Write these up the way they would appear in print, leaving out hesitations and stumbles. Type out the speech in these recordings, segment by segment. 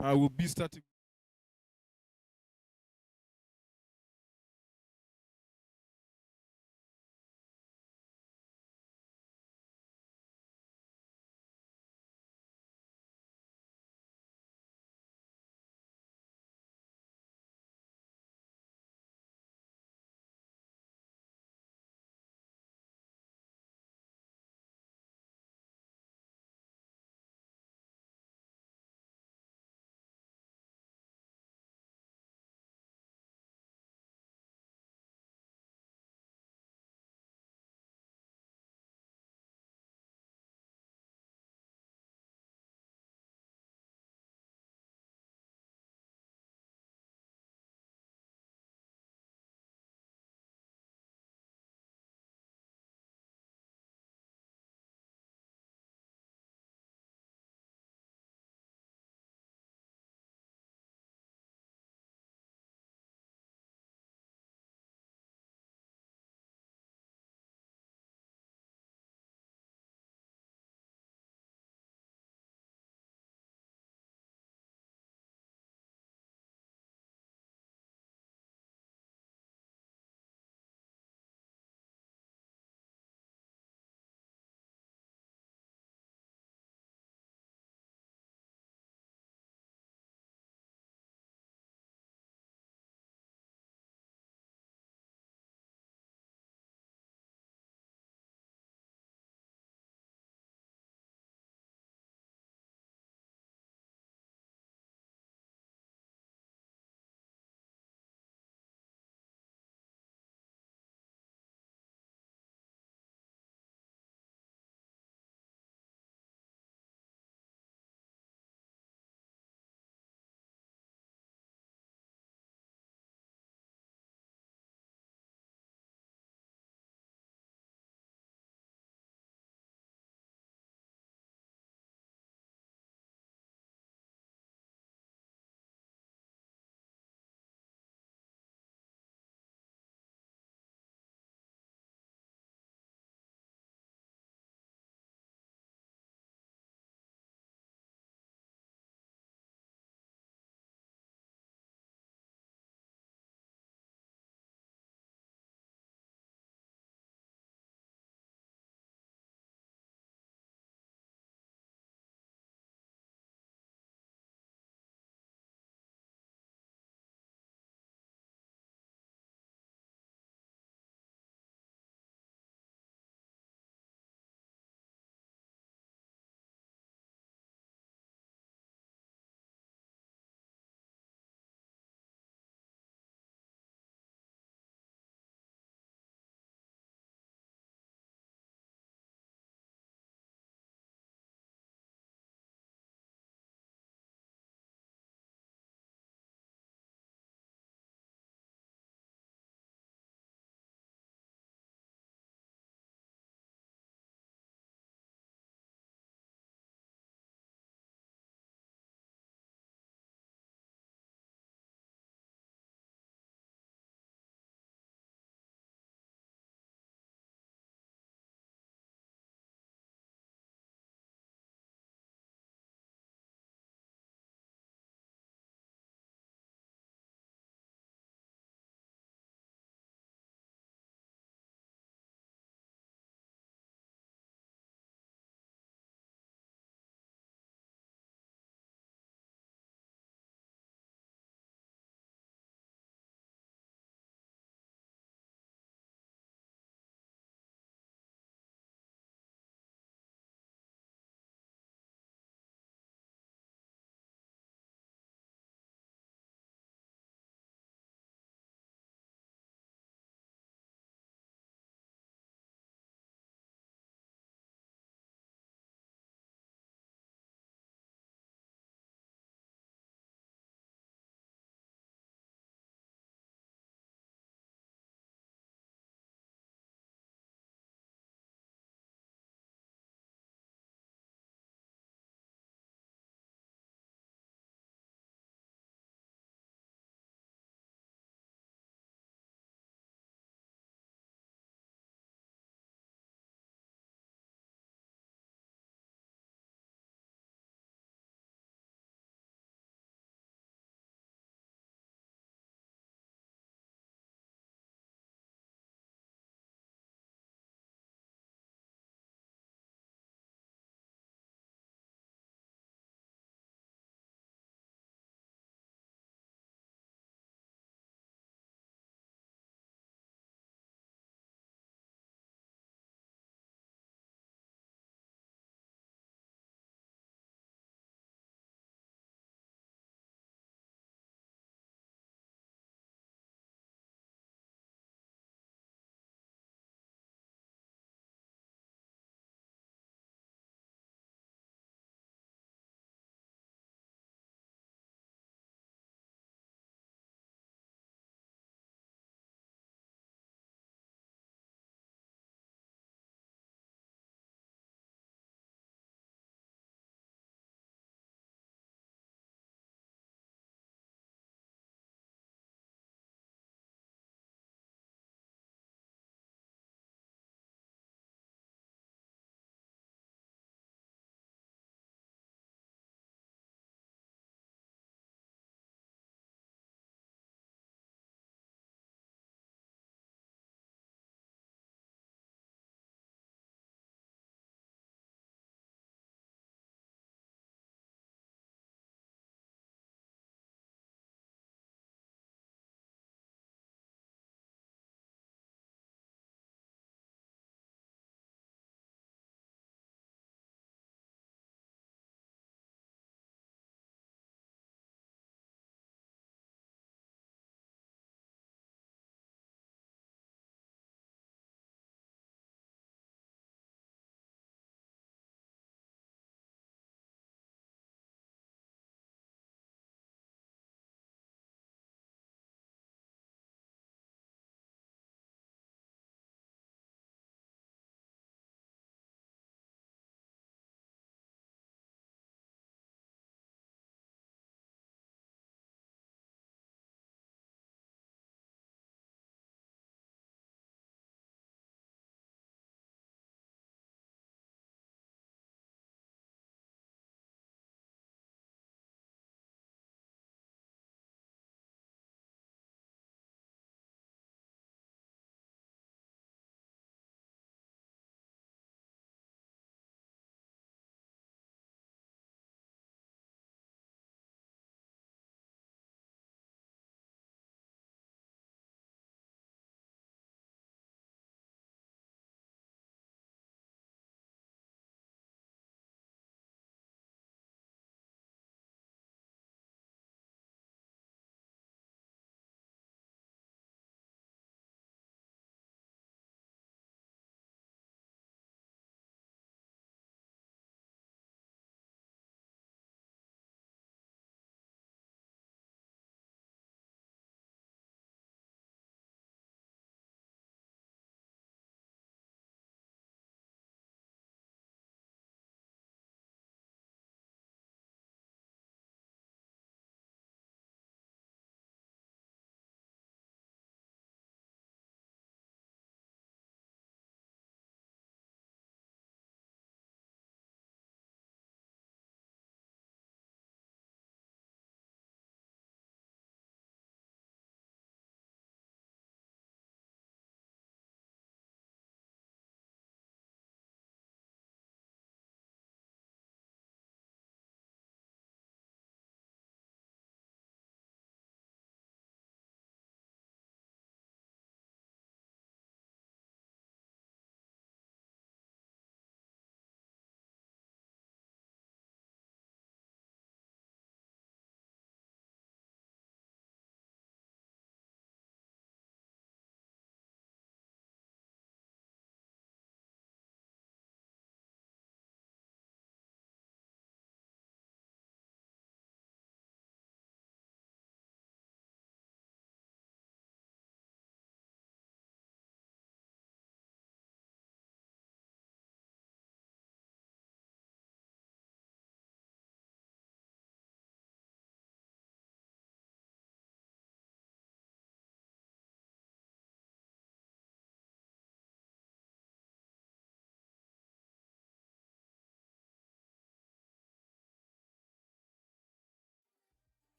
I will be starting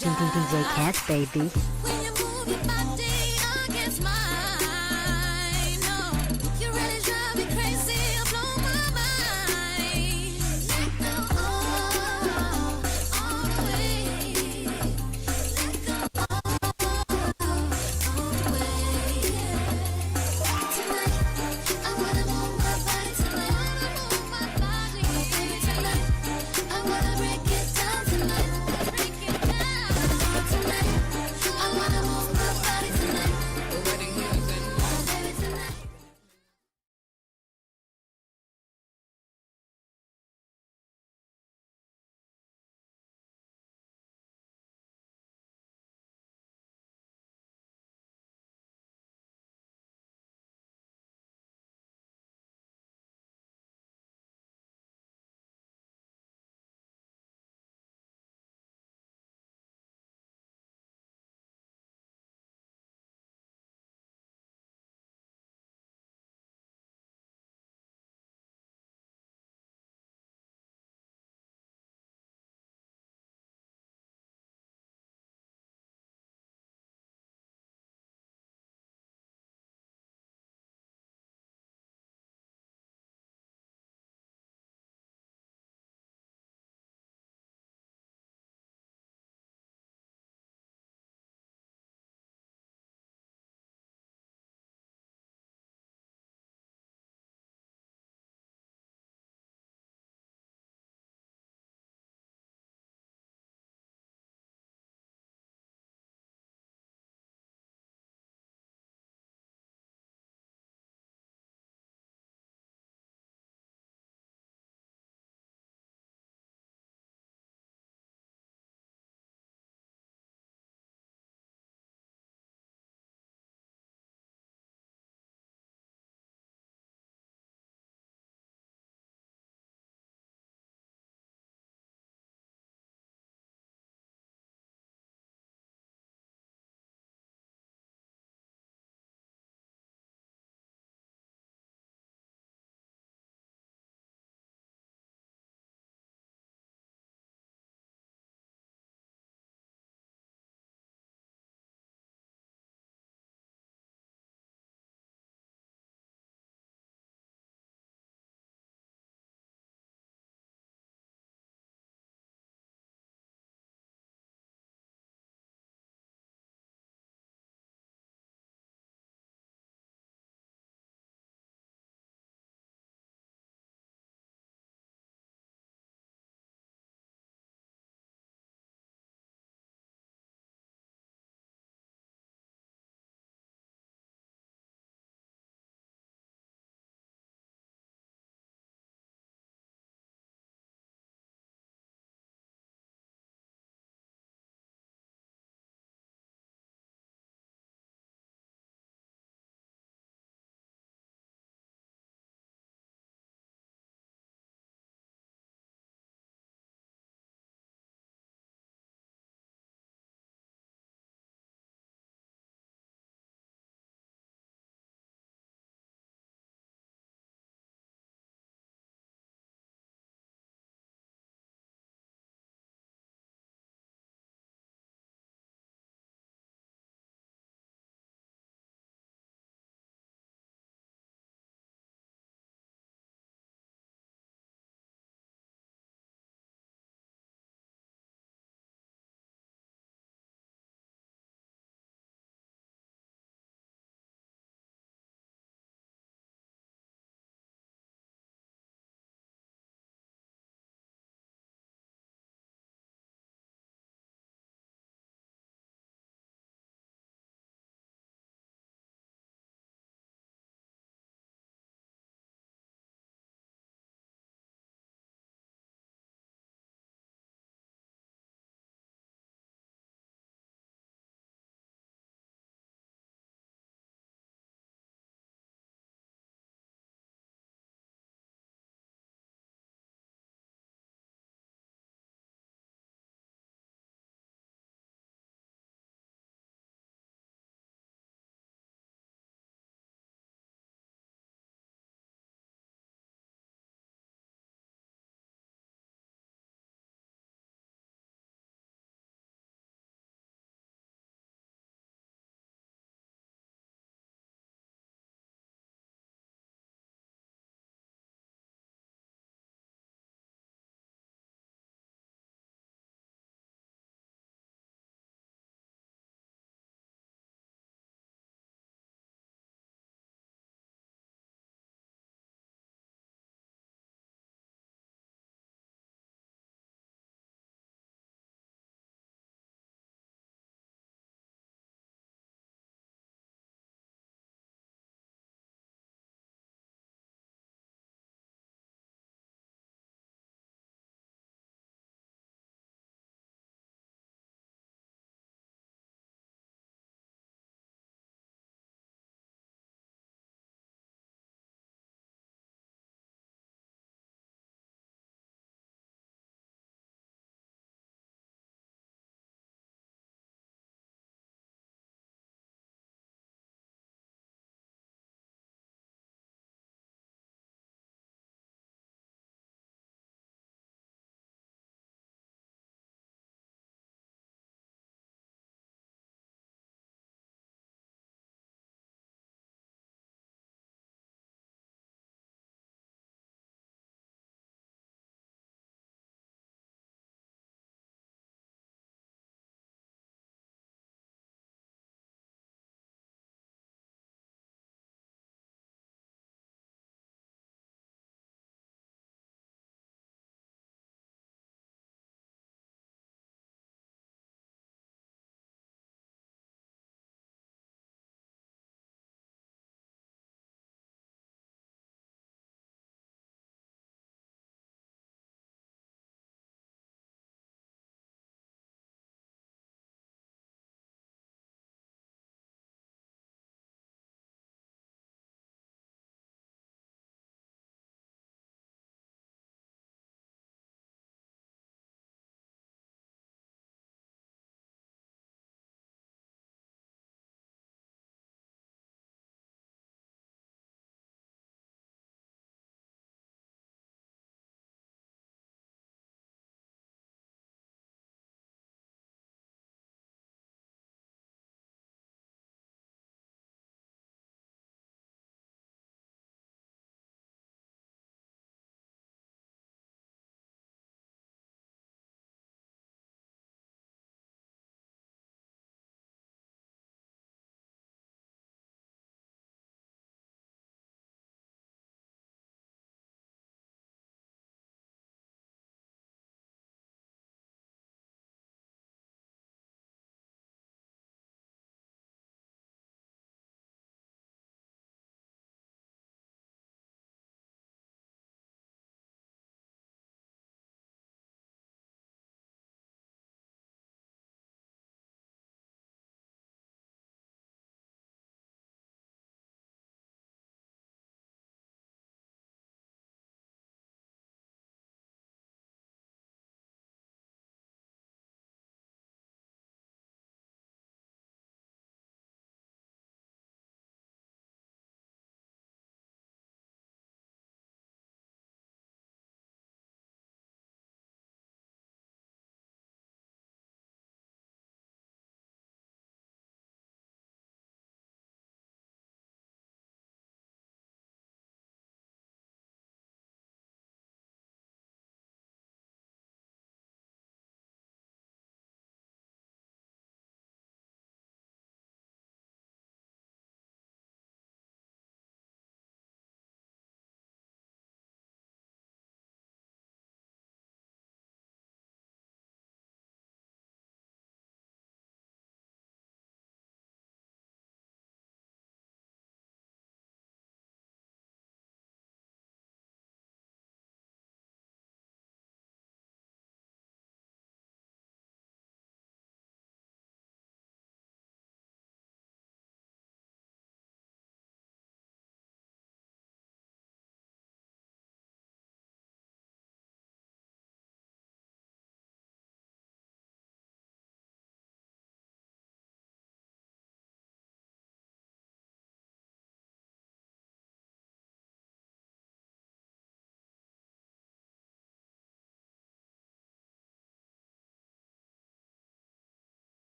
DJ Cass, baby. When you move your body against mine, no, you really drive me crazy, blow my mind. Let go all the way. Let go all the way. Tonight, I wanna move my body tonight. Oh, baby, tonight, I wanna break it down tonight. Break it down tonight. I wanna move my body tonight.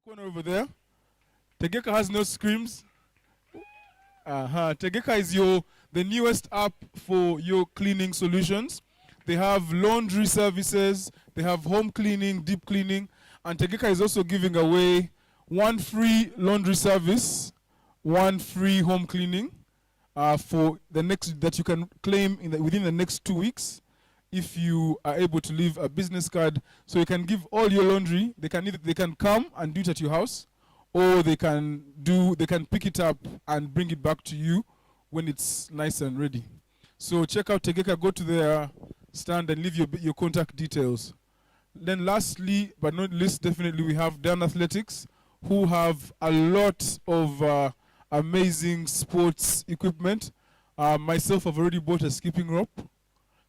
The corner over there. Tegeka has no screams. Tegeka is the newest app for your cleaning solutions. They have laundry services, they have home cleaning, deep cleaning, and Tegeka is also giving away one free laundry service, one free home cleaning for the next that you can claim within the next 2 weeks if you are able to leave a business card. So you can give all your laundry. They can come and do it at your house, or they can pick it up and bring it back to you when it's nice and ready. So check out Tegeka, go to their stand and leave your contact details. Then lastly, but not least, definitely we have Dan Athletics, who have a lot of amazing sports equipment. Myself, I've already bought a skipping rope,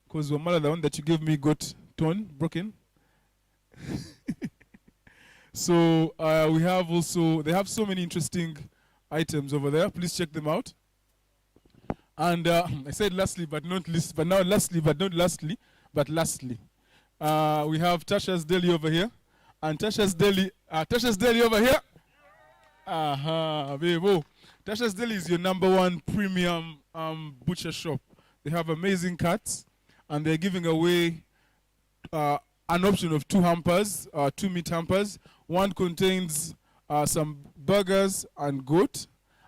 because Wamala, the one that you gave me, got broken. So they have so many interesting items over there. Please check them out. And I said lastly, but not least, but now lastly, but not lastly, but lastly. We have Tasha's Deli over here. And Tasha's Deli over here. Tasha's Deli is your #1 premium butcher shop. They have amazing cuts, and they're giving away an option of 2 hampers, 2 meat hampers. One contains some burgers and goat,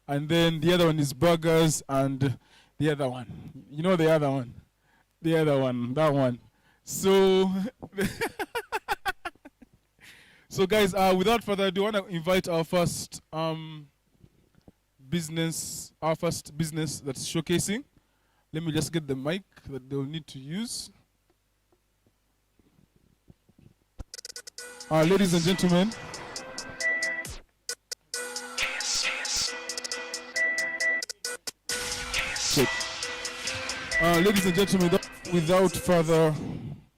and then the other one is burgers and the other one. You know the other one? The other one, that one. So, so guys, without further ado, I want to invite our first business that's showcasing. Let me just get the mic that they'll need to use. Ladies and gentlemen. Ladies and gentlemen, without further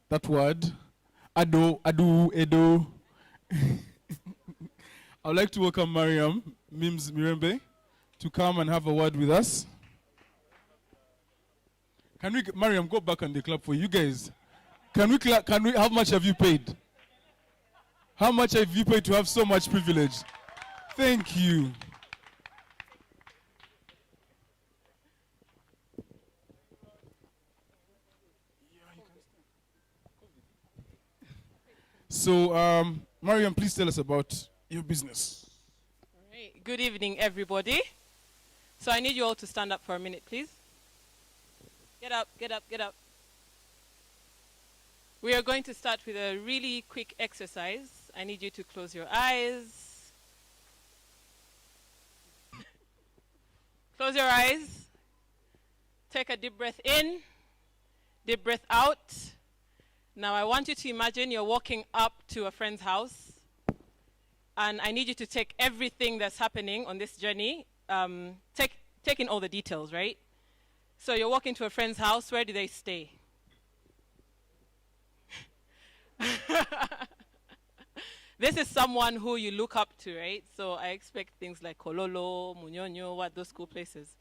that word, Edo. I would like to welcome Mariam Mims Mirembe to come and have a word with us. Mariam, go back and they clap for you guys. Can we, how much have you paid? How much have you paid to have so much privilege? Thank you. So, Mariam, please tell us about your business. All right. Good evening, everybody. So I need you all to stand up for a minute, please. Get up, get up, get up. We are going to start with a really quick exercise. I need you to close your eyes. Close your eyes. Take a deep breath in, deep breath out. Now I want you to imagine you're walking up to a friend's house, and I need you to take everything that's happening on this journey, take in all the details, right? So you're walking to a friend's house. Where do they stay? This is someone who you look up to, right? So I expect things like Kololo, Munyonyo, what those cool places.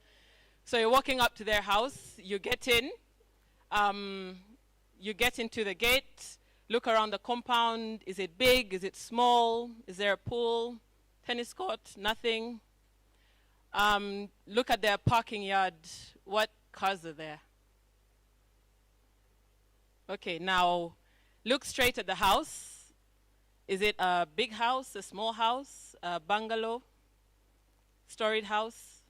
So you're walking up to their house, you get in, you get into the gate, look around the compound. Is it big? Is it small? Is there a pool? Tennis court? Nothing. Look at their parking yard. What cars are there? Okay, now look straight at the house. Is it a big house, a small house, a bungalow, storied house?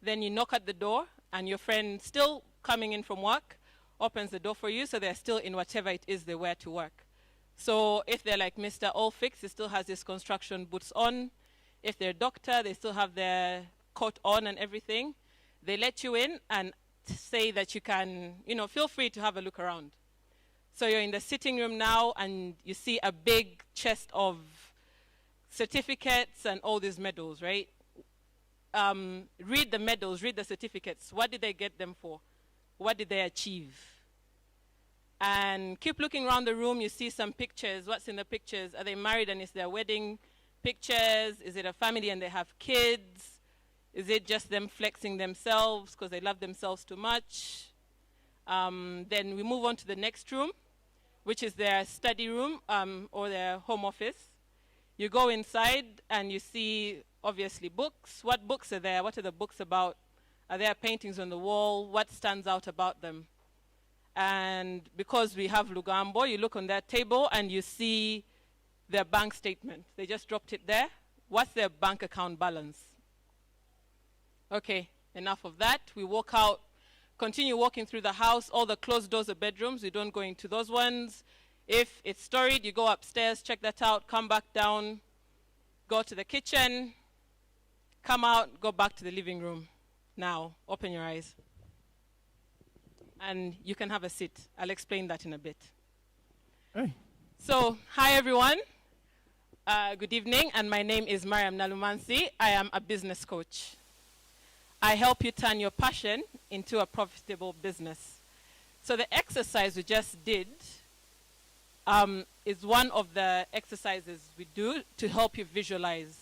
Then you knock at the door, and your friend, still coming in from work, opens the door for you, so they're still in whatever it is they wear to work. So if they're like Mr. Allfix, he still has his construction boots on. If they're a doctor, they still have their coat on and everything. They let you in and say that you can, feel free to have a look around. So you're in the sitting room now, and you see a big chest of certificates and all these medals, right? Read the medals, read the certificates. What did they get them for? What did they achieve? And keep looking around the room. You see some pictures. What's in the pictures? Are they married and it's their wedding pictures? Is it a family and they have kids? Is it just them flexing themselves because they love themselves too much? Then we move on to the next room, which is their study room or their home office. You go inside and you see, obviously, books. What books are there? What are the books about? Are there paintings on the wall? What stands out about them? And because we have Lugambo, you look on that table and you see their bank statement. They just dropped it there. What's their bank account balance? Okay, enough of that. We walk out, continue walking through the house. All the closed doors are bedrooms. We don't go into those ones. If it's storied, you go upstairs, check that out, come back down, go to the kitchen, come out, go back to the living room. Now, open your eyes. And you can have a seat. I'll explain that in a bit. Hey. So, hi everyone. Good evening, and my name is Mariam Nalumansi. I am a business coach. I help you turn your passion into a profitable business. So the exercise we just did is one of the exercises we do to help you visualize.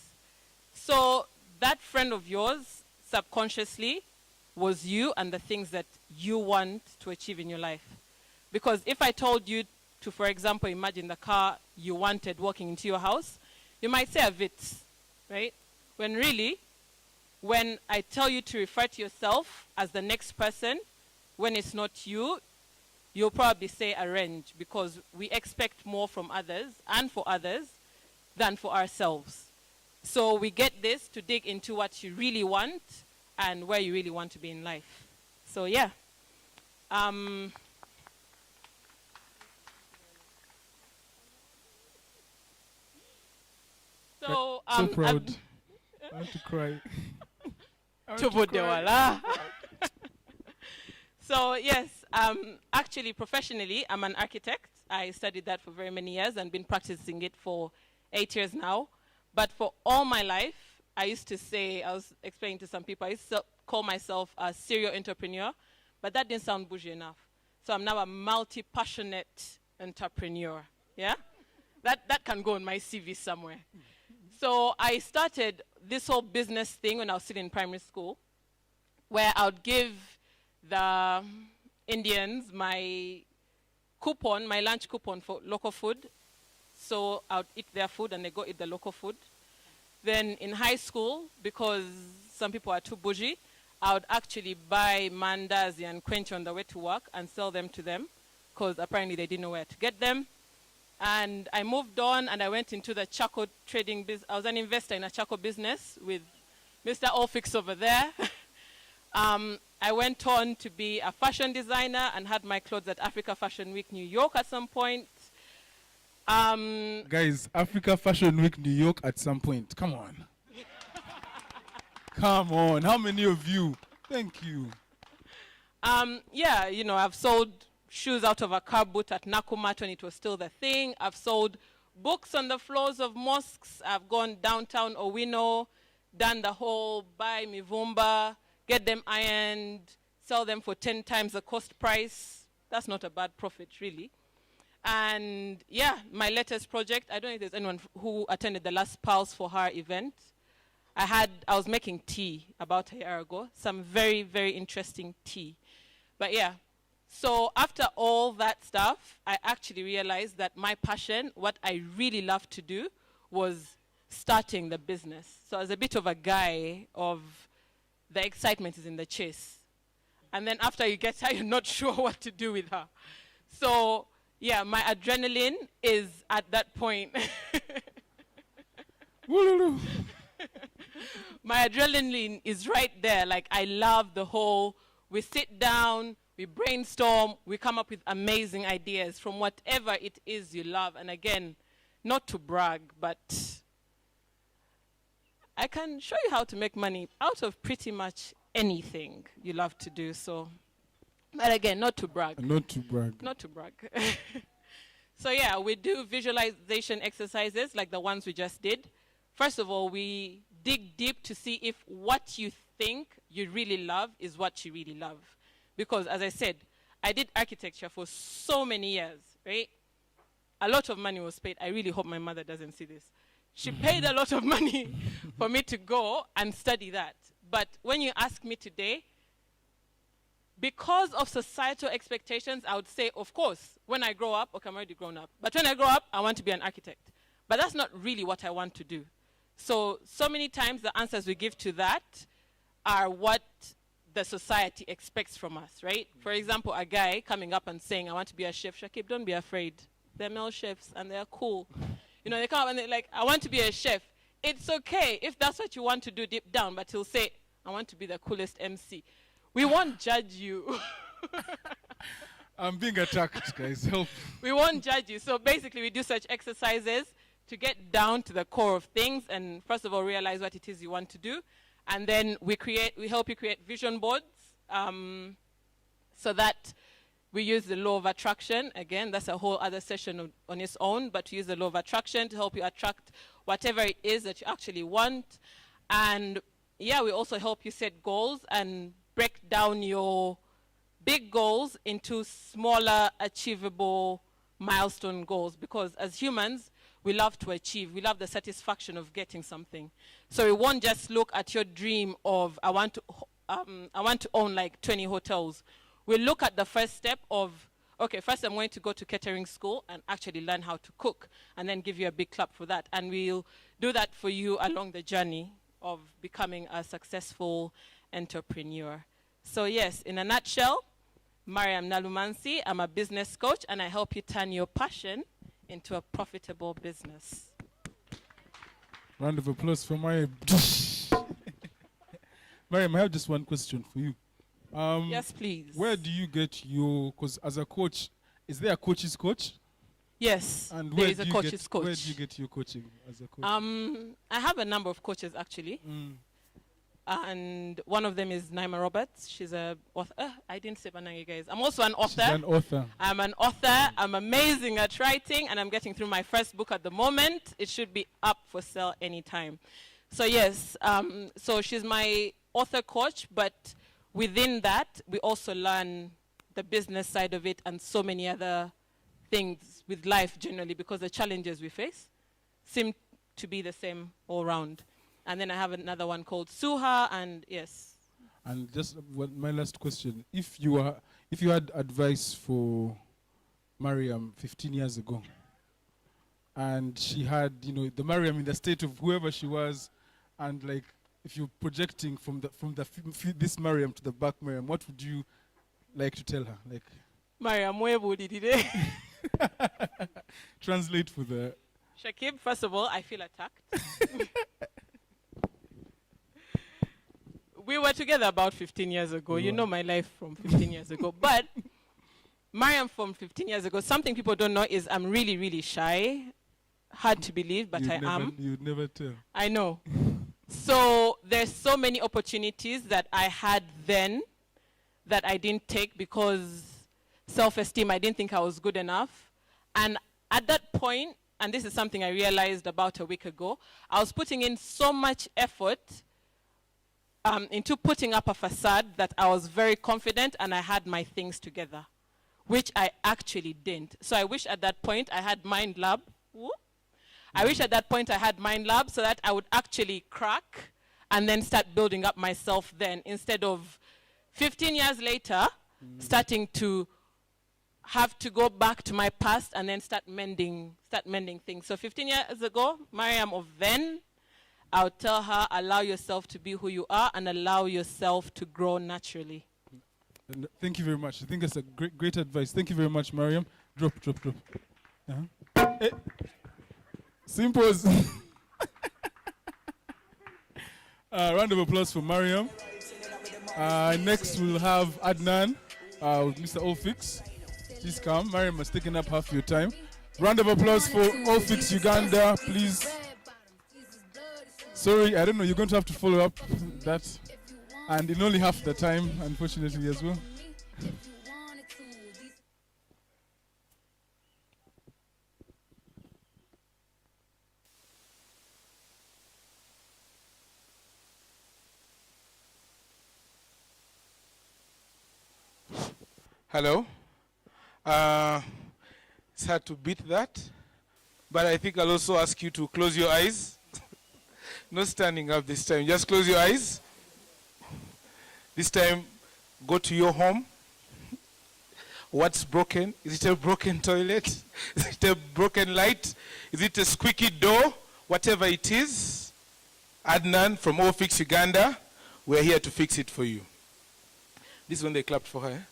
So that friend of yours, subconsciously, was you and the things that you want to achieve in your life. Because if I told you to, for example, imagine the car you wanted walking into your house, you might say a Vitz, right? When really, when I tell you to refer to yourself as the next person, when it's not you, you'll probably say a range, because we expect more from others and for others than for ourselves. So we get this to dig into what you really want and where you really want to be in life. So yeah. So proud. I want to cry. I want to cry. Chubudewala. So yes, actually professionally, I'm an architect. I studied that for very many years and been practicing it for 8 years now. But for all my life, I used to say, I was explaining to some people, I used to call myself a serial entrepreneur, but that didn't sound bougie enough. So I'm now a multi-passionate entrepreneur. Yeah? That can go on my CV somewhere. So I started this whole business thing when I was still in primary school, where I would give the Indians my coupon, my lunch coupon for local food. So I would eat their food and they go eat the local food. Then in high school, because some people are too bougie, I would actually buy mandazi and quench on the way to work and sell them to them, because apparently they didn't know where to get them. And I moved on and I went into the charcoal trading business. I was an investor in a charcoal business with Mr. Allfix over there. I went on to be a fashion designer and had my clothes at Africa Fashion Week New York at some point. Guys, Africa Fashion Week New York at some point. Come on. Come on. How many of you? Thank you. Yeah, you know, I've sold shoes out of a car boot at Nakumat when it was still the thing. I've sold books on the floors of mosques. I've gone downtown Owino, done the whole buy Mivumba, get them ironed, sell them for 10 times the cost price. That's not a bad profit, really. And yeah, my latest project, I don't know if there's anyone who attended the last Pulse for Her event. I was making tea about a year ago, some very, very interesting tea. But yeah, so after all that stuff, I actually realized that my passion, what I really loved to do, was starting the business. So I was a bit of a guy of the excitement is in the chase. And then after you get her, you're not sure what to do with her. So yeah, my adrenaline is at that point. My adrenaline is right there. Like, I love the whole, we sit down, we brainstorm, we come up with amazing ideas from whatever it is you love. And again, not to brag, but I can show you how to make money out of pretty much anything you love to do. So, but again, not to brag. Not to brag. Not to brag. So yeah, we do visualization exercises like the ones we just did. First of all, we dig deep to see if what you think you really love is what you really love. Because as I said, I did architecture for so many years, right? A lot of money was paid. I really hope my mother doesn't see this. She paid a lot of money for me to go and study that. But when you ask me today, because of societal expectations, I would say, of course, when I grow up, okay, I'm already grown up, but when I grow up, I want to be an architect. But that's not really what I want to do. So many times the answers we give to that are what the society expects from us, right? For example, a guy coming up and saying, I want to be a chef. Shakib, don't be afraid. They're male chefs and they're cool. You know, they come up and they're like, I want to be a chef. It's okay if that's what you want to do deep down, but he'll say, I want to be the coolest MC. We won't judge you. I'm being attacked, guys. Help. We won't judge you. So basically, we do such exercises to get down to the core of things and first of all realize what it is you want to do. And then we help you create vision boards so that we use the law of attraction. Again, that's a whole other session on its own, but we use the law of attraction to help you attract whatever it is that you actually want. And yeah, we also help you set goals and break down your big goals into smaller, achievable milestone goals, because as humans, we love to achieve. We love the satisfaction of getting something. So we won't just look at your dream of, I want to own like 20 hotels. We'll look at the first step of, okay, first I'm going to go to catering school and actually learn how to cook, and then give you a big clap for that. And we'll do that for you along the journey of becoming a successful entrepreneur. So yes, in a nutshell, Mariam Nalumansi, I'm a business coach, and I help you turn your passion into a profitable business. Round of applause for Mariam. Mariam, I have just one question for you. Yes, please. Where do you get your, because as a coach, is there a coach's coach? Yes, And there is a coach's coach. Where do you get your coaching as a coach? I have a number of coaches, actually. And one of them is Naima Roberts. She's a author. I didn't say Banangi, guys. I'm also an author. She's an author. I'm an author. I'm amazing at writing, and I'm getting through my first book at the moment. It should be up for sale anytime. So yes, so she's my author coach, but within that, we also learn the business side of it and so many other things with life generally, because the challenges we face seem to be the same all around. And then I have another one called Suha, and yes. And just my last question: if you had advice for Mariam 15 years ago, and she had, the Mariam in the state of whoever she was, and like, if you're projecting from this Mariam to the back Mariam, what would you like to tell her? Like, Mariam, where would it? Translate for the Shakib. First of all, I feel attacked. We were together about 15 years ago. You know my life from 15 years ago. But Mariam from 15 years ago, something people don't know is I'm really, really shy. Hard to believe, but I am. You'd never tell. I know. So there's so many opportunities that I had then that I didn't take because self-esteem, I didn't think I was good enough. And at that point, and this is something I realized about a week ago, I was putting in so much effort into putting up a facade that I was very confident and I had my things together, which I actually didn't. So I wish at that point I had Mind Lab. I wish at that point I had Mind Lab so that I would actually crack and then start building up myself then, instead of 15 years later starting to have to go back to my past and then start mending things. So 15 years ago, Mariam of then, I would tell her, allow yourself to be who you are and allow yourself to grow naturally. And thank you very much. I think that's a great advice. Thank you very much, Mariam. Drop. Hey. Simple. Round of applause for Mariam. Next we'll have Adnan, Mr. Olfix. Please come. Mariam has taken up half your time. Round of applause for Olfix Uganda, please. Sorry, I don't know. You're going to have to follow up that. And in only half the time, unfortunately, as well. Hello. It's hard to beat that, but I think I'll also ask you to close your eyes. No standing up this time. Just close your eyes. This time, go to your home. What's broken? Is it a broken toilet? Is it a broken light? Is it a squeaky door? Whatever it is, Adnan from All Fix Uganda, we're here to fix it for you. This is when they clapped for her.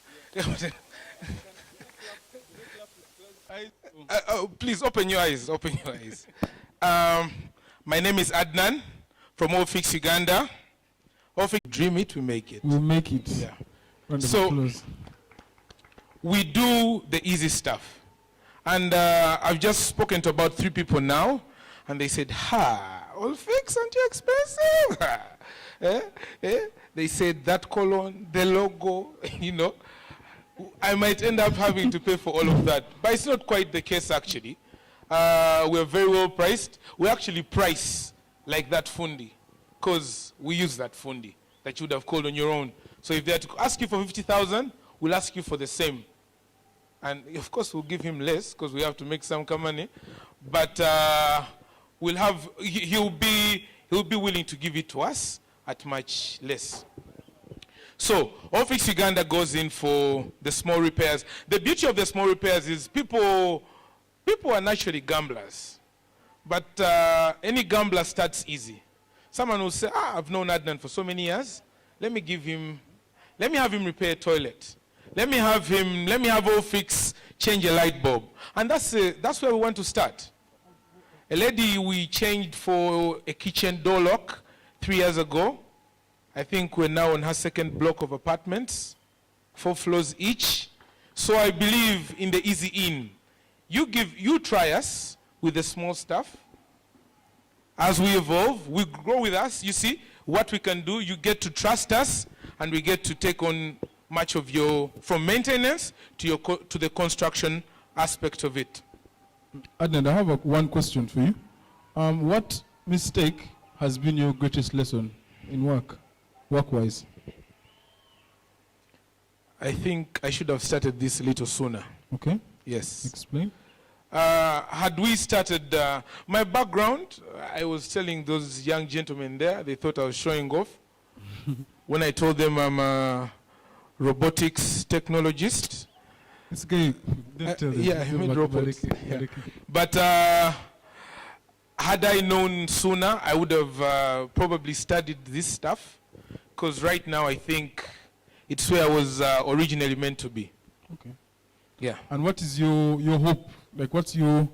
Please open your eyes. Open your eyes. My name is Adnan from All Fix Uganda. All Fix, dream it, we make it. We'll make it. Yeah. Round of So- applause. We do the easy stuff. And I've just spoken to about 3 people now, and they said, All Fix, aren't you expensive? They said that colon, the logo, you know. I might end up having to pay for all of that. But it's not quite the case, actually. We're very well priced. We actually price like that fundi, because we use that fundi that you would have called on your own. So if they had to ask you for 50,000, we'll ask you for the same. And of course, we'll give him less, because we have to make some money. But we'll have, he'll be willing to give it to us at much less. So, All Fix Uganda goes in for the small repairs. The beauty of the small repairs is people are naturally gamblers. But any gambler starts easy. Someone will say, I've known Adnan for so many years. Let me have him repair a toilet. Let me have All Fix change a light bulb. And that's where we want to start. A lady we changed for a kitchen door lock 3 years ago. I think we're now on her 2nd block of apartments, 4 floors each. So I believe in the easy in. You try us with the small stuff. As we evolve, we grow with us. You see what we can do. You get to trust us, and we get to take on much of from maintenance to the construction aspect of it. Adnan, I have one question for you. What mistake has been your greatest lesson in work-wise? I think I should have started this a little sooner. Okay, Yes. explain. Had we started, my background, I was telling those young gentlemen there, they thought I was showing off. When I told them I'm a robotics technologist. It's okay. Don't tell them. Yeah, I made robots. Yeah. But had I known sooner, I would have probably studied this stuff, because right now I think it's where I was originally meant to be. Okay. Yeah. And what is your hope? Like, what's your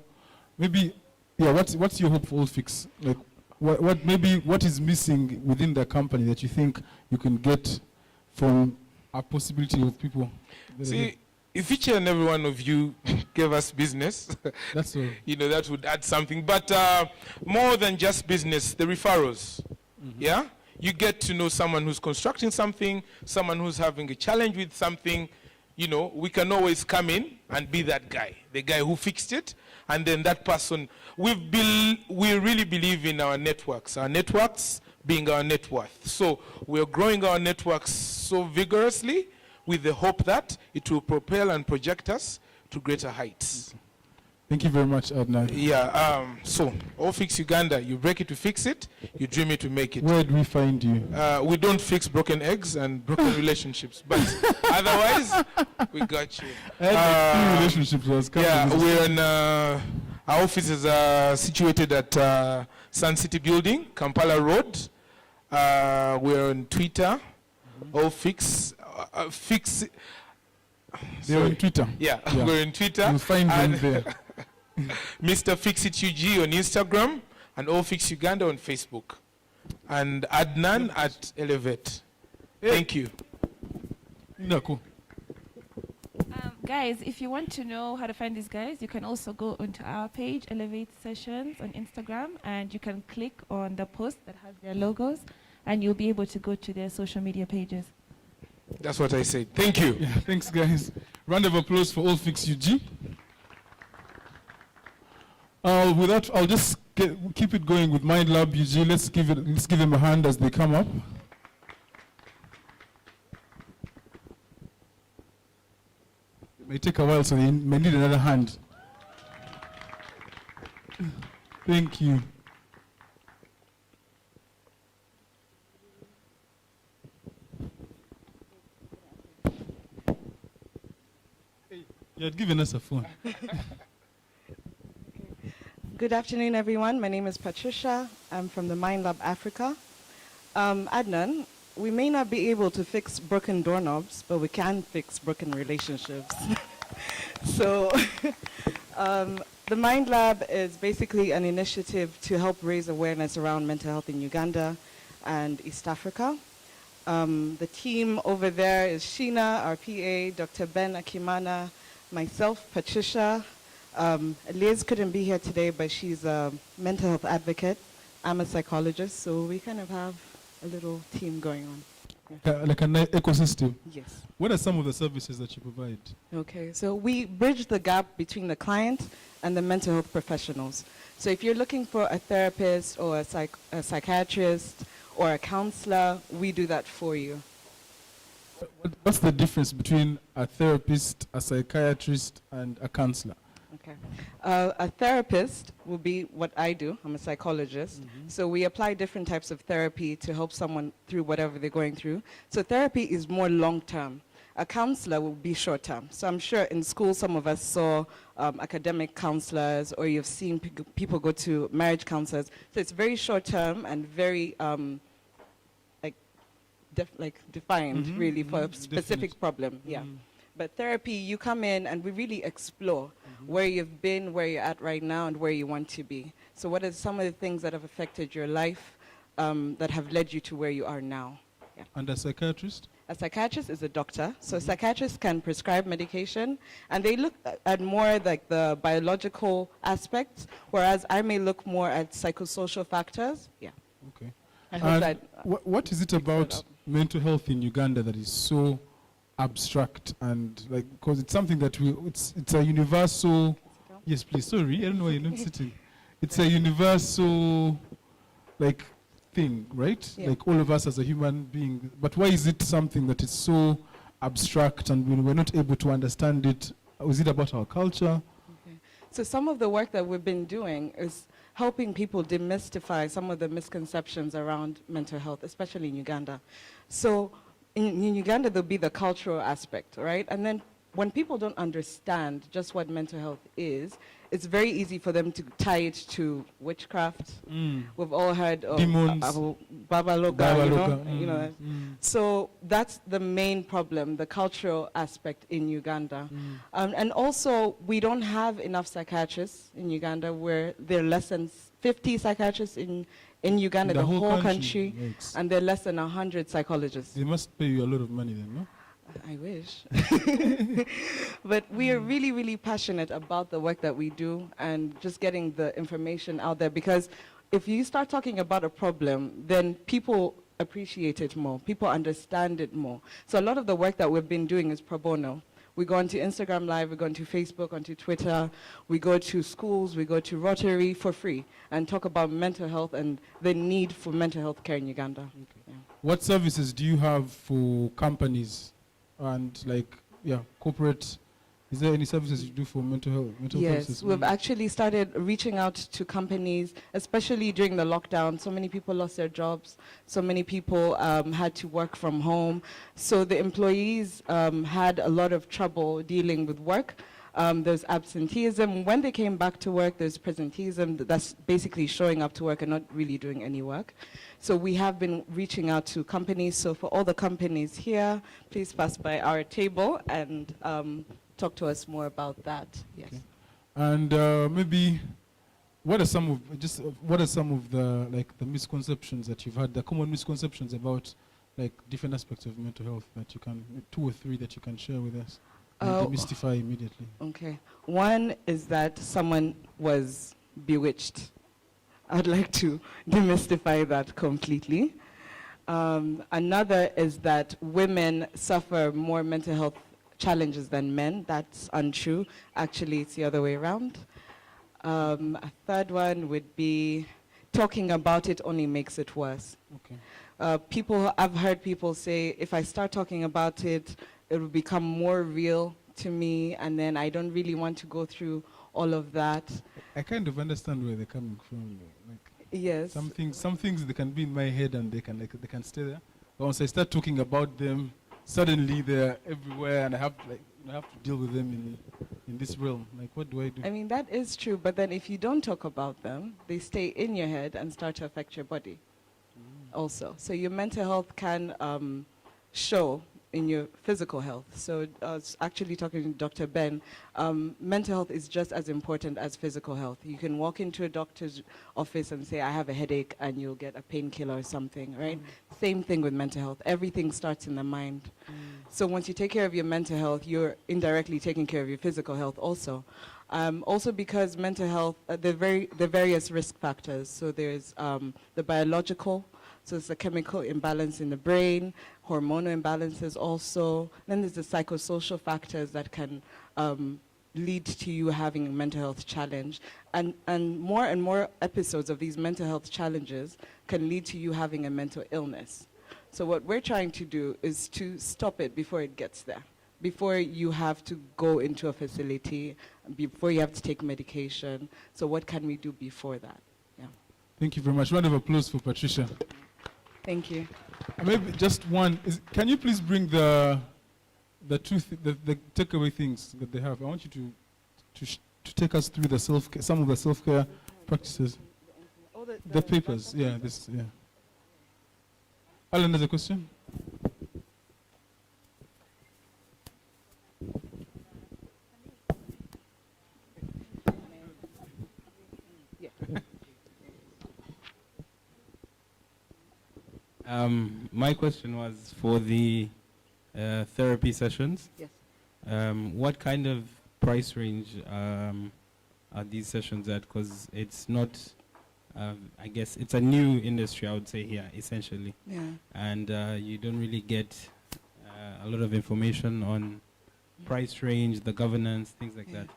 what's your hope for All Fix? Like, what is missing within the company that you think you can get from a possibility of people? See, if each and every one of you gave us business, That's all. that would add something. But more than just business, the referrals. Yeah? You get to know someone who's constructing something, someone who's having a challenge with something. We can always come in and be that guy, the guy who fixed it, and then that person. We really believe in our networks being our net worth. So we're growing our networks so vigorously with the hope that it will propel and project us to greater heights. Thank you very much, Adnan. Yeah, so All Fix Uganda, you break it to fix it, you dream it to make it. Where do we find you? We don't fix broken eggs and broken relationships, but otherwise, we got you. Few relationships was coming. Yeah, we're in, our offices are situated at Sun City Building, Kampala Road. We're on Twitter, All Fix, They're on Twitter. Yeah, Yeah. we're on Twitter. You'll find them and there. Mr. Fix It UG on Instagram, and All Fix Uganda on Facebook. And Adnan at Elevate. Thank you. Yeah, cool. Guys, if you want to know how to find these guys, you can also go onto our page, Elevate Sessions on Instagram, and you can click on the post that has their logos, and you'll be able to go to their social media pages. That's what I said. Thank you. Yeah, thanks, guys. Round of applause for All Fix UG. I'll just keep it going with Mind Lab UG. Let's give them a hand as they come up. It may take a while, so they may need another hand. Thank you. You had given us a phone. Good afternoon, everyone. My name is Patricia. I'm from the Mind Lab Africa. Adnan, we may not be able to fix broken doorknobs, but we can fix broken relationships. So the Mind Lab is basically an initiative to help raise awareness around mental health in Uganda and East Africa. The team over there is Sheena, our PA, Dr. Ben Akimana, myself, Patricia. Liz couldn't be here today, but she's a mental health advocate. I'm a psychologist, so we kind of have a little team going on. Like an ecosystem. Yes. What are some of the services that you provide? Okay, so we bridge the gap between the client and the mental health professionals. So if you're looking for a therapist or a psychiatrist or a counselor, we do that for you. What's the difference between a therapist, a psychiatrist, and a counselor? Okay. A therapist will be what I do. I'm a psychologist. So we apply different types of therapy to help someone through whatever they're going through. So therapy is more long-term. A counselor will be short-term. So I'm sure in school some of us saw academic counselors, or you've seen people go to marriage counselors. So it's very short-term and very defined really for a specific problem. Yeah. But therapy, you come in and we really explore where you've been, where you're at right now, and where you want to be. So what are some of the things that have affected your life that have led you to where you are now? Yeah. And a psychiatrist? A psychiatrist is a doctor. So psychiatrists can prescribe medication, and they look at more like the biological aspects, whereas I may look more at psychosocial factors. Yeah. Okay. I hope And that what is it about mental health in Uganda that is so abstract, and like, because it's something that it's a universal. Yes, please. Sorry, I don't know why you're not sitting. It's a universal, like, thing, right? Yeah. Like all of us as a human being. But why is it something that is so abstract and we're not able to understand it? Is it about our culture? Okay. So some of the work that we've been doing is helping people demystify some of the misconceptions around mental health, especially in Uganda. So in Uganda, there'll be the cultural aspect, right? And then when people don't understand just what mental health is, it's very easy for them to tie it to witchcraft. We've all heard of Demons. Babaloga, you know. So that's the main problem, the cultural aspect in Uganda. And also, we don't have enough psychiatrists in Uganda, where there are less than 50 psychiatrists in Uganda, the whole country, Yikes. and there are less than 100 psychologists. They must pay you a lot of money then, no? I wish. But we are really, really passionate about the work that we do and just getting the information out there, because if you start talking about a problem, then people appreciate it more. People understand it more. So a lot of the work that we've been doing is pro bono. We go onto Instagram Live, we go onto Facebook, onto Twitter, we go to schools, we go to Rotary for free and talk about mental health and the need for mental health care in Uganda. Okay. Yeah. What services do you have for companies and corporate? Is there any services you do for mental health? Yes, services? we've actually started reaching out to companies, especially during the lockdown. So many people lost their jobs. So many people had to work from home. So the employees had a lot of trouble dealing with work. There's absenteeism. When they came back to work, there's presenteeism. That's basically showing up to work and not really doing any work. So we have been reaching out to companies. So for all the companies here, please pass by our table and talk to us more about that. Yes. Okay. And maybe what are some of the the misconceptions that you've had, the common misconceptions about like different aspects of mental health that you can, 2 or 3 that you can share with us and demystify immediately? Okay. One is that someone was bewitched. I'd like to demystify that completely. Another is that women suffer more mental health challenges than men. That's untrue. Actually, it's the other way around. A third one would be talking about it only makes it worse. Okay. I've heard people say, if I start talking about it, it will become more real to me, and then I don't really want to go through all of that. I kind of understand where they're coming from. Like, Yes. some things they can be in my head and they can stay there. But once I start talking about them, suddenly they're everywhere, and I have I have to deal with them in this realm. Like, what do I do? I mean, that is true, but then if you don't talk about them, they stay in your head and start to affect your body also. So your mental health can show in your physical health. So I was actually talking to Dr. Ben. Mental health is just as important as physical health. You can walk into a doctor's office and say, I have a headache, and you'll get a painkiller or something, right? Same thing with mental health. Everything starts in the mind. So once you take care of your mental health, you're indirectly taking care of your physical health also. Also because mental health, the various risk factors. So there's the biological, so it's a chemical imbalance in the brain, hormonal imbalances also. Then there's the psychosocial factors that can lead to you having a mental health challenge. And more episodes of these mental health challenges can lead to you having a mental illness. So what we're trying to do is to stop it before it gets there, before you have to go into a facility, before you have to take medication. So what can we do before that? Yeah. Thank you very much. Round of applause for Patricia. Thank you. Maybe just one. Can you please bring the takeaway things that they have? I want you to take us through the some of the self-care practices. The papers. Yeah. This. Yeah. Alan has a question. My question was for the therapy sessions. Yes. What kind of price range are these sessions at? Because it's not, I guess, it's a new industry, I would say here, essentially. Yeah. And you don't really get a lot of information on price range, the governance, things like that.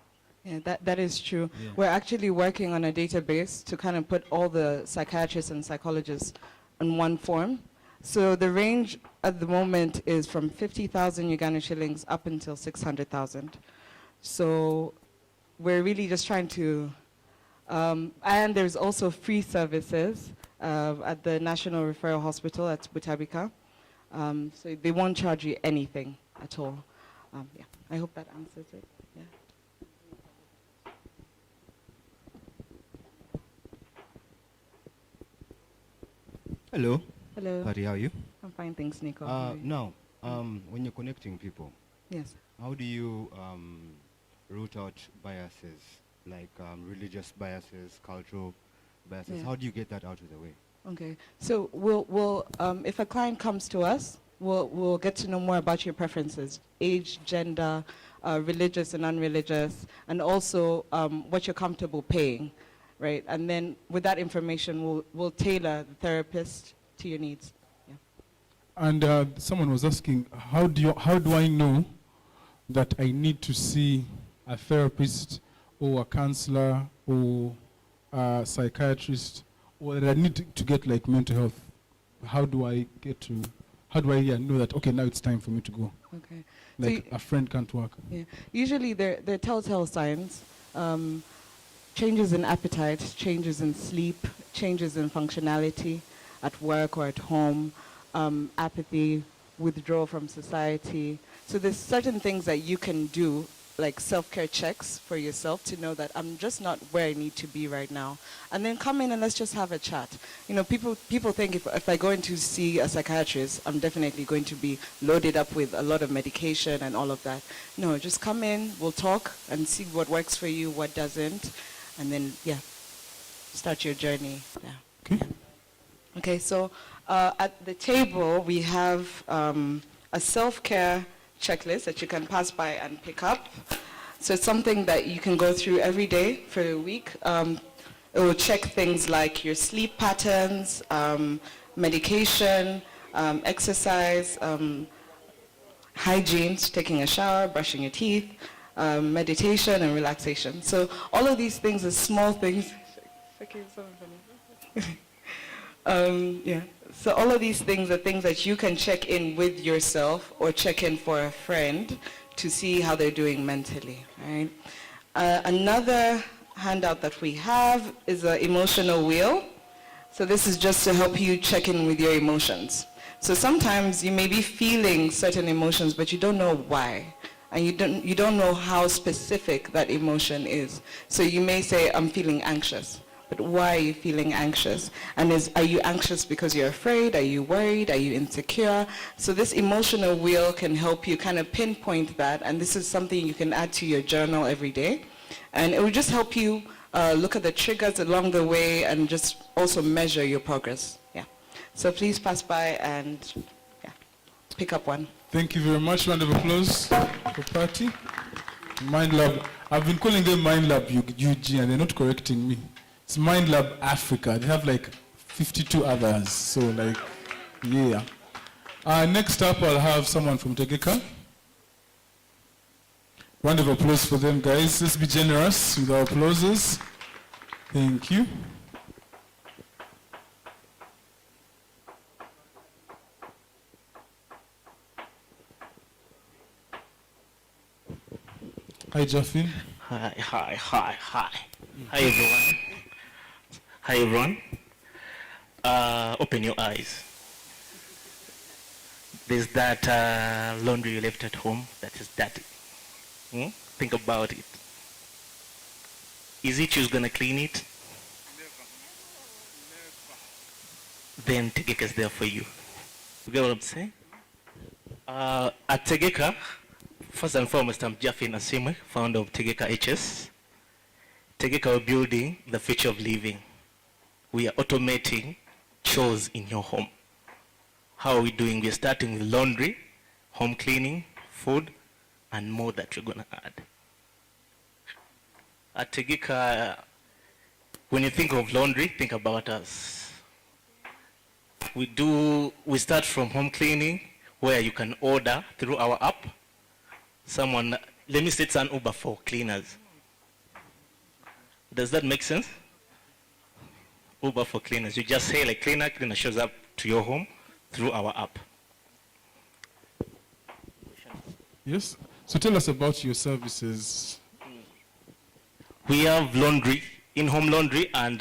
Yeah, that is true. Yeah. We're actually working on a database to kind of put all the psychiatrists and psychologists in one form. So the range at the moment is from 50,000 Uganda shillings up until 600,000. So we're really just trying to, and there's also free services at the National Referral Hospital at Butabika. So they won't charge you anything at all. Yeah, I hope that answers it. Yeah. Hello. Hello. Patty, how are you? I'm fine, thanks, Nico. How are you? Now, when you're connecting people, Yes. how do you root out biases, like religious biases, cultural biases? Yeah. How do you get that out of the way? Okay. So we'll if a client comes to us, we'll get to know more about your preferences, age, gender, religious and unreligious, and also what you're comfortable paying, right? And then with that information, we'll tailor the therapist to your needs. Yeah. And someone was asking, how do I know that I need to see a therapist or a counselor or a psychiatrist, or that I need to get like mental health? How do I know that, okay, now it's time for me to go? Okay. Like a friend can't work. Yeah. Usually they're telltale signs. Changes in appetite, changes in sleep, changes in functionality at work or at home, apathy, withdrawal from society. So there's certain things that you can do, like self-care checks for yourself to know that I'm just not where I need to be right now. And then come in and let's just have a chat. You know, people think if I go in to see a psychiatrist, I'm definitely going to be loaded up with a lot of medication and all of that. No, just come in, we'll talk and see what works for you, what doesn't, and then, yeah, start your journey. Yeah. Okay. Okay, so at the table we have a self-care checklist that you can pass by and pick up. So it's something that you can go through every day for a week. It will check things like your sleep patterns, medication, exercise, hygiene, taking a shower, brushing your teeth, meditation and relaxation. So all of these things are small things. Yeah. So all of these things are things that you can check in with yourself or check in for a friend to see how they're doing mentally, right? Another handout that we have is an emotional wheel. So this is just to help you check in with your emotions. So sometimes you may be feeling certain emotions, but you don't know why. and you don't know how specific that emotion is. So you may say, I'm feeling anxious. But why are you feeling anxious? And are you anxious because you're afraid? Are you worried? Are you insecure? So this emotional wheel can help you kind of pinpoint that, and this is something you can add to your journal every day. And it will just help you look at the triggers along the way and just also measure your progress. Yeah. So please pass by and pick up one. Thank you very much. Round of applause for Patty. Mind Lab. I've been calling them Mind Lab UG, and they're not correcting me. It's Mind Lab Africa. They have like 52 others. So like, yeah. Next up, I'll have someone from Tegeka. Round of applause for them, guys. Let's be generous with our applauses. Thank you. Hi, Jaffin. Hi. Hi, everyone. Hi, everyone. Open your eyes. There's that laundry you left at home that is dirty. Think about it. Is it who's gonna clean it? Then Tegeka is there for you. You get what I'm saying? At Tegeka, first and foremost, I'm Jaffin Asimwe, founder of Tegeka HS. Tegeka, we're building the future of living. We are automating chores in your home. How are we doing? We're starting with laundry, home cleaning, food, and more that we're gonna add. At Tegeka, when you think of laundry, think about us. We start from home cleaning, where you can order through our app. Let me say it's an Uber for cleaners. Does that make sense? Uber for cleaners. You just say like cleaner shows up to your home through our app. Yes. So tell us about your services. We have laundry, in-home laundry, and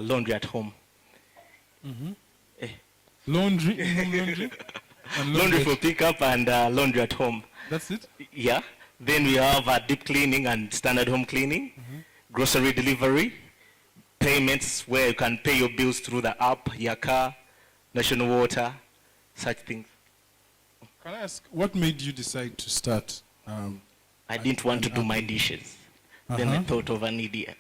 laundry at home. Laundry, in-home laundry? And laundry for pickup and laundry at home. That's it? Yeah. Then we have deep cleaning and standard home cleaning, grocery delivery, payments where you can pay your bills through the app, your car, national water, such things. Can I ask, what made you decide to start? I didn't want to do my dishes. Then I thought of an idea.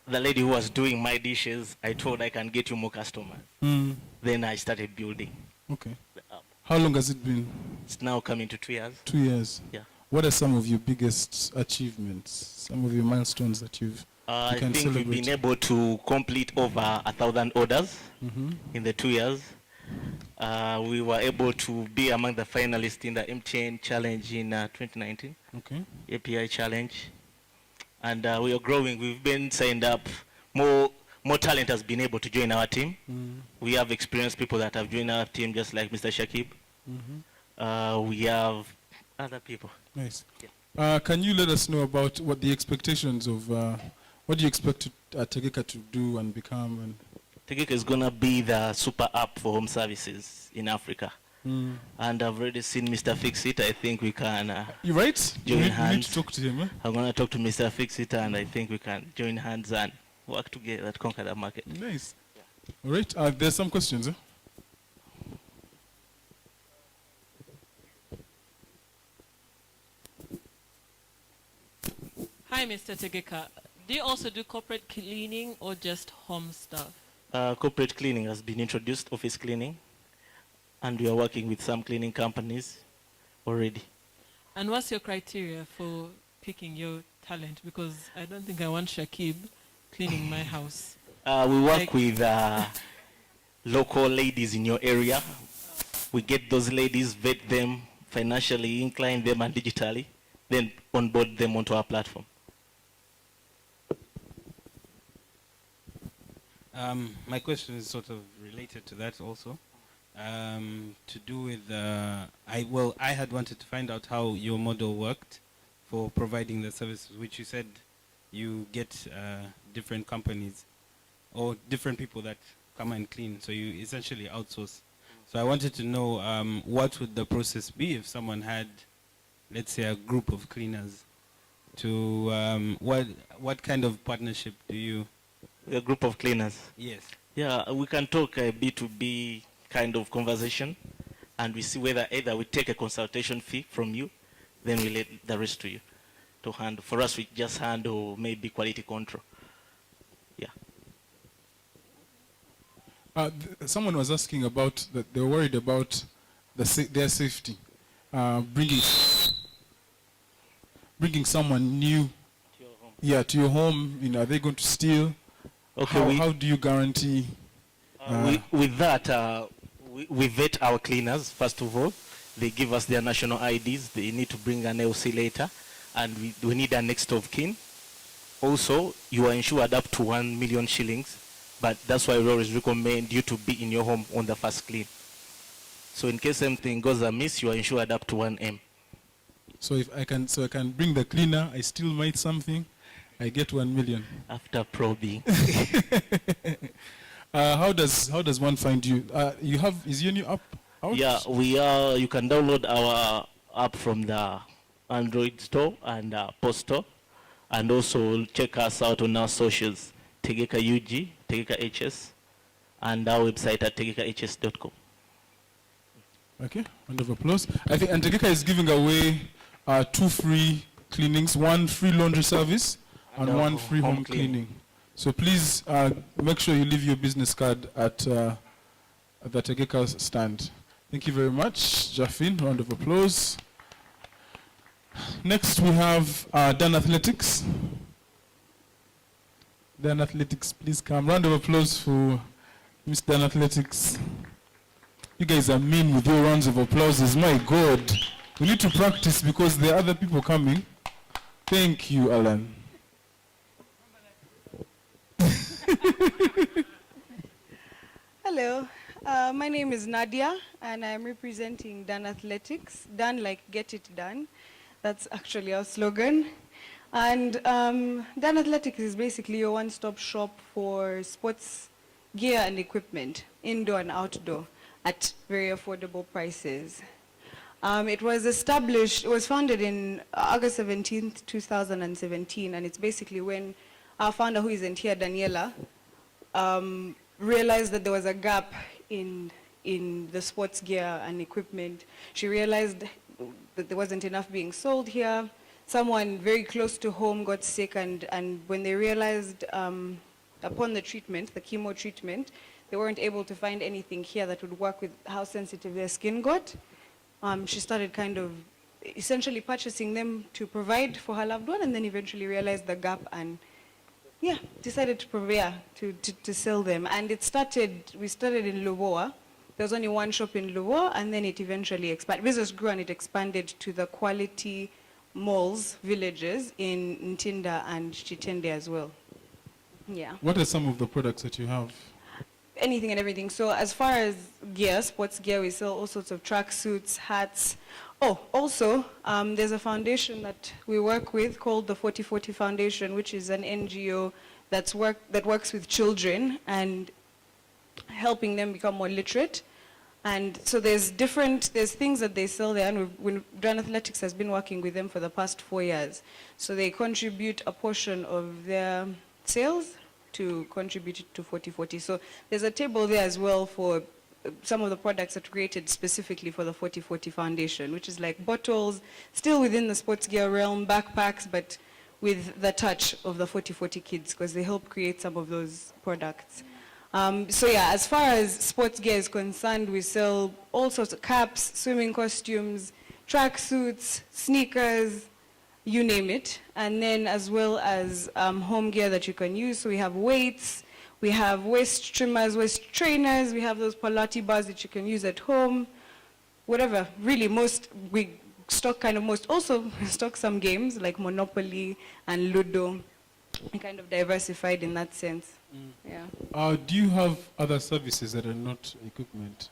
The lady who was doing my dishes, I told I can get you more customers. Then I started building. Okay. How long has it been? It's now coming to 2 years. 2 years. Yeah. What are some of your biggest achievements? Some of your milestones that you I can think celebrate? we've been able to complete over 1,000 orders in the 2 years. We were able to be among the finalists in the MTN challenge in 2019. Okay. API challenge. And we are growing. We've been signed up. More talent has been able to join our team. We have experienced people that have joined our team, just like Mr. Shakib. We have other people. Nice. Yeah. Can you let us know about what the expectations of, what do you expect Tegeka to do and become? And Tegeka is going to be the super app for home services in Africa. And I've already seen Mr. Fixit. I think we can you right? join You hands. need to talk to him. Eh? I'm going to talk to Mr. Fixit, and I think we can join hands and work together to conquer the market. Nice. All right. There's some questions. Eh? Hi, Mr. Tegeka. Do you also do corporate cleaning or just home stuff? Corporate cleaning has been introduced, office cleaning, and we are working with some cleaning companies already. And what's your criteria for picking your talent? Because I don't think I want Shakib cleaning my house. We work with local ladies in your area. We get those ladies, vet them, financially incline them and digitally, then onboard them onto our platform. My question is sort of related to that also. To do with, I had wanted to find out how your model worked for providing the services, which you said you get different companies or different people that come and clean, so you essentially outsource. So I wanted to know what would the process be if someone had let's say, a group of cleaners to what kind of partnership do you? A group of cleaners. Yes. Yeah, we can talk a B2B kind of conversation, and we see whether either we take a consultation fee from you, then we let the rest to you to handle. For us, we just handle maybe quality control. Yeah. Someone was asking about that they were worried about their safety, bringing someone new, to your home. You know, are they going to steal? Okay. How do you guarantee? With that, we vet our cleaners first of all. They give us their national IDs. They need to bring an LC later, and we need a next of kin. Also, you are insured up to 1 million shillings, but that's why we always recommend you to be in your home on the first clean. So in case something goes amiss, you are insured up to 1M. So if I can bring the cleaner, I still might something, I get 1 million. After probing. How does one find you? Is your new app out? Yeah, you can download our app from the Android store and Play Store, and also check us out on our socials, Tegeka UG, Tegeka HS, and our website at tegekahs.com. Okay, round of applause. I think Tegeka is giving away 2 free cleanings, 1 free laundry service, and 1 free home cleaning. So please make sure you leave your business card at the Tegeka stand. Thank you very much, Jaffin. Round of applause. Next we have Dan Athletics. Dan Athletics, please come. Round of applause for Miss Dan Athletics. You guys are mean with your rounds of applauses. My God. We need to practice because there are other people coming. Thank you, Alan. Hello, my name is Nadia, and I'm representing Dan Athletics. Dan, like, get it done. That's actually our slogan. And Dan Athletics is basically your one-stop shop for sports gear and equipment, indoor and outdoor, at very affordable prices. It was founded in August 17th, 2017, and it's basically when our founder, who isn't here, Daniela, realized that there was a gap in the sports gear and equipment. She realized that there wasn't enough being sold here. Someone very close to home got sick, and when they realized upon the treatment, the chemo treatment, they weren't able to find anything here that would work with how sensitive their skin got. She started kind of essentially purchasing them to provide for her loved one, and then eventually realized the gap and decided to sell them. And we started in Luboa. There was only one shop in Luboa, and then it eventually expanded. Business grew and it expanded to the quality malls, villages in Ntinda and Chitende as well. Yeah. What are some of the products that you have? Anything and everything. So as far as gear, sports gear, we sell all sorts of tracksuits, hats. Oh, also, there's a foundation that we work with called the 4040 Foundation, which is an NGO that works with children and helping them become more literate. And so there's things that they sell there, and Dan Athletics has been working with them for the past 4 years. So they contribute a portion of their sales to contribute to 4040. So there's a table there as well for some of the products that are created specifically for the 4040 Foundation, which is like bottles, still within the sports gear realm, backpacks, but with the touch of the 4040 kids, because they help create some of those products. So yeah, as far as sports gear is concerned, we sell all sorts of caps, swimming costumes, tracksuits, sneakers, you name it. And then as well as home gear that you can use. So we have weights, we have waist trimmers, waist trainers, we have those Pilates bars that you can use at home, whatever. Really, we stock kind of most. Also, stock some games like Monopoly and Ludo. We kind of diversified in that sense. Yeah. Do you have other services that are not equipment?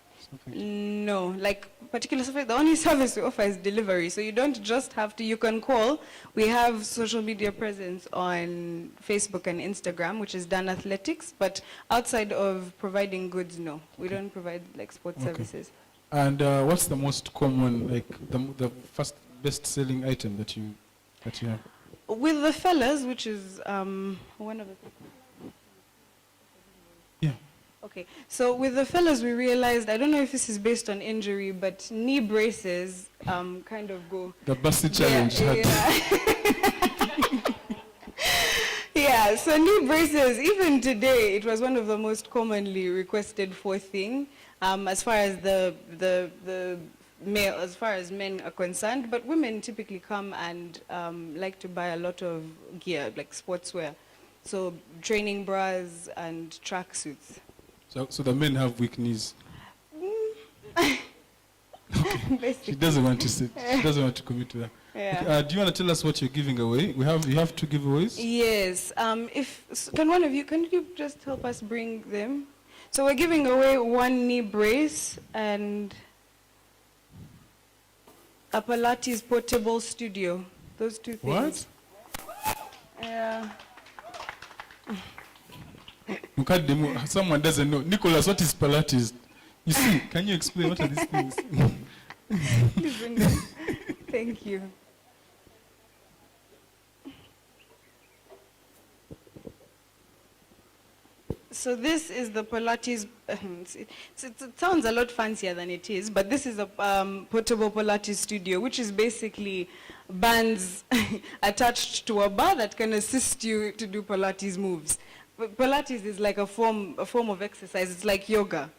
No, like particular service, the only service we offer is delivery. So you don't just have to, you can call. We have social media presence on Facebook and Instagram, which is Dan Athletics, but outside of providing goods, no. We don't provide like sports services. And what's the most common, like the best-selling item that you have? With the fellas, which is one of the... Yeah. Okay, so with the fellas, we realized, I don't know if this is based on injury, but knee braces kind of go... The Busty Challenge. Yeah, so knee braces, even today, it was one of the most commonly requested for thing, as far as the male, as far as men are concerned, but women typically come and like to buy a lot of gear, like sportswear. So training bras and tracksuits. So the men have weak knees. Basically. She doesn't want to sit. She doesn't want to commit to that. Yeah. Okay, do you want to tell us what you're giving away? You have 2 giveaways. Yes. Can you just help us bring them? So we're giving away 1 knee brace and a Pilates portable studio. Those 2 things. What? Yeah. Someone doesn't know. Nicholas, what is Pilates? You see, can you explain what are these things? Please bring them. Thank you. So this is the Pilates, it sounds a lot fancier than it is, but this is a portable Pilates studio, which is basically bands attached to a bar that can assist you to do Pilates moves. Pilates is like a form of exercise, it's like yoga.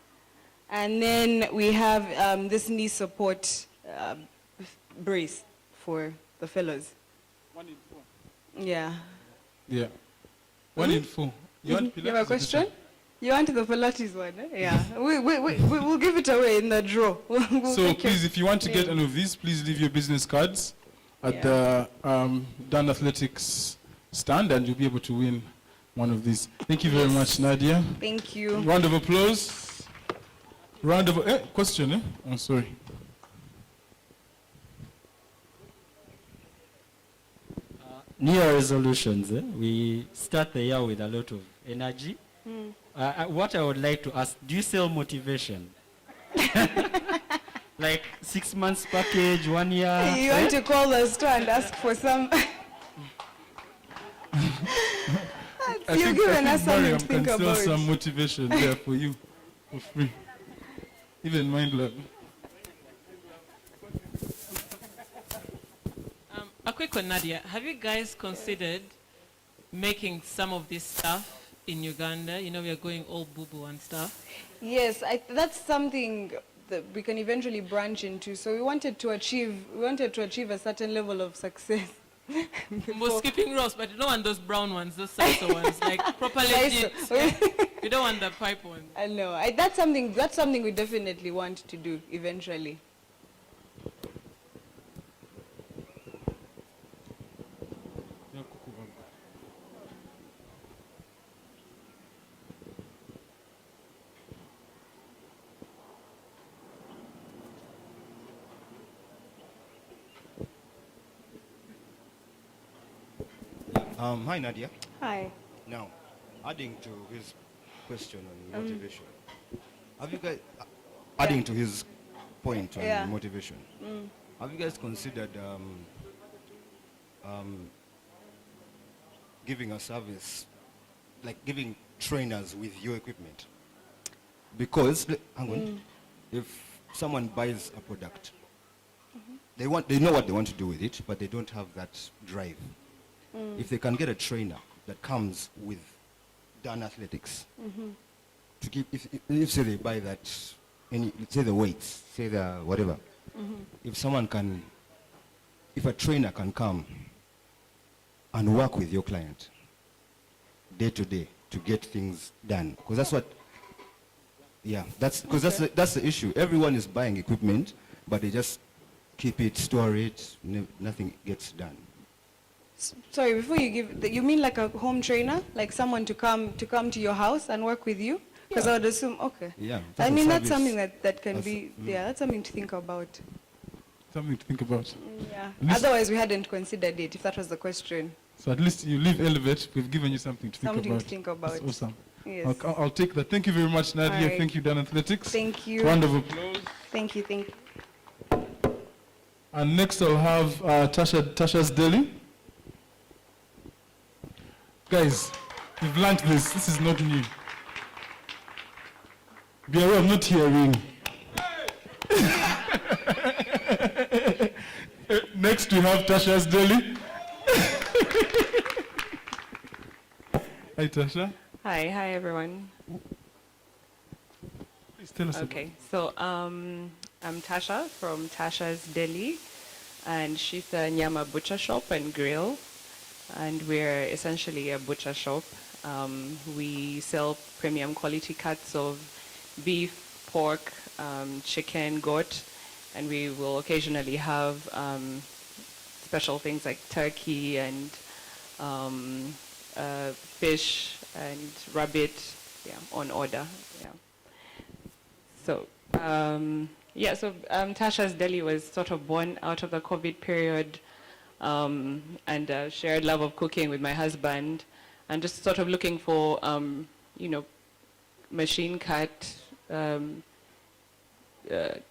And then we have this knee support brace for the fellows. 1 in 4. Yeah. Yeah. 1 in 4. You want Pilates? You have a question? You want the Pilates one? Eh? Yeah. We'll give it away in the draw. So please, if you want to get any of these, please leave your business cards at the Dan Athletics stand, and you'll be able to win one of these. Thank you very much, Nadia. Thank you. Round of applause. Round of question, eh? Oh, sorry. New Year resolutions. We start the year with a lot of energy. What I would like to ask, do you sell motivation? Like 6 months package, 1 year? You want to call the store and ask for some... You've given us something to think can about. sell some motivation there for you, for free. Even Mind Lab. A quick one, Nadia. Have you guys considered making some of this stuff in Uganda? You know, we are going all boo-boo and stuff. Yes, that's something that we can eventually branch into. So we wanted to achieve a certain level of success. We're skipping rows, but you don't want those brown ones, those salsa ones, like properly legit. You don't want the pipe ones. I know. That's something we definitely want to do eventually. Hi, Nadia. Hi. Now, adding to his question on motivation, have you guys, adding to his point on motivation, have you guys considered giving a service, like giving trainers with your equipment? Because, hang on, if someone buys a product, they know what they want to do with it, but they don't have that drive. If they can get a trainer that comes with Dan Athletics, to keep, if say they buy that, say the weights, say the whatever, if a trainer can come and work with your client day to day to get things done, because that's what, that's the issue. Everyone is buying equipment, but they just keep it, store it, nothing gets done. Sorry, before you give, you mean like a home trainer, like someone to come to your house and work with you? Because I would assume, okay. Yeah. I mean, that's something that can be, that's something to think about. Something to think about. Yeah. Otherwise, we hadn't considered it, if that was the question. So at least you leave Elevate, we've given you something to think about. Something to think about. That's awesome. Yes. I'll take that. Thank you very much, Nadia. Right. Thank you, Dan Athletics. Thank you. Round of applause. Thank you. And next I'll have Tasha's Deli. Guys, we've learned this. This is not new. Be aware, I'm not hearing. Next we have Tasha's Deli. Hi, Tasha. Hi everyone. Please tell us. Okay, so I'm Tasha from Tasha's Deli, and she's a Nyama butcher shop and grill, and we're essentially a butcher shop. We sell premium quality cuts of beef, pork, chicken, goat, and we will occasionally have special things like turkey and fish and rabbit, on order. So, Tasha's Deli was sort of born out of the COVID period, and shared love of cooking with my husband, and just sort of looking for, machine cut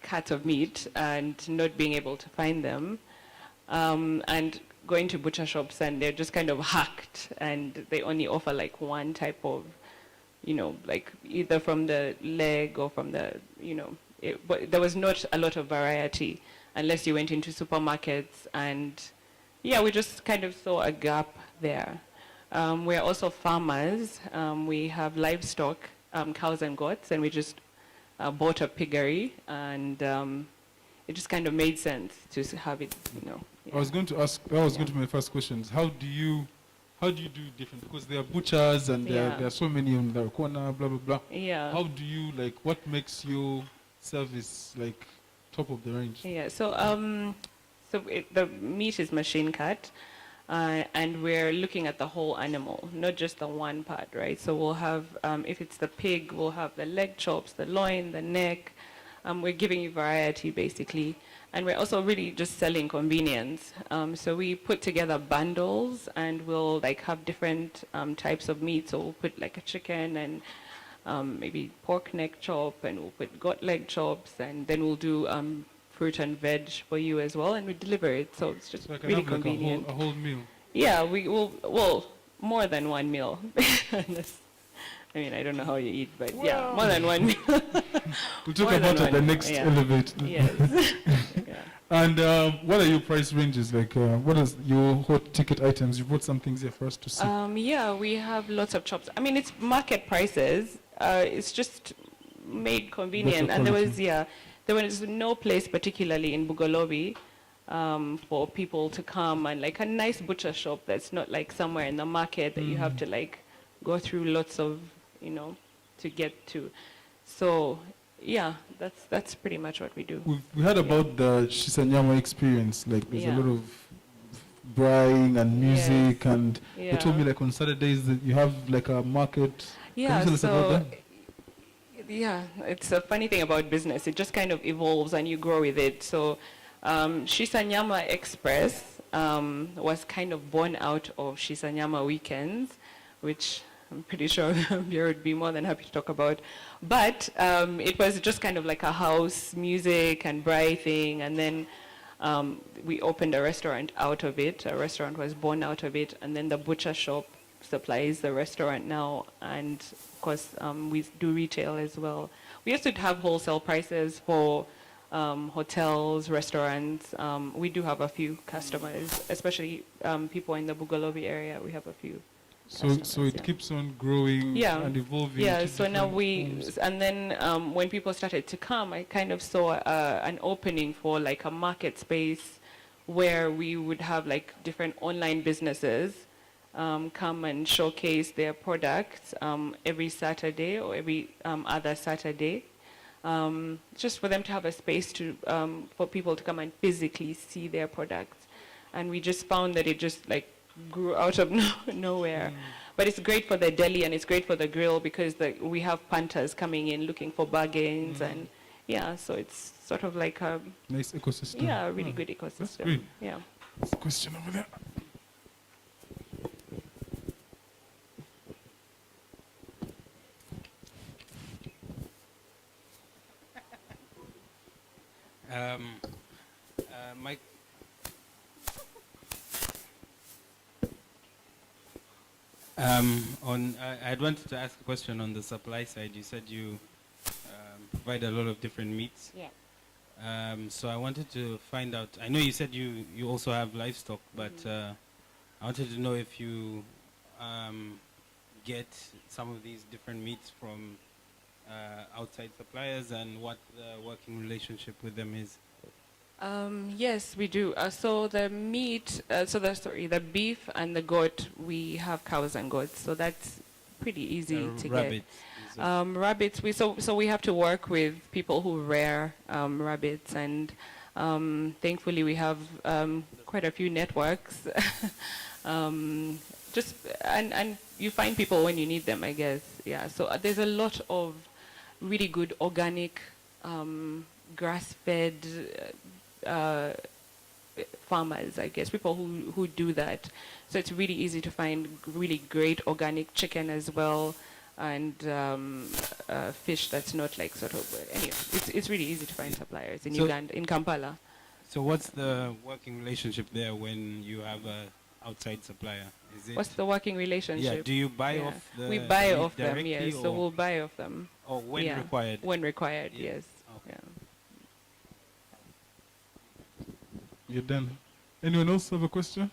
cut of meat and not being able to find them, and going to butcher shops and they're just kind of hacked and they only offer like one type of, like either from the leg or from the, but there was not a lot of variety unless you went into supermarkets, and we just kind of saw a gap there. We're also farmers. We have livestock, cows and goats, and we just bought a piggery, and it just kind of made sense to have it, I was going to ask, that was going to be my first questions. How do you do different? Because there are butchers and there are so many on the corner, blah, blah, blah. Yeah. How do you, what makes your service, top of the range? Yeah, so, the meat is machine cut, and we're looking at the whole animal, not just the one part, right? So we'll have, if it's the pig, we'll have the leg chops, the loin, the neck. We're giving you variety, basically. And we're also really just selling convenience. So we put together bundles, and we'll have different types of meat. So we'll put a chicken and maybe pork neck chop, and we'll put goat leg chops, and then we'll do fruit and veg for you as well, and we deliver it. So it's just really convenient. A whole meal. Yeah, we will. Well, more than one meal. I mean, I don't know how you eat, but more than one meal. We'll talk about it at the next elevator. Yes. And what are your price ranges? What is your hot ticket items? You brought some things here for us to see. We have lots of chops. I mean, it's market prices. It's just made convenient. And there was no place particularly in Bugolobi for people to come, and a nice butcher shop that's not somewhere in the market that you have to go through lots of, to get to. So, that's pretty much what we do. We heard about the Shisanyama experience. There's a lot of braaiing and music, and they told me on Saturdays that you have a market. Can you tell us about that? Yeah, it's a funny thing about business. It just kind of evolves and you grow with it. So Shisanyama Express was kind of born out of Shisanyama Weekends, which I'm pretty sure you would be more than happy to talk about. But it was just kind of like a house music and braai thing, and then we opened a restaurant out of it. A restaurant was born out of it, and then the butcher shop supplies the restaurant now, and of course we do retail as well. We used to have wholesale prices for hotels, restaurants. We do have a few customers, especially people in the Bugolobi area. We have a few. So it keeps on growing and evolving. Yeah, so now and then when people started to come, I kind of saw an opening for a market space where we would have different online businesses come and showcase their products every Saturday or every other Saturday. Just for them to have a space for people to come and physically see their products. And we just found that it just grew out of nowhere. But it's great for the deli and it's great for the grill because we have punters coming in looking for bargains, and so it's sort of like a nice ecosystem. Yeah, a really good ecosystem. That's great. Yeah. There's a question over there. I'd wanted to ask a question on the supply side. You said you provide a lot of different meats. Yeah. So I wanted to find out, I know you said you also have livestock, but I wanted to know if you get some of these different meats from outside suppliers and what the working relationship with them is. Yes, we do. So the meat, the beef and the goat, we have cows and goats, so that's pretty easy to rabbits, get. Rabbits, we have to work with people who rear rabbits, and thankfully we have quite a few networks. And you find people when you need them, I guess. Yeah. So there's a lot of really good organic, grass-fed farmers, I guess, people who do that. So it's really easy to find really great organic chicken as well, and fish that's not like sort of, anyway, it's really easy to find suppliers in Uganda, in Kampala. So what's the working relationship there when you have a outside supplier? Is it What's the working relationship? Yeah, do you buy off the We buy meat off them, directly, yes. So or- we'll buy off them. Or when Yeah, required? When required, Yeah. yes. Okay. Yeah. You're done. Anyone else have a question?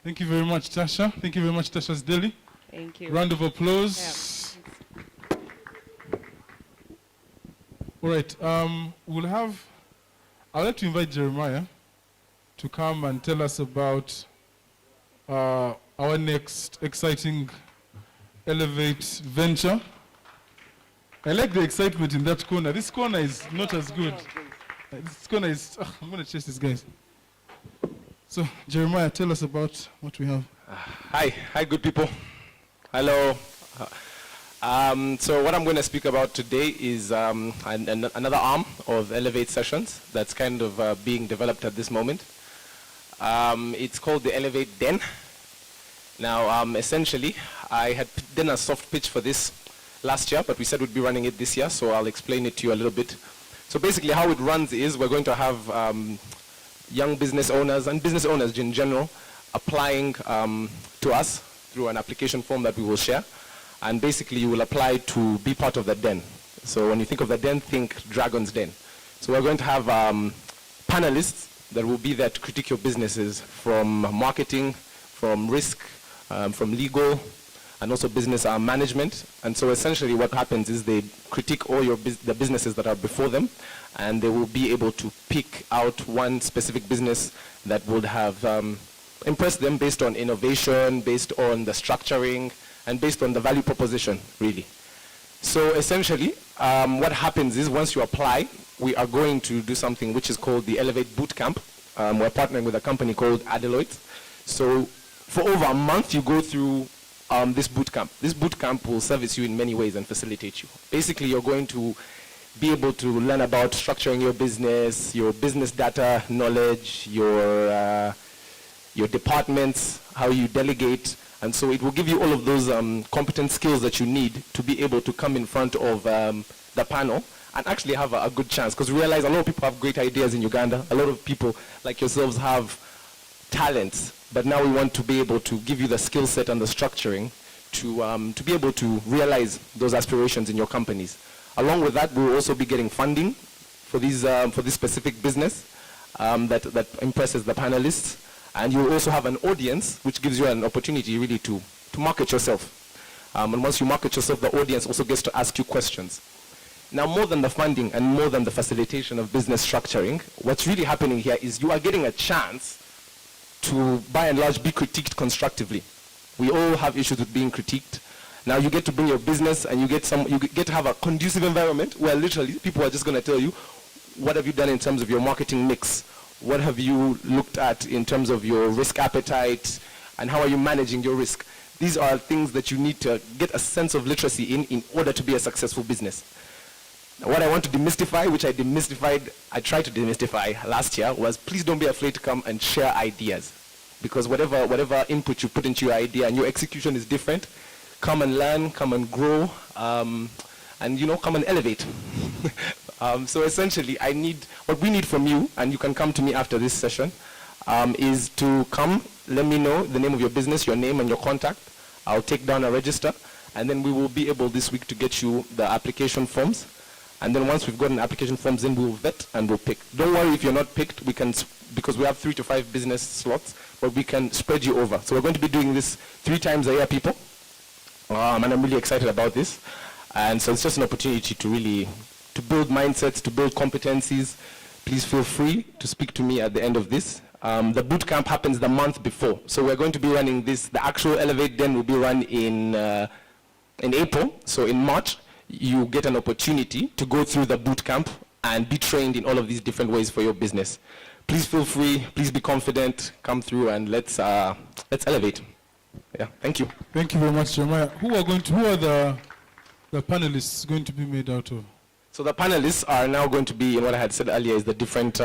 Thank you very much, Tasha. Thank you very much, Tasha's Deli. Thank you. Round of applause. All right. I'd like to invite Jeremiah to come and tell us about our next exciting Elevate venture. I like the excitement in that corner. This corner is not as good. This corner is, I'm going to chase these guys. So, Jeremiah, tell us about what we have. Hi, good people. Hello. So what I'm going to speak about today is another arm of Elevate Sessions that's kind of being developed at this moment. It's called the Elevate Den. Now, essentially, I had done a soft pitch for this last year, but we said we'd be running it this year, so I'll explain it to you a little bit. So basically how it runs is we're going to have young business owners and business owners in general applying to us through an application form that we will share. And basically you will apply to be part of the den. So when you think of the den, think Dragon's Den. So we're going to have panelists that will be there to critique your businesses from marketing, from risk, from legal, and also business management. And so essentially what happens is they critique all the businesses that are before them, and they will be able to pick out one specific business that would have impressed them based on innovation, based on the structuring, and based on the value proposition, really. So essentially, what happens is once you apply, we are going to do something which is called the Elevate Bootcamp. We're partnering with a company called Adeloitte. So for over a month, you go through this bootcamp. This bootcamp will service you in many ways and facilitate you. Basically, you're going to be able to learn about structuring your business data knowledge, your departments, how you delegate. And so it will give you all of those competent skills that you need to be able to come in front of the panel and actually have a good chance. Because we realize a lot of people have great ideas in Uganda. A lot of people like yourselves have talents. But now we want to be able to give you the skill set and the structuring to be able to realize those aspirations in your companies. Along with that, we will also be getting funding for this specific business that impresses the panelists. And you will also have an audience, which gives you an opportunity really to market yourself. And once you market yourself, the audience also gets to ask you questions. Now, more than the funding and more than the facilitation of business structuring, what's really happening here is you are getting a chance to, by and large, be critiqued constructively. We all have issues with being critiqued. Now you get to bring your business and you get to have a conducive environment where literally people are just going to tell you, what have you done in terms of your marketing mix? What have you looked at in terms of your risk appetite, and how are you managing your risk? These are things that you need to get a sense of literacy in order to be a successful business. Now, what I want to demystify, which I tried to demystify last year, was please don't be afraid to come and share ideas. Because whatever input you put into your idea and your execution is different, come and learn, come and grow, and come and elevate. So essentially, what we need from you, and you can come to me after this session, is to come let me know the name of your business, your name and your contact. I'll take down a register, and then we will be able this week to get you the application forms. And then once we've gotten application forms in, we'll vet and we'll pick. Don't worry if you're not picked, we can, because we have 3 to 5 business slots, but we can spread you over. So we're going to be doing this 3 times a year, people. And I'm really excited about this. And so it's just an opportunity to really, to build mindsets, to build competencies. Please feel free to speak to me at the end of this. The boot camp happens the month before. So we're going to be running this, the actual Elevate Den will be run in April. So in March, you get an opportunity to go through the boot camp and be trained in all of these different ways for your business. Please feel free, please be confident, come through and let's elevate. Yeah, thank you. Thank you very much, Jeremiah. Who are the panelists going to be made out of? So the panelists are now going to be, in what I had said earlier, is the different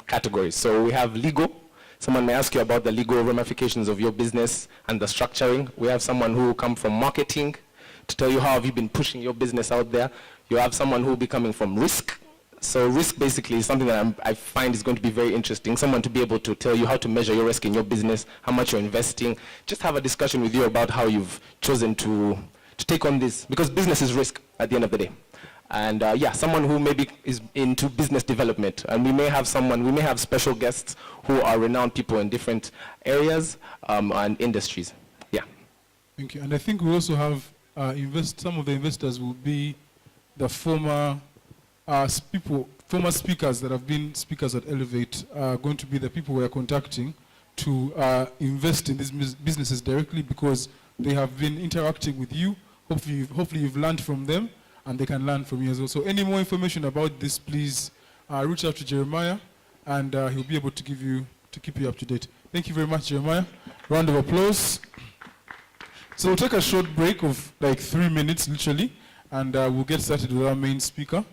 categories. So we have legal. Someone may ask you about the legal ramifications of your business and the structuring. We have someone who will come from marketing to tell you how have you been pushing your business out there. You have someone who will be coming from risk. So risk basically is something that I find is going to be very interesting. Someone to be able to tell you how to measure your risk in your business, how much you're investing. Just have a discussion with you about how you've chosen to take on this, because business is risk at the end of the day. And yeah, someone who maybe is into business development. And we may have special guests who are renowned people in different areas and industries. Yeah. Thank you. And I think we also have some of the investors will be the former speakers that have been speakers at Elevate, are going to be the people we are contacting to invest in these businesses directly, because they have been interacting with you. Hopefully you've learned from them, and they can learn from you as well. So any more information about this, please reach out to Jeremiah, and he'll be able to keep you up to date. Thank you very much, Jeremiah. Round of applause. So we'll take a short break of like 3 minutes, literally, and we'll get started with our main speaker,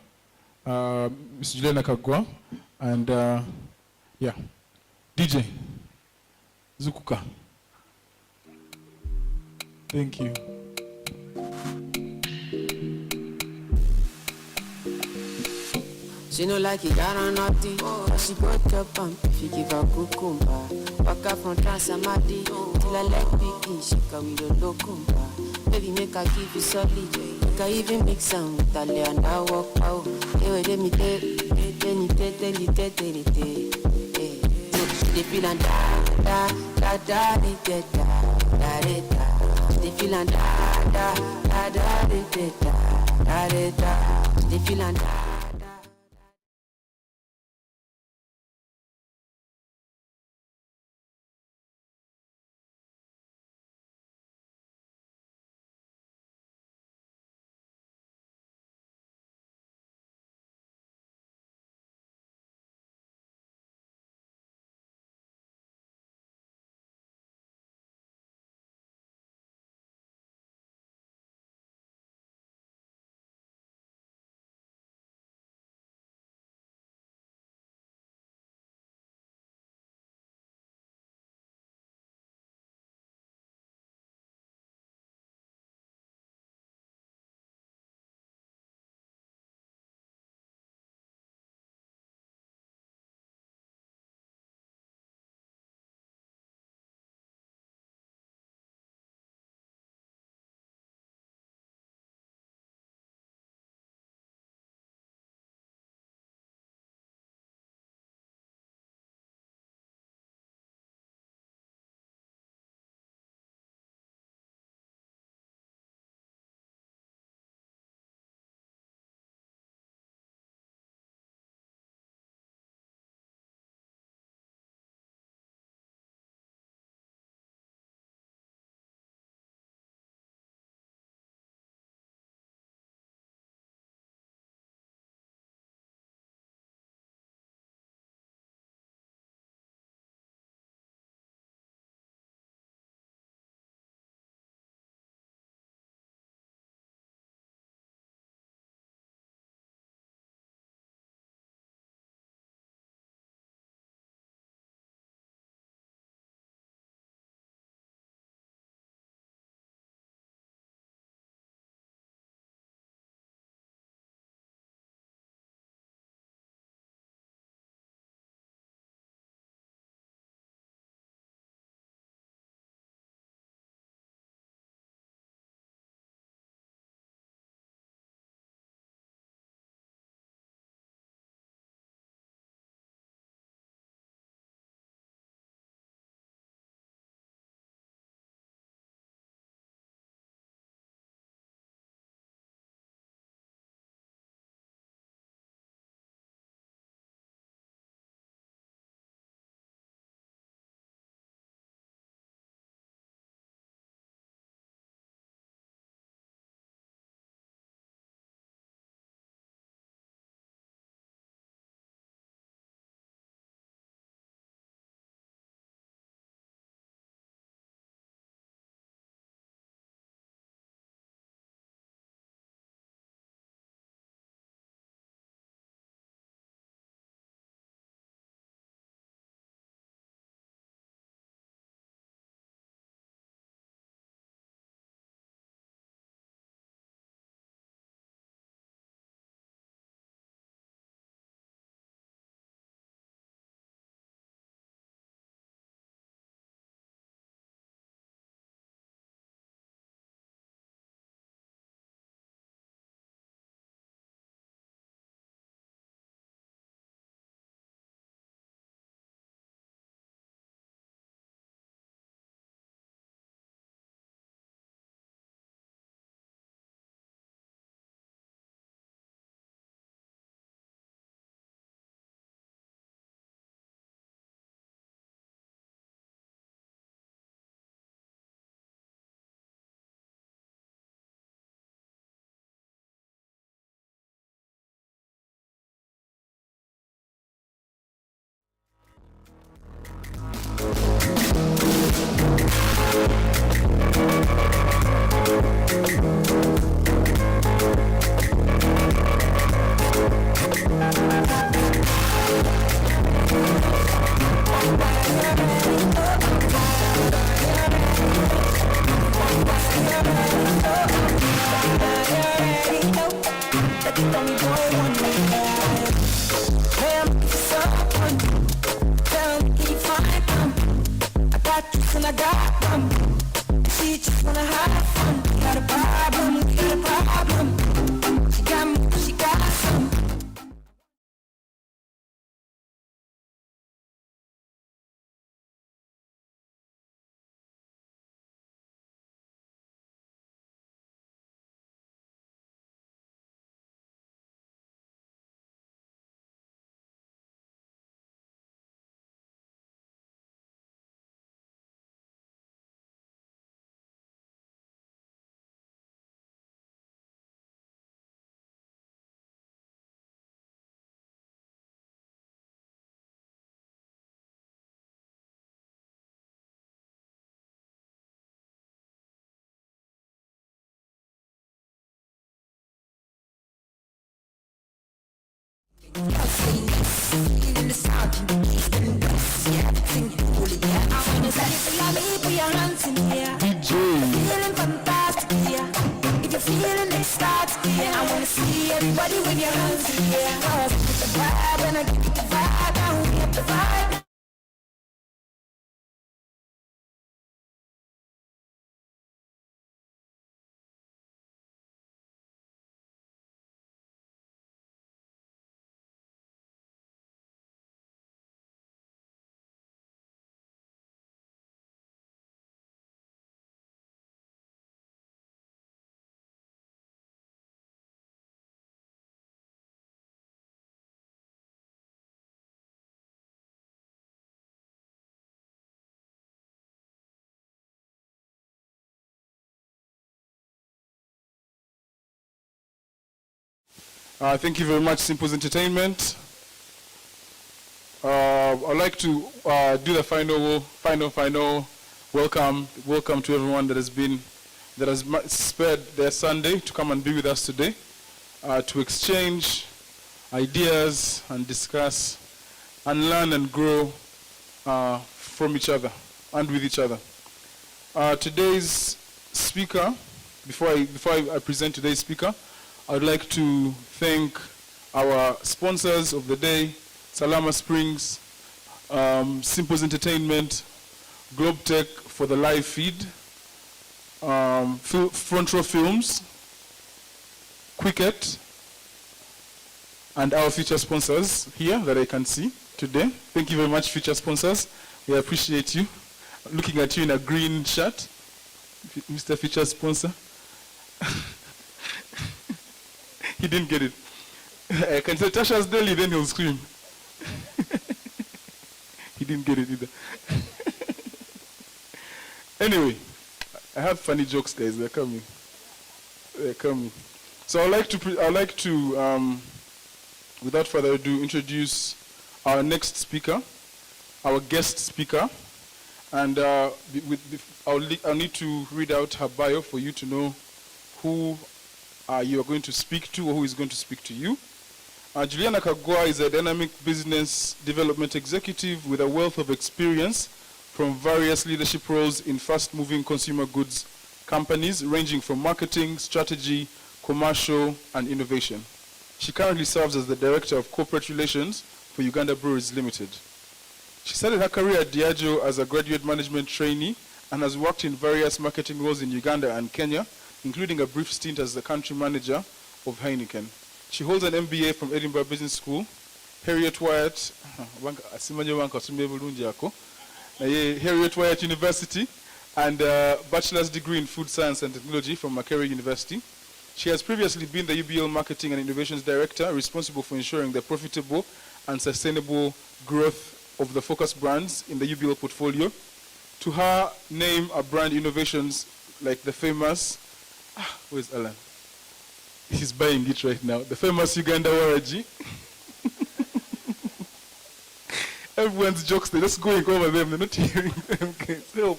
Ms. Juliana Kagwa, and yeah, DJ Zukuka. Thank you. She no like it, got on naughty. But she go chop on if you give her cucumber. Walk up from Transamadi till I like picking, she can with a locumba. Baby, make her give you solid. Make her even mix some with a lay and I walk out. Hey, wait, let me tell you. They feel and da da da da da da da da. They feel and da da da da da da da. They feel and da. Even the sound in the east and west, yeah, sing it fully, yeah. I wanna say it for you, put your hands in the air. DJ. Feeling fantastic, yeah. If you're feeling ecstatic, yeah. I wanna see everybody with your hands in the air. Cause it's the vibe, and I give you the vibe, and we get the vibe. Thank you very much, Simple's Entertainment. I'd like to do the final welcome to everyone that has spared their Sunday to come and be with us today, to exchange ideas and discuss and learn and grow from each other and with each other. Today's speaker, before I present today's speaker, I would like to thank our sponsors of the day, Salama Springs, Simple's Entertainment, Globe Tech for the live feed, Front Row Films, Quicket, and our future sponsors here that I can see today. Thank you very much, future sponsors. We appreciate you. Looking at you in a green shirt, Mr. Future Sponsor. He didn't get it. I can say Tasha's Daily, then he'll scream. He didn't get it either. Anyway, I have funny jokes, guys. They're coming. They're coming. So I'd like to, without further ado, introduce our next speaker, our guest speaker, and I'll need to read out her bio for you to know who you are going to speak to or who is going to speak to you. Juliana Kagwa is a dynamic business development executive with a wealth of experience from various leadership roles in fast-moving consumer goods companies ranging from marketing, strategy, commercial, and innovation. She currently serves as the Director of Corporate Relations for Uganda Breweries Limited. She started her career at Diageo as a graduate management trainee and has worked in various marketing roles in Uganda and Kenya, including a brief stint as the country manager of Heineken. She holds an MBA from Edinburgh Business School, Harriet Wyatt University, and a bachelor's degree in food science and technology from Makerere University. She has previously been the UBL Marketing and Innovations Director, responsible for ensuring the profitable and sustainable growth of the focus brands in the UBL portfolio. To her name are brand innovations like the famous, where's Alan? He's buying it right now. The famous Uganda Waraji. Everyone's jokes, they're just going over them, they're not hearing them. Okay, so,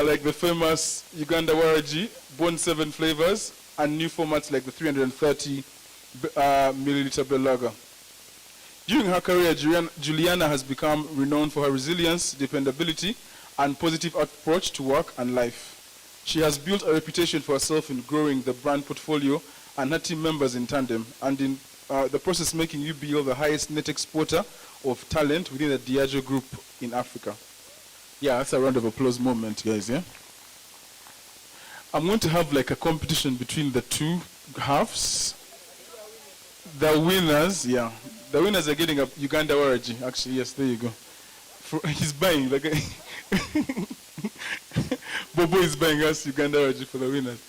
like the famous Uganda Waraji, born 7 flavors, and new formats like the 330 milliliter Bell Lager. During her career, Juliana has become renowned for her resilience, dependability, and positive approach to work and life. She has built a reputation for herself in growing the brand portfolio and her team members in tandem, and in the process making UBL the highest net exporter of talent within the Diageo group in Africa. Yeah, that's a round of applause moment, guys, yeah? I'm going to have like a competition between the two halves. The winners, yeah. The winners are getting a Uganda Waraji, actually, yes, there you go. He's buying, like Bobo is buying us Uganda Waraji for the winners.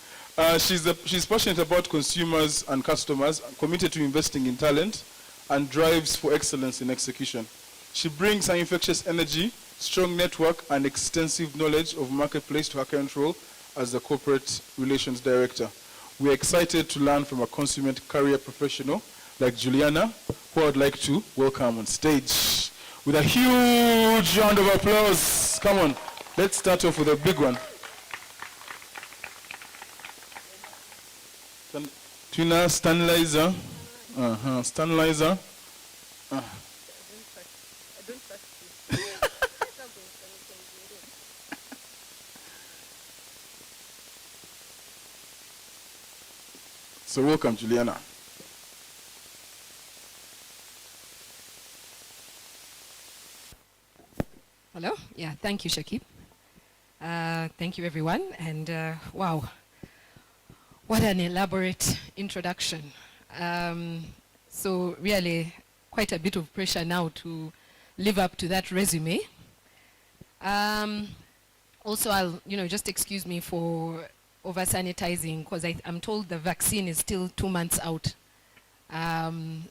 She's passionate about consumers and customers, committed to investing in talent, and drives for excellence in execution. She brings her infectious energy, strong network, and extensive knowledge of marketplace to her current role as the Corporate Relations Director. We are excited to learn from a consummate career professional like Juliana, who I would like to welcome on stage with a huge round of applause. Come on, let's start off with a big one. Tuna sterilizer. Sterilizer. So welcome, Juliana. Hello. Yeah, thank you, Shakib. Thank you, everyone. And wow, what an elaborate introduction. So really, quite a bit of pressure now to live up to that resume. Also, I'll just excuse me for over sanitizing because I'm told the vaccine is still 2 months out.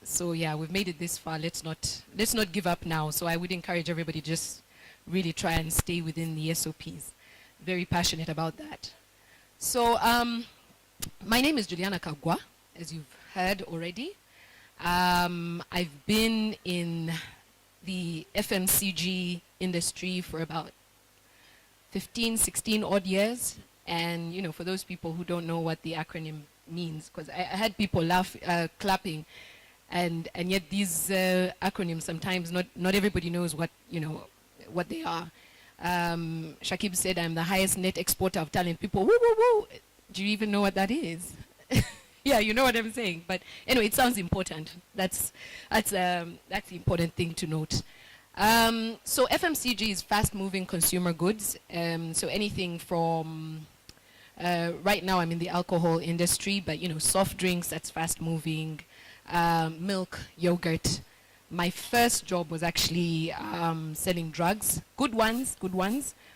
So yeah, we've made it this far. Let's not give up now. So I would encourage everybody to just really try and stay within the SOPs. Very passionate about that. So my name is Juliana Kagwa, as you've heard already. I've been in the FMCG industry for about 15, 16 odd years. And for those people who don't know what the acronym means, because I had people clapping, and yet these acronyms sometimes not everybody knows what what they are. Shakib said I'm the highest net exporter of talent. People, woo woo woo. Do you even know what that is? Yeah, you know what I'm saying. But anyway, it sounds important. That's the important thing to note. So FMCG is fast-moving consumer goods. So anything from right now I'm in the alcohol industry, but soft drinks, that's fast-moving, milk, yogurt. My first job was actually selling drugs, good ones,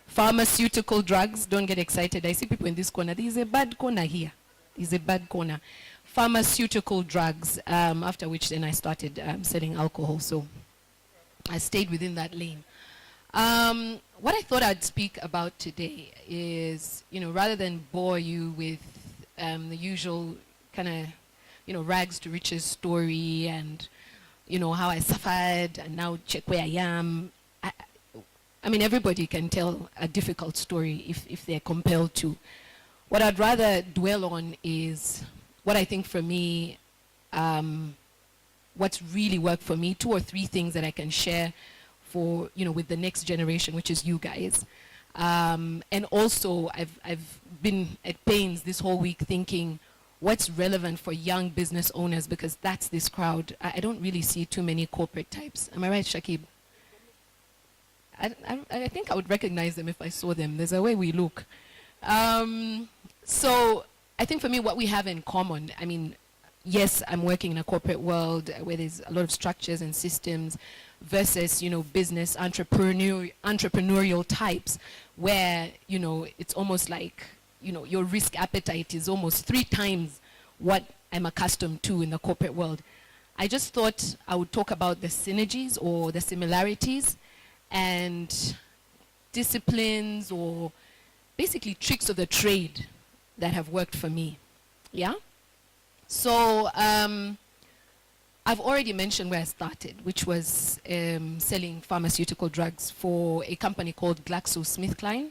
pharmaceutical drugs. Don't get excited. I see people in this corner. There is a bad corner here. There's a bad corner. Pharmaceutical drugs, after which then I started selling alcohol. So I stayed within that lane. What I thought I'd speak about today is, rather than bore you with the usual kind of, rags to riches story and, how I suffered and now check where I am. I mean, everybody can tell a difficult story if they're compelled to. What I'd rather dwell on is what I think for me, what's really worked for me, 2 or 3 things that I can share for, with the next generation, which is you guys. And also, I've been at pains this whole week thinking what's relevant for young business owners, because that's this crowd. I don't really see too many corporate types. Am I right, Shakib? I think I would recognize them if I saw them. There's a way we look. So I think for me, what we have in common, I mean, yes, I'm working in a corporate world where there's a lot of structures and systems versus, business entrepreneurial types where, it's almost like, your risk appetite is almost 3 times what I'm accustomed to in the corporate world. I just thought I would talk about the synergies or the similarities and disciplines or basically tricks of the trade that have worked for me. Yeah? So I've already mentioned where I started, which was selling pharmaceutical drugs for a company called GlaxoSmithKline.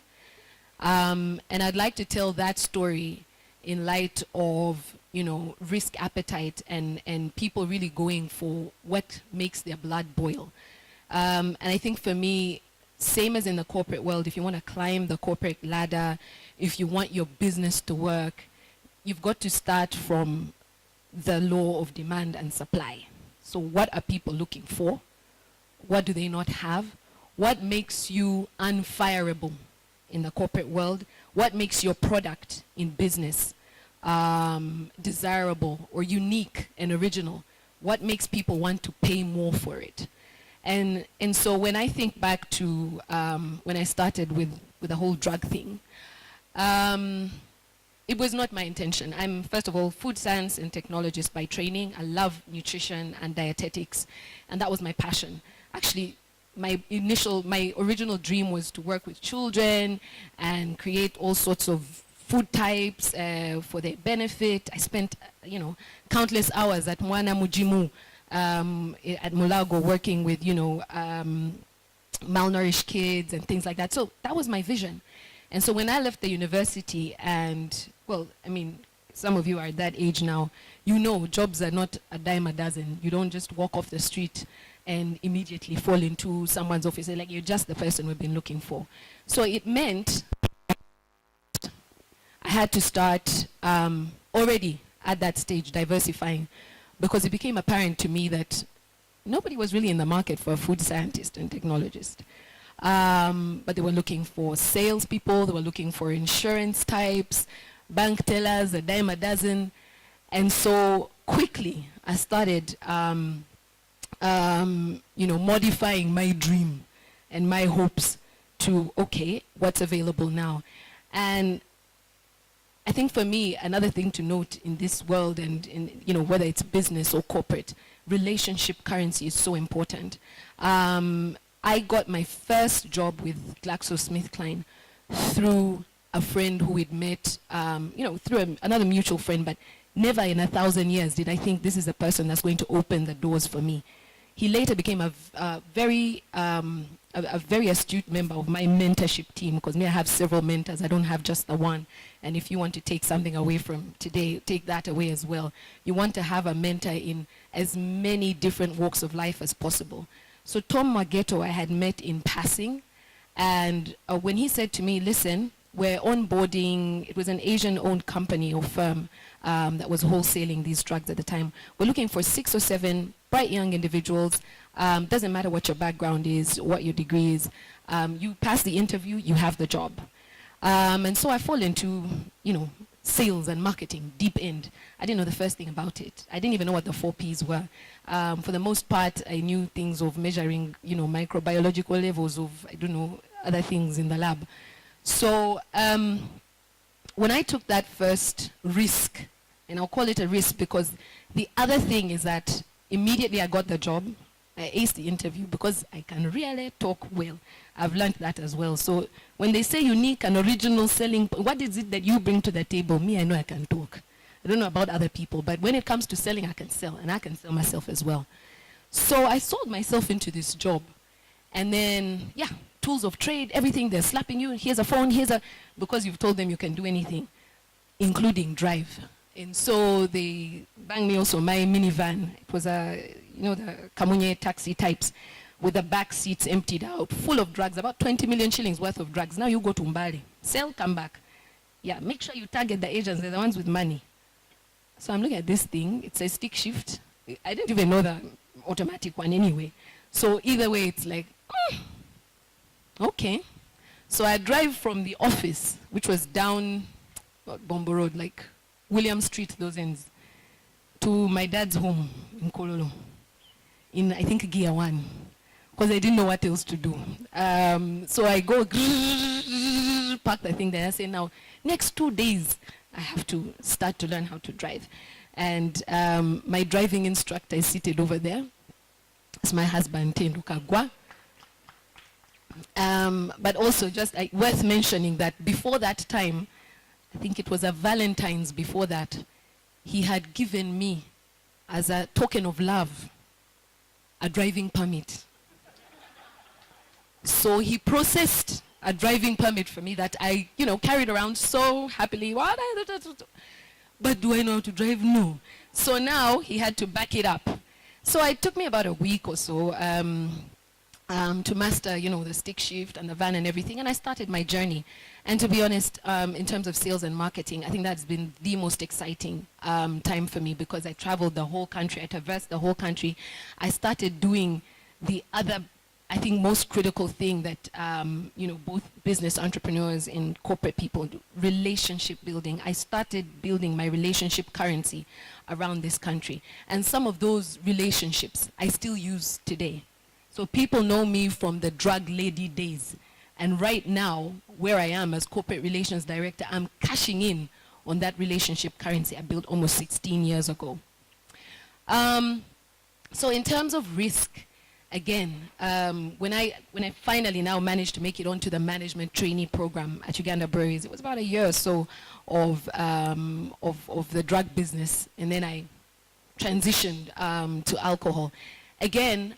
And I'd like to tell that story in light of, risk appetite and people really going for what makes their blood boil. And I think for me, same as in the corporate world, if you want to climb the corporate ladder, if you want your business to work, you've got to start from the law of demand and supply. So what are people looking for? What do they not have? What makes you unfireable in the corporate world? What makes your product in business desirable or unique and original? What makes people want to pay more for it? And so when I think back to when I started with the whole drug thing, it was not my intention. I'm, first of all, food science and technologist by training. I love nutrition and dietetics, and that was my passion. Actually, my original dream was to work with children and create all sorts of food types for their benefit. I spent, countless hours at Mwana Mujimu at Mulago working with, malnourished kids and things like that. So that was my vision. And so when I left the university and, well, I mean, some of you are at that age now, you know jobs are not a dime a dozen. You don't just walk off the street and immediately fall into someone's office. Like, you're just the person we've been looking for. So it meant I had to start already at that stage diversifying, because it became apparent to me that nobody was really in the market for a food scientist and technologist. But they were looking for salespeople, they were looking for insurance types, bank tellers, a dime a dozen. And so quickly I started modifying my dream and my hopes to, okay, what's available now? And I think for me, another thing to note in this world, and in, whether it's business or corporate, relationship currency is so important. I got my first job with GlaxoSmithKline through a friend who we'd met, through another mutual friend, but never in 1,000 years did I think this is a person that's going to open the doors for me. He later became a very astute member of my mentorship team, because me, I have several mentors. I don't have just the one. And if you want to take something away from today, take that away as well. You want to have a mentor in as many different walks of life as possible. So Tom Mageto I had met in passing, and when he said to me, listen, we're onboarding, it was an Asian-owned company or firm that was wholesaling these drugs at the time. We're looking for 6 or 7 bright young individuals. Doesn't matter what your background is, what your degree is. You pass the interview, you have the job. And so I fall into, sales and marketing, deep end. I didn't know the first thing about it. I didn't even know what the 4 Ps were. For the most part, I knew things of measuring, microbiological levels of, other things in the lab. So when I took that first risk, and I'll call it a risk because the other thing is that immediately I got the job. I aced the interview because I can really talk well. I've learned that as well. So when they say unique and original selling, what is it that you bring to the table? Me, I know I can talk. I don't know about other people, but when it comes to selling, I can sell, and I can sell myself as well. So I sold myself into this job. And then, tools of trade, everything, they're slapping you. Here's a phone, because you've told them you can do anything, including drive. And so they banged me also my minivan. It was the Kamunye taxi types with the back seats emptied out, full of drugs, about 20 million shillings worth of drugs. Now you go to Mbali, sell, come back. Yeah, make sure you target the agents, they're the ones with money. So I'm looking at this thing, it's a stick shift. I didn't even know the automatic one anyway. So either way, it's like, okay. So I drive from the office, which was down Bombo Road, like William Street, those ends, to my dad's home in Kololo, in I think Gear 1, because I didn't know what else to do. So I go, park the thing there, I say, now, next 2 days, I have to start to learn how to drive. And my driving instructor is seated over there. It's my husband, Tendo Kagwa. But also just worth mentioning that before that time, I think it was a Valentine's before that, he had given me, as a token of love, a driving permit. So he processed a driving permit for me that I, carried around so happily. But do I know how to drive? No. So now he had to back it up. So it took me about a week or so to master, the stick shift and the van and everything, and I started my journey. And to be honest, in terms of sales and marketing, I think that's been the most exciting time for me, because I traveled the whole country, I traversed the whole country. I started doing the other, I think, most critical thing that, both business entrepreneurs and corporate people do, relationship building. I started building my relationship currency around this country. And some of those relationships I still use today. So people know me from the drug lady days. And right now, where I am as corporate relations director, I'm cashing in on that relationship currency I built almost 16 years ago. So in terms of risk, again, when I finally now managed to make it onto the management trainee program at Uganda Breweries, it was about a year or so of the drug business, and then I transitioned to alcohol. Again,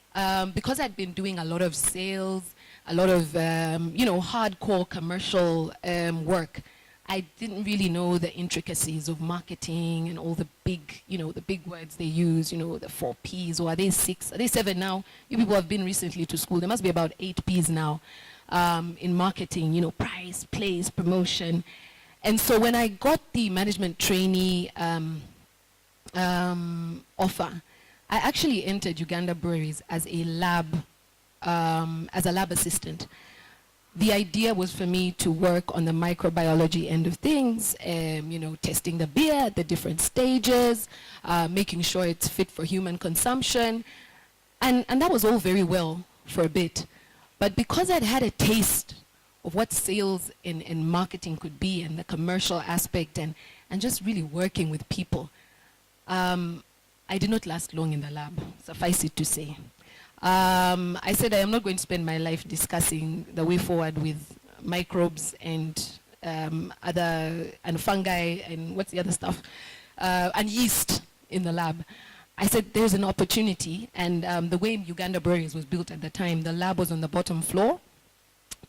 because I'd been doing a lot of sales, a lot of hardcore commercial work, I didn't really know the intricacies of marketing and all the big, the big words they use, the 4 Ps, or are they 6? Are they 7 now? You people have been recently to school. There must be about 8 Ps now in marketing, price, place, promotion. And so when I got the management trainee offer, I actually entered Uganda Breweries as a lab assistant. The idea was for me to work on the microbiology end of things, testing the beer at the different stages, making sure it's fit for human consumption. And that was all very well for a bit. But because I'd had a taste of what sales and marketing could be, and the commercial aspect, and just really working with people, I did not last long in the lab, suffice it to say. I said I am not going to spend my life discussing the way forward with microbes and fungi and what's the other stuff, and yeast in the lab. I said there's an opportunity, and the way Uganda Breweries was built at the time, the lab was on the bottom floor.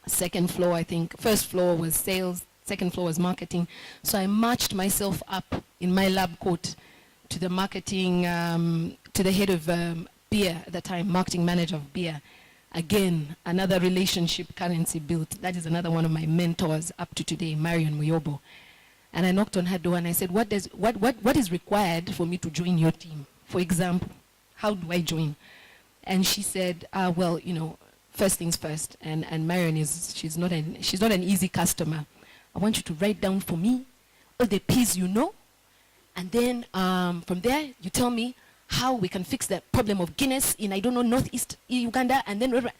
Second floor, I think, first floor was sales, second floor was marketing. So I marched myself up in my lab coat to the marketing, to the head of beer at the time, marketing manager of beer. Again, another relationship currency built. That is another one of my mentors up to today, Marion Muyobo. And I knocked on her door and I said, what is required for me to join your team? For example, how do I join? And she said, well, first things first. And Marion she's not an easy customer. I want you to write down for me all the P's you know. And then from there, you tell me how we can fix the problem of Guinness in, northeast Uganda, and then, I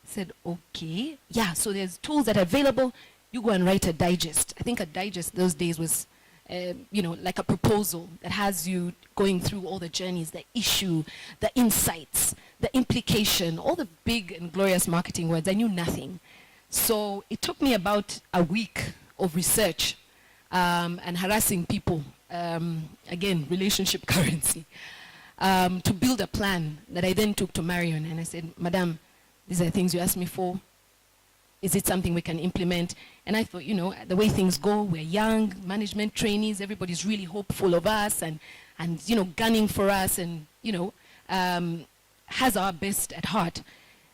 said, okay, yeah, so there's tools that are available. You go and write a digest. I think a digest those days was, like a proposal that has you going through all the journeys, the issue, the insights, the implication, all the big and glorious marketing words. I knew nothing. So it took me about a week of research and harassing people. Again, relationship currency, to build a plan that I then took to Marion. And I said, Madam, these are things you asked me for. Is it something we can implement? And I thought, the way things go, we're young, management trainees, everybody's really hopeful of us and gunning for us and, has our best at heart.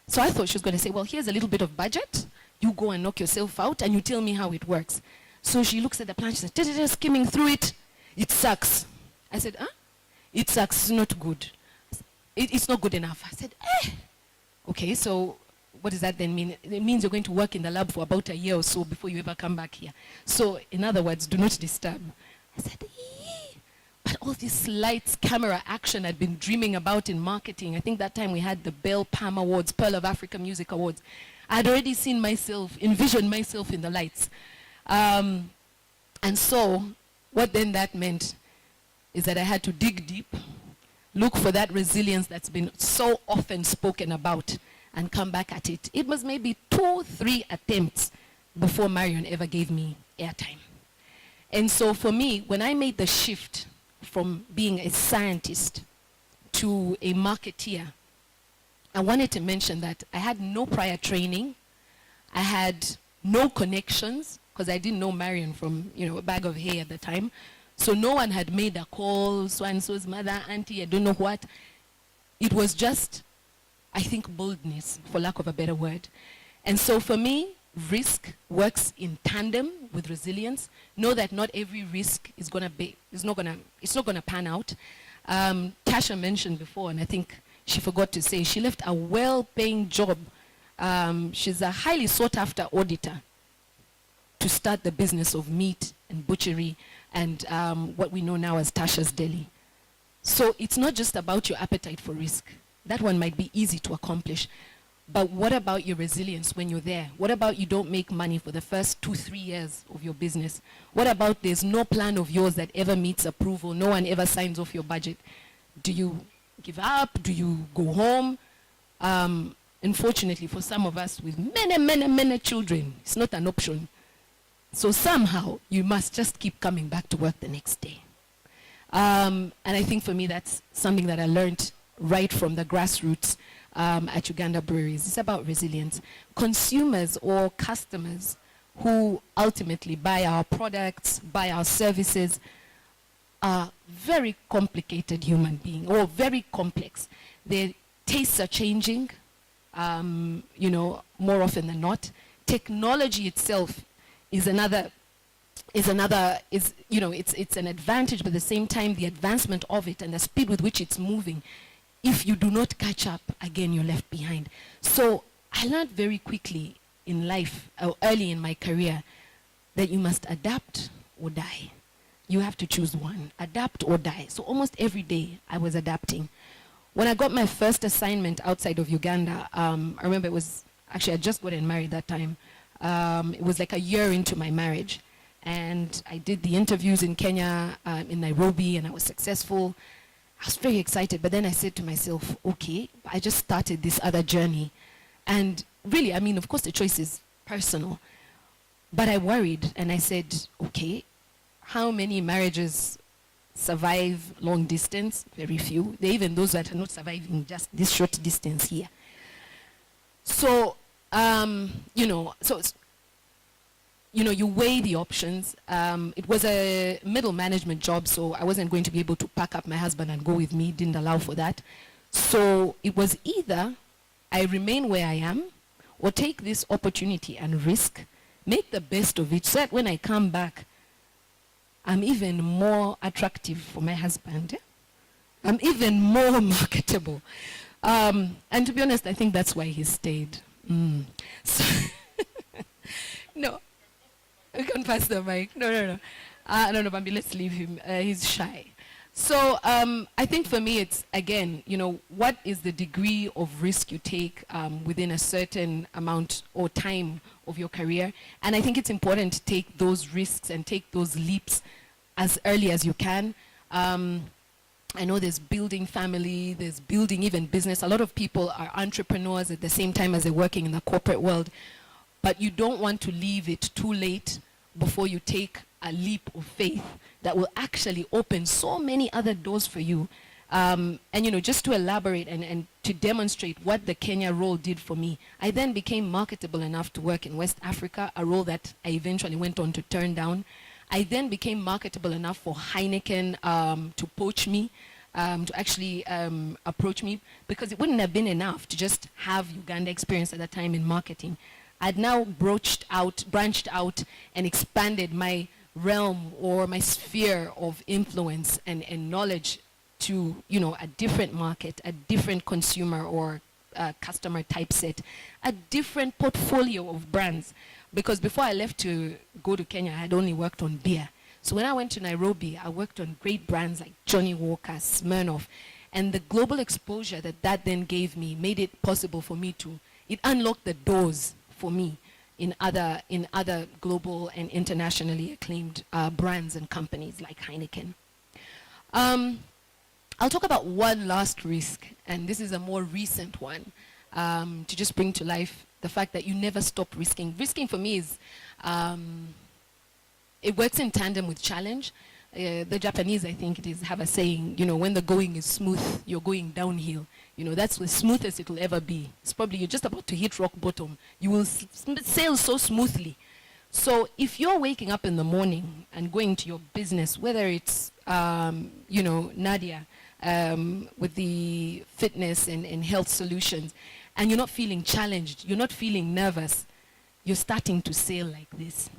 So I thought she was going to say, well, here's a little bit of budget. You go and knock yourself out and you tell me how it works. So she looks at the plan, she says, skimming through it. It sucks. I said, huh? It sucks, it's not good. It's not good enough. I said, okay, so what does that then mean? It means you're going to work in the lab for about a year or so before you ever come back here. So, in other words, do not disturb. I said, but all this lights, camera, action I'd been dreaming about in marketing. I think that time we had the Bell Palm Awards, Pearl of Africa Music Awards. I'd already seen myself, envisioned myself in the lights. And so, what then that meant is that I had to dig deep, look for that resilience that's been so often spoken about, and come back at it. It was maybe 2-3 attempts before Marion ever gave me airtime. And so for me, when I made the shift from being a scientist to a marketeer, I wanted to mention that I had no prior training. I had no connections, because I didn't know Marion from, a bag of hay at the time. So no one had made a call, so-and-so's mother, auntie, I don't know what. It was just, I think, boldness, for lack of a better word. And so for me, risk works in tandem with resilience. Know that not every risk is it's not gonna pan out. Tasha mentioned before, and I think she forgot to say, she left a well-paying job. She's a highly sought-after auditor to start the business of meat and butchery and what we know now as Tasha's Deli. So it's not just about your appetite for risk. That one might be easy to accomplish. But what about your resilience when you're there? What about you don't make money for the first 2-3 years of your business? What about there's no plan of yours that ever meets approval? No one ever signs off your budget. Do you give up? Do you go home? Unfortunately, for some of us with many children, it's not an option. So somehow, you must just keep coming back to work the next day. And I think for me, that's something that I learned right from the grassroots at Uganda Breweries. It's about resilience. Consumers or customers who ultimately buy our products, buy our services, are very complicated human beings, or very complex. Their tastes are changing, you know, more often than not. Technology itself is another, you know, it's an advantage, but at the same time, the advancement of it and the speed with which it's moving, if you do not catch up, again, you're left behind. So I learned very quickly in life, early in my career, that you must adapt or die. You have to choose one, adapt or die. So almost every day I was adapting. When I got my first assignment outside of Uganda, I remember it was, actually I just got married that time. It was like a year into my marriage. And I did the interviews in Kenya, in Nairobi, and I was successful. I was very excited, but then I said to myself, okay, I just started this other journey. And really, I mean, of course the choice is personal. But I worried and I said, okay, how many marriages survive long distance? Very few. There are even those that are not surviving just this short distance here. So, you know, you weigh the options. It was a middle management job, so I wasn't going to be able to pack up my husband and go with me, didn't allow for that. So it was either I remain where I am or take this opportunity and risk, make the best of it, so that when I come back, I'm even more attractive for my husband. I'm even more marketable. And to be honest, I think that's why he stayed. So no, we can pass the mic. No, Bambi, let's leave him. He's shy. So I think for me, it's, again, you know, what is the degree of risk you take within a certain amount or time of your career? And I think it's important to take those risks and take those leaps as early as you can. I know there's building family, there's building even business. A lot of people are entrepreneurs at the same time as they're working in the corporate world. But you don't want to leave it too late before you take a leap of faith that will actually open so many other doors for you. And, you know, just to elaborate and to demonstrate what the Kenya role did for me, I then became marketable enough to work in West Africa, a role that I eventually went on to turn down. I then became marketable enough for Heineken to poach me, to actually approach me, because it wouldn't have been enough to just have Uganda experience at that time in marketing. I'd now branched out and expanded my realm or my sphere of influence and knowledge to, you know, a different market, a different consumer or customer type set, a different portfolio of brands. Because before I left to go to Kenya, I had only worked on beer. So when I went to Nairobi, I worked on great brands like Johnny Walker, Smirnoff, and the global exposure that then gave me made it possible for me to, it unlocked the doors for me in other global and internationally acclaimed brands and companies like Heineken. I'll talk about one last risk, and this is a more recent one, to just bring to life the fact that you never stop risking. Risking for me is, it works in tandem with challenge. The Japanese, I think it is, have a saying, you know, when the going is smooth, you're going downhill. You know, that's the smoothest it will ever be. It's probably you're just about to hit rock bottom. You will sail so smoothly. So if you're waking up in the morning and going to your business, whether it's, you know, Nadia with the fitness and health solutions, and you're not feeling challenged, you're not feeling nervous, you're starting to sail like this.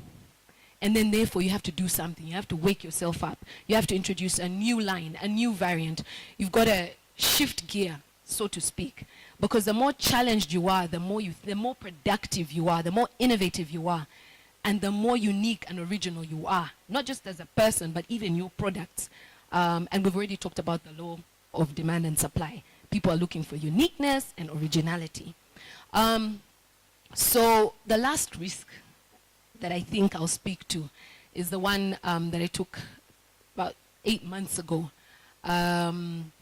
And then therefore you have to do something. You have to wake yourself up. You have to introduce a new line, a new variant. You've got to shift gear, so to speak. Because the more challenged you are, the more productive you are, the more innovative you are, and the more unique and original you are. Not just as a person, but even your products. And we've already talked about the law of demand and supply. People are looking for uniqueness and originality. So the last risk that I think I'll speak to is the one that I took about 8 months ago. And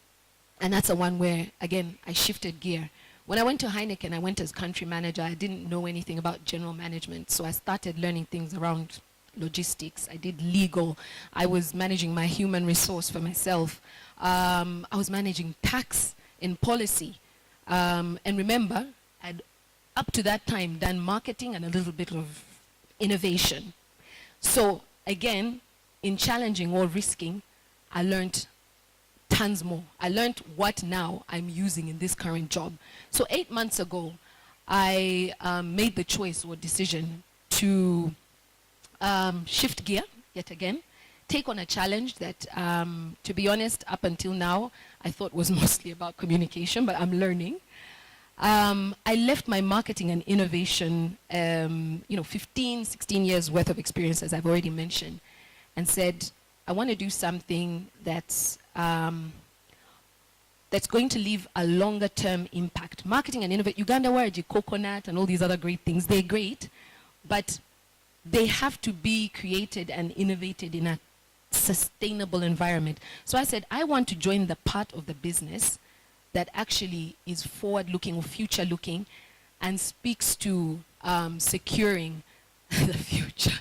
that's the one where, again, I shifted gear. When I went to Heineken, I went as country manager. I didn't know anything about general management, so I started learning things around logistics. I did legal. I was managing my human resource for myself. I was managing tax and policy. And remember, I'd up to that time done marketing and a little bit of innovation. So again, in challenging or risking, I learned tons more. I learned what now I'm using in this current job. So 8 months ago, I made the choice or decision to shift gear yet again, take on a challenge that, to be honest, up until now, I thought was mostly about communication, but I'm learning. I left my marketing and innovation, 15, 16 years worth of experience, as I've already mentioned, and said, I want to do something that's going to leave a longer term impact. Marketing and innovation, Uganda Warji, coconut and all these other great things, they're great, but they have to be created and innovated in a sustainable environment. So I said, I want to join the part of the business that actually is forward-looking or future-looking and speaks to securing the future.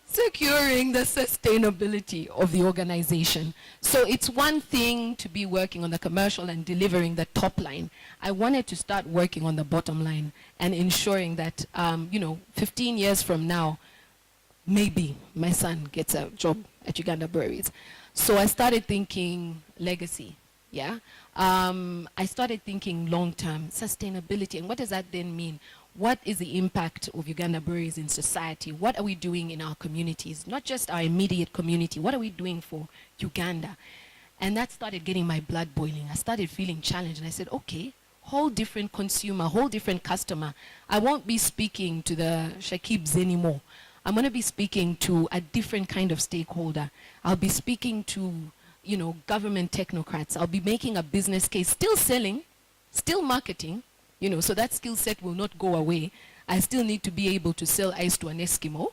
Securing the sustainability of the organization. So it's one thing to be working on the commercial and delivering the top line. I wanted to start working on the bottom line and ensuring that, 15 years from now, maybe my son gets a job at Uganda Breweries. So I started thinking legacy, yeah? I started thinking long-term sustainability, and what does that then mean? What is the impact of Uganda Breweries in society? What are we doing in our communities? Not just our immediate community, what are we doing for Uganda? And that started getting my blood boiling. I started feeling challenged, and I said, okay, whole different consumer, whole different customer. I won't be speaking to the Shakibs anymore. I'm going to be speaking to a different kind of stakeholder. I'll be speaking to, government technocrats. I'll be making a business case, still selling, still marketing, so that skill set will not go away. I still need to be able to sell ice to an Eskimo,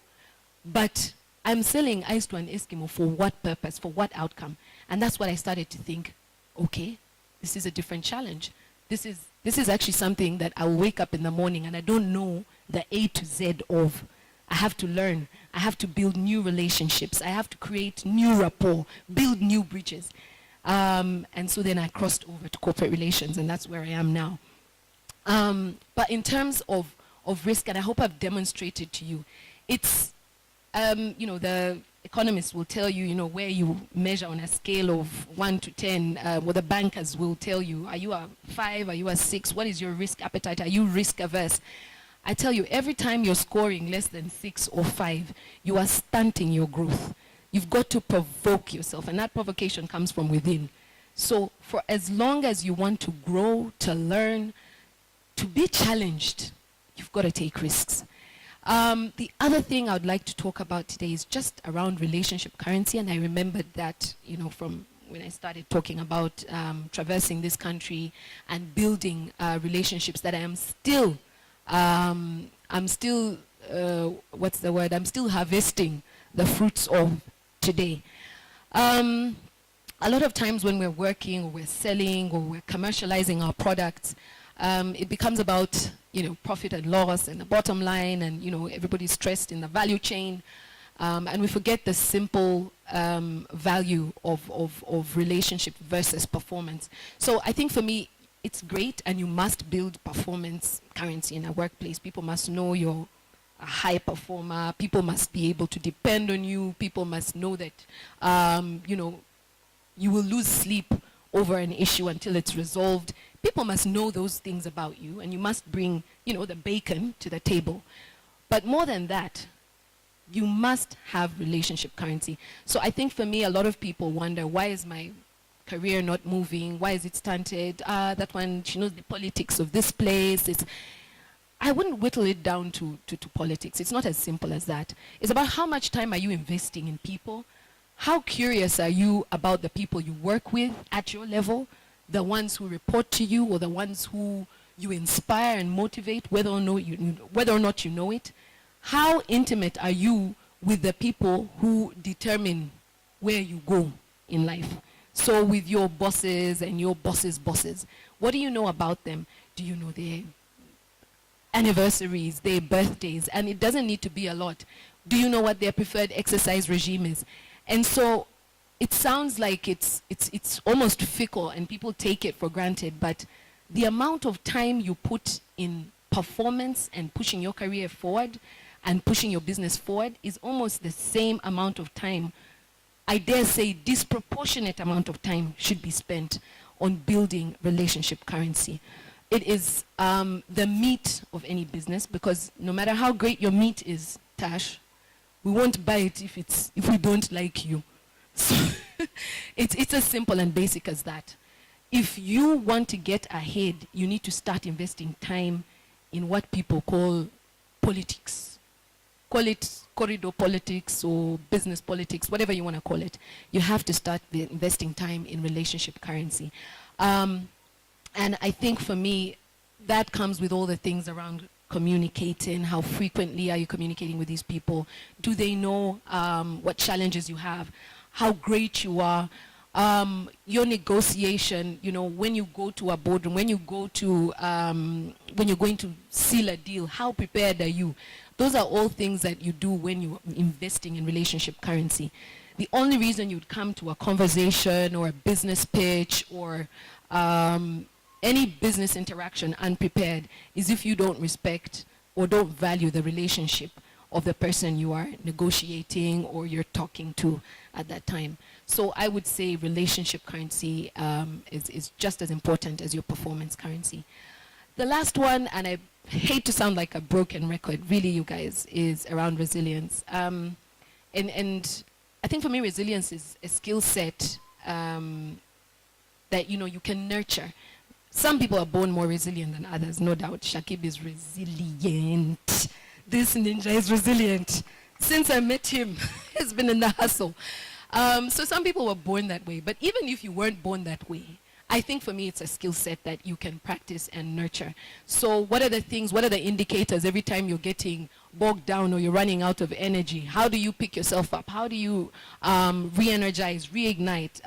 but I'm selling ice to an Eskimo for what purpose, for what outcome? And that's what I started to think, okay, this is a different challenge. This is actually something that I'll wake up in the morning and I don't know the A to Z of. I have to learn. I have to build new relationships. I have to create new rapport, build new bridges. And so then I crossed over to corporate relations, and that's where I am now. But in terms of risk, and I hope I've demonstrated to you, it's, the economists will tell you, where you measure on a scale of 1 to 10, what the bankers will tell you, are you a 5, are you a 6, what is your risk appetite, are you risk averse? I tell you, every time you're scoring less than 6 or 5, you are stunting your growth. You've got to provoke yourself, and that provocation comes from within. So for as long as you want to grow, to learn, to be challenged, you've got to take risks. The other thing I would like to talk about today is just around relationship currency, and I remembered that, from when I started talking about traversing this country and building relationships that I'm still harvesting the fruits of today. A lot of times when we're working or we're selling or we're commercializing our products, it becomes about, profit and loss and the bottom line, and, everybody's stressed in the value chain. And we forget the simple value of relationship versus performance. So I think for me, it's great, and you must build performance currency in a workplace. People must know you're a high performer. People must be able to depend on you. People must know that, you will lose sleep over an issue until it's resolved. People must know those things about you, and you must bring, the bacon to the table. But more than that, you must have relationship currency. So I think for me, a lot of people wonder, why is my career not moving? Why is it stunted? That one, she knows the politics of this place. I wouldn't whittle it down to politics. It's not as simple as that. It's about how much time are you investing in people? How curious are you about the people you work with at your level, the ones who report to you or the ones who you inspire and motivate, whether or not you know it? How intimate are you with the people who determine where you go in life? So with your bosses and your bosses' bosses, what do you know about them? Do you know their anniversaries, their birthdays? And it doesn't need to be a lot. Do you know what their preferred exercise regime is? And so it sounds like it's almost fickle and people take it for granted, but the amount of time you put in performance and pushing your career forward and pushing your business forward is almost the same amount of time. I dare say disproportionate amount of time should be spent on building relationship currency. It is the meat of any business, because no matter how great your meat is, Tash, we won't buy it if we don't like you. So it's as simple and basic as that. If you want to get ahead, you need to start investing time in what people call politics. Call it corridor politics or business politics, whatever you want to call it. You have to start investing time in relationship currency. And I think for me, that comes with all the things around communicating. How frequently are you communicating with these people? Do they know what challenges you have? How great you are? Your negotiation, you know, when you go to a boardroom, when you go to, when you're going to seal a deal, how prepared are you? Those are all things that you do when you're investing in relationship currency. The only reason you'd come to a conversation or a business pitch or any business interaction unprepared is if you don't respect or don't value the relationship of the person you are negotiating or you're talking to at that time. So I would say relationship currency is just as important as your performance currency. The last one, and I hate to sound like a broken record, really, you guys, is around resilience. And I think for me, resilience is a skill set that, you know, you can nurture. Some people are born more resilient than others, no doubt. Shakib is resilient. This ninja is resilient. Since I met him, he's been in the hustle. So some people were born that way. But even if you weren't born that way, I think for me it's a skill set that you can practice and nurture. So what are the things, what are the indicators every time you're getting bogged down or you're running out of energy? How do you pick yourself up? How do you re-energize, reignite,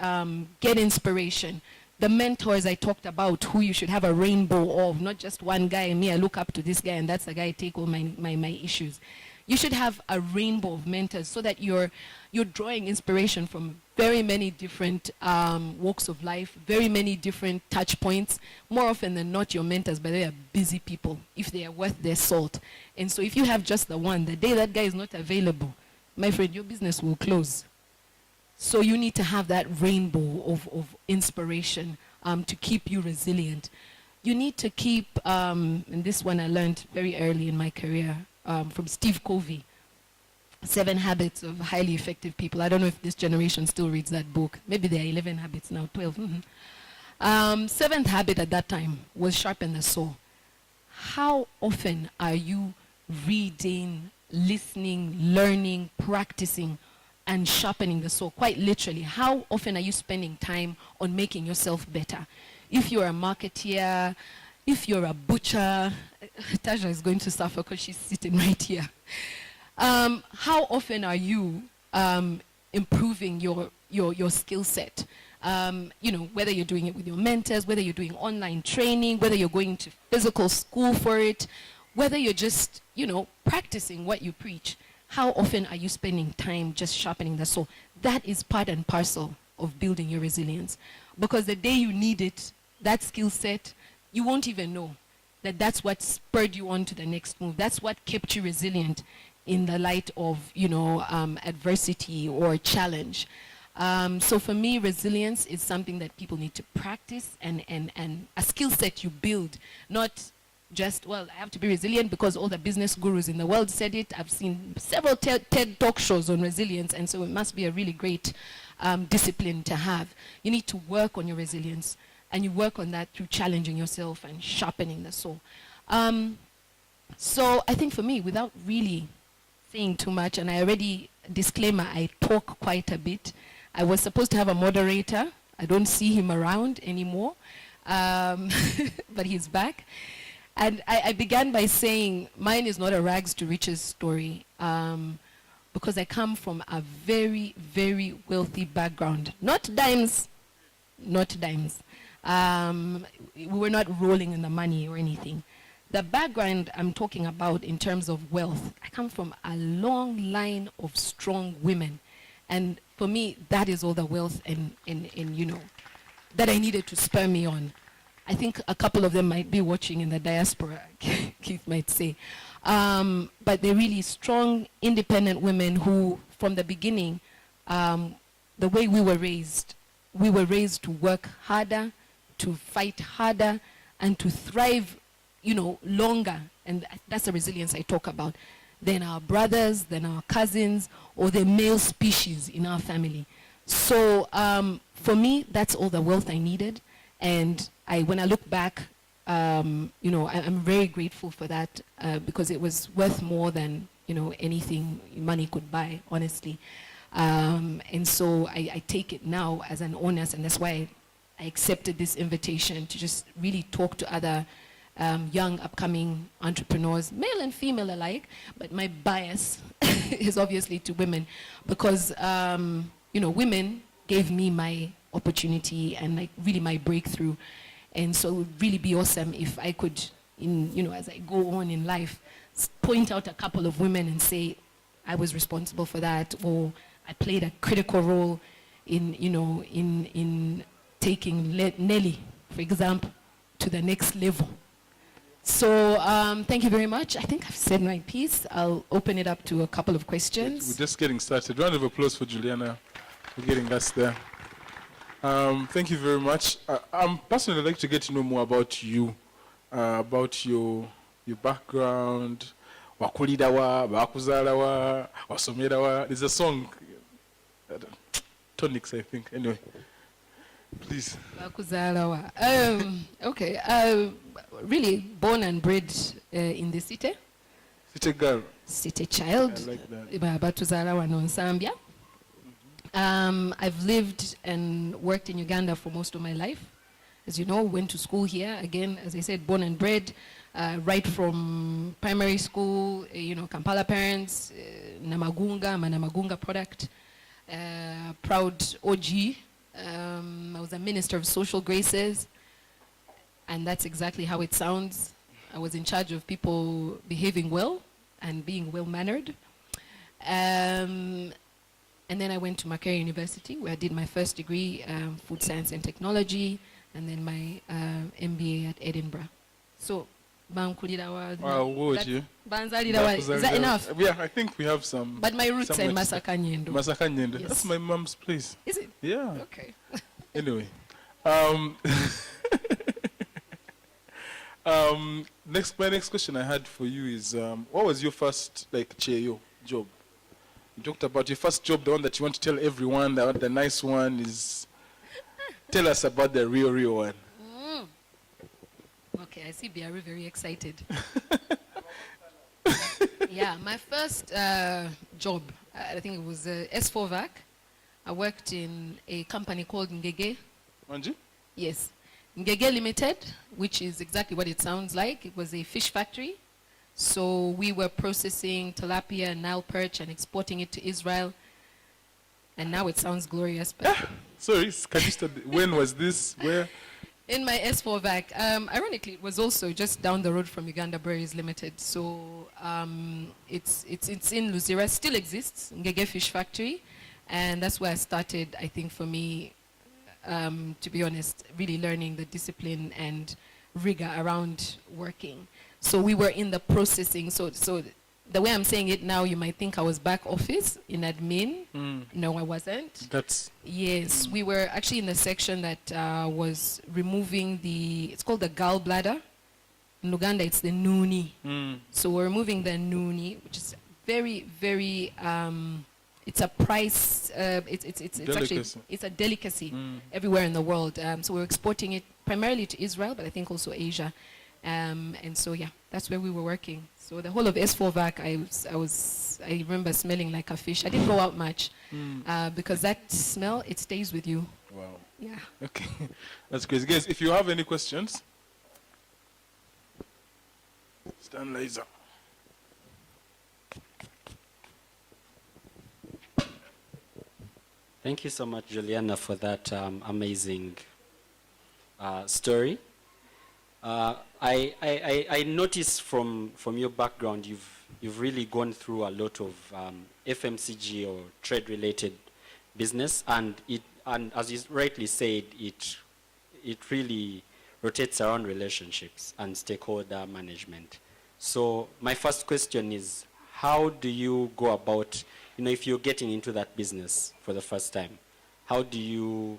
get inspiration? The mentors I talked about, who you should have a rainbow of, not just one guy, and me, I look up to this guy and that's the guy I take all my issues. You should have a rainbow of mentors so that you're drawing inspiration from very many different walks of life, very many different touch points. More often than not, your mentors, but they are busy people, if they are worth their salt. And so if you have just the one, the day that guy is not available, my friend, your business will close. So you need to have that rainbow of inspiration to keep you resilient. You need to keep, and this one I learned very early in my career, from Steve Covey, 7 Habits of Highly Effective People. I don't know if this generation still reads that book. Maybe there are 11 habits now, 12. Seventh habit at that time was sharpen the saw. How often are you reading, listening, learning, practicing, and sharpening the saw? Quite literally, how often are you spending time on making yourself better? If you're a marketeer, if you're a butcher, Tasha is going to suffer because she's sitting right here. How often are you improving your skill set? You know, whether you're doing it with your mentors, whether you're doing online training, whether you're going to physical school for it, whether you're just, you know, practicing what you preach. How often are you spending time just sharpening the saw? That is part and parcel of building your resilience. Because the day you need it, that skill set, you won't even know that that's what spurred you on to the next move. That's what kept you resilient in the light of, you know, adversity or challenge. So for me, resilience is something that people need to practice and a skill set you build, not just, well, I have to be resilient because all the business gurus in the world said it. I've seen several TED talk shows on resilience, and so it must be a really great discipline to have. You need to work on your resilience, and you work on that through challenging yourself and sharpening the saw. So I think for me, without really saying too much, and I already, disclaimer, I talk quite a bit. I was supposed to have a moderator. I don't see him around anymore, but he's back. And I began by saying mine is not a rags to riches story because I come from a very, very wealthy background. Not dimes, not dimes. We were not rolling in the money or anything. The background I'm talking about in terms of wealth, I come from a long line of strong women. And for me, that is all the wealth and you know, that I needed to spur me on. I think a couple of them might be watching in the diaspora, Keith might say. But they're really strong, independent women who, from the beginning, the way we were raised to work harder, to fight harder, and to thrive, longer. And that's the resilience I talk about, than our brothers, than our cousins, or the male species in our family. So for me, that's all the wealth I needed. And when I look back, I'm very grateful for that because it was worth more than, anything money could buy, honestly. And so I take it now as an honor, and that's why I accepted this invitation to just really talk to other young, upcoming entrepreneurs, male and female alike, but my bias is obviously to women because, women gave me my opportunity and really my breakthrough. And so it would really be awesome if I could, as I go on in life, point out a couple of women and say, I was responsible for that, or I played a critical role in taking Nelly, for example, to the next level. So thank you very much. I think I've said my piece. I'll open it up to a couple of questions. We're just getting started. Round of applause for Juliana for getting us there. Thank you very much. I'm personally like to get to know more about you, about your background. Wakulidawa, wakuzalawa, wasomerawa. There's a song, Tonics, I think. Anyway, please. Wakuzalawa. Okay. Really born and bred in the city. City girl. City child. I like that. Batuzalawa no Zambia. I've lived and worked in Uganda for most of my life. As you know, went to school here. Again, as I said, born and bred. Right from primary school, Kampala parents, Namagunga, I'm a Namagunga product. Proud OG. I was a minister of social graces. And that's exactly how it sounds. I was in charge of people behaving well and being well-mannered. And then I went to Makerere University, where I did my first degree, food science and technology, and then my MBA at Edinburgh. So, is that enough? Yeah, I think we have some. But my roots are in Masakanyendo. Masakanyendo. Yes. That's my mom's place. Is it? Yeah. Okay. Anyway. My next question I had for you is, what was your first Cheyo job? You talked about your first job, the one that you want to tell everyone, the nice one is. Tell us about the real one. Okay, I see Biaru very excited. Yeah, my first job, I think it was S4VAC. I worked in a company called Ngege. Manji? Yes. Ngege Limited, which is exactly what it sounds like. It was a fish factory. So we were processing tilapia and Nile perch and exporting it to Israel. And now it sounds glorious. But Sorry, can you start? When was this? Where? In my S4VAC. Ironically, it was also just down the road from Uganda Breweries Limited. So it's in Luzira, still exists, Ngege Fish Factory. And that's where I started, I think, for me, to be honest, really learning the discipline and rigor around working. So we were in the processing. So the way I'm saying it now, you might think I was back office in admin. No, I wasn't. Yes, we were actually in the section that was removing it's called the gallbladder. In Uganda, it's the nuni. So we're removing the nuni, which is very, very, it's a price, it's actually, it's a delicacy everywhere in the world. So we're exporting it primarily to Israel, but I think also Asia. And so, yeah, that's where we were working. So the whole of S4VAC, I remember smelling like a fish. I didn't go out much because that smell, it stays with you. Wow. Yeah. Okay. That's crazy. Guys, if you have any questions, Stan Laser. Thank you so much, Juliana, for that amazing story. I noticed from your background, you've really gone through a lot of FMCG or trade-related business, and as you rightly said, it really rotates around relationships and stakeholder management. So my first question is, how do you go about, if you're getting into that business for the first time, how do you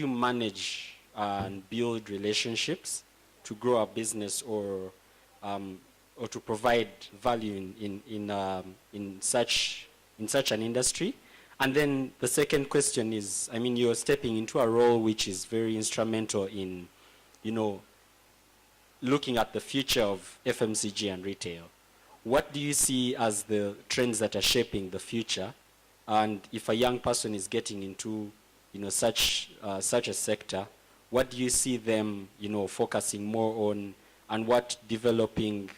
manage and build relationships to grow a business or to provide value in such an industry? And then the second question is, you're stepping into a role which is very instrumental in, looking at the future of FMCG and retail. What do you see as the trends that are shaping the future? And if a young person is getting into, such a sector, what do you see them, focusing more on, and what developing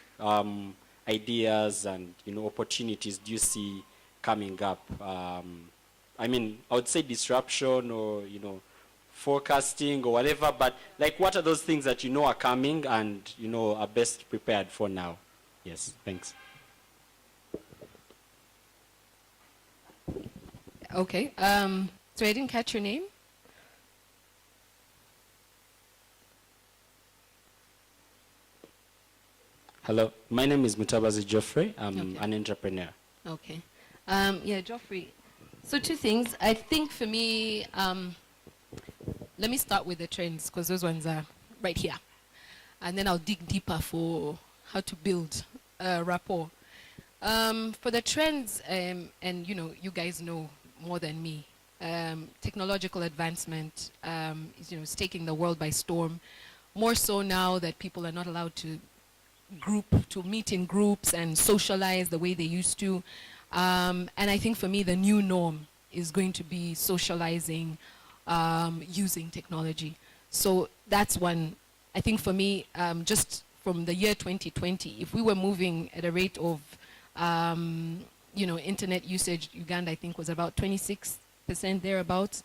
ideas and, opportunities do you see coming up? I would say disruption or, forecasting or whatever, but what are those things that are coming and, are best prepared for now? Yes, thanks. Okay, so I didn't catch your name. Hello, my name is Mutabazi Geoffrey. I'm an entrepreneur. Okay. Yeah, Geoffrey. So two things. I think for me, let me start with the trends because those ones are right here. And then I'll dig deeper for how to build rapport. For the trends, and you guys know more than me, technological advancement is taking the world by storm. More so now that people are not allowed to meet in groups and socialize the way they used to. And I think for me, the new norm is going to be socializing using technology. So that's one. I think for me, just from the year 2020, if we were moving at a rate of, internet usage, Uganda, I think, was about 26% thereabouts.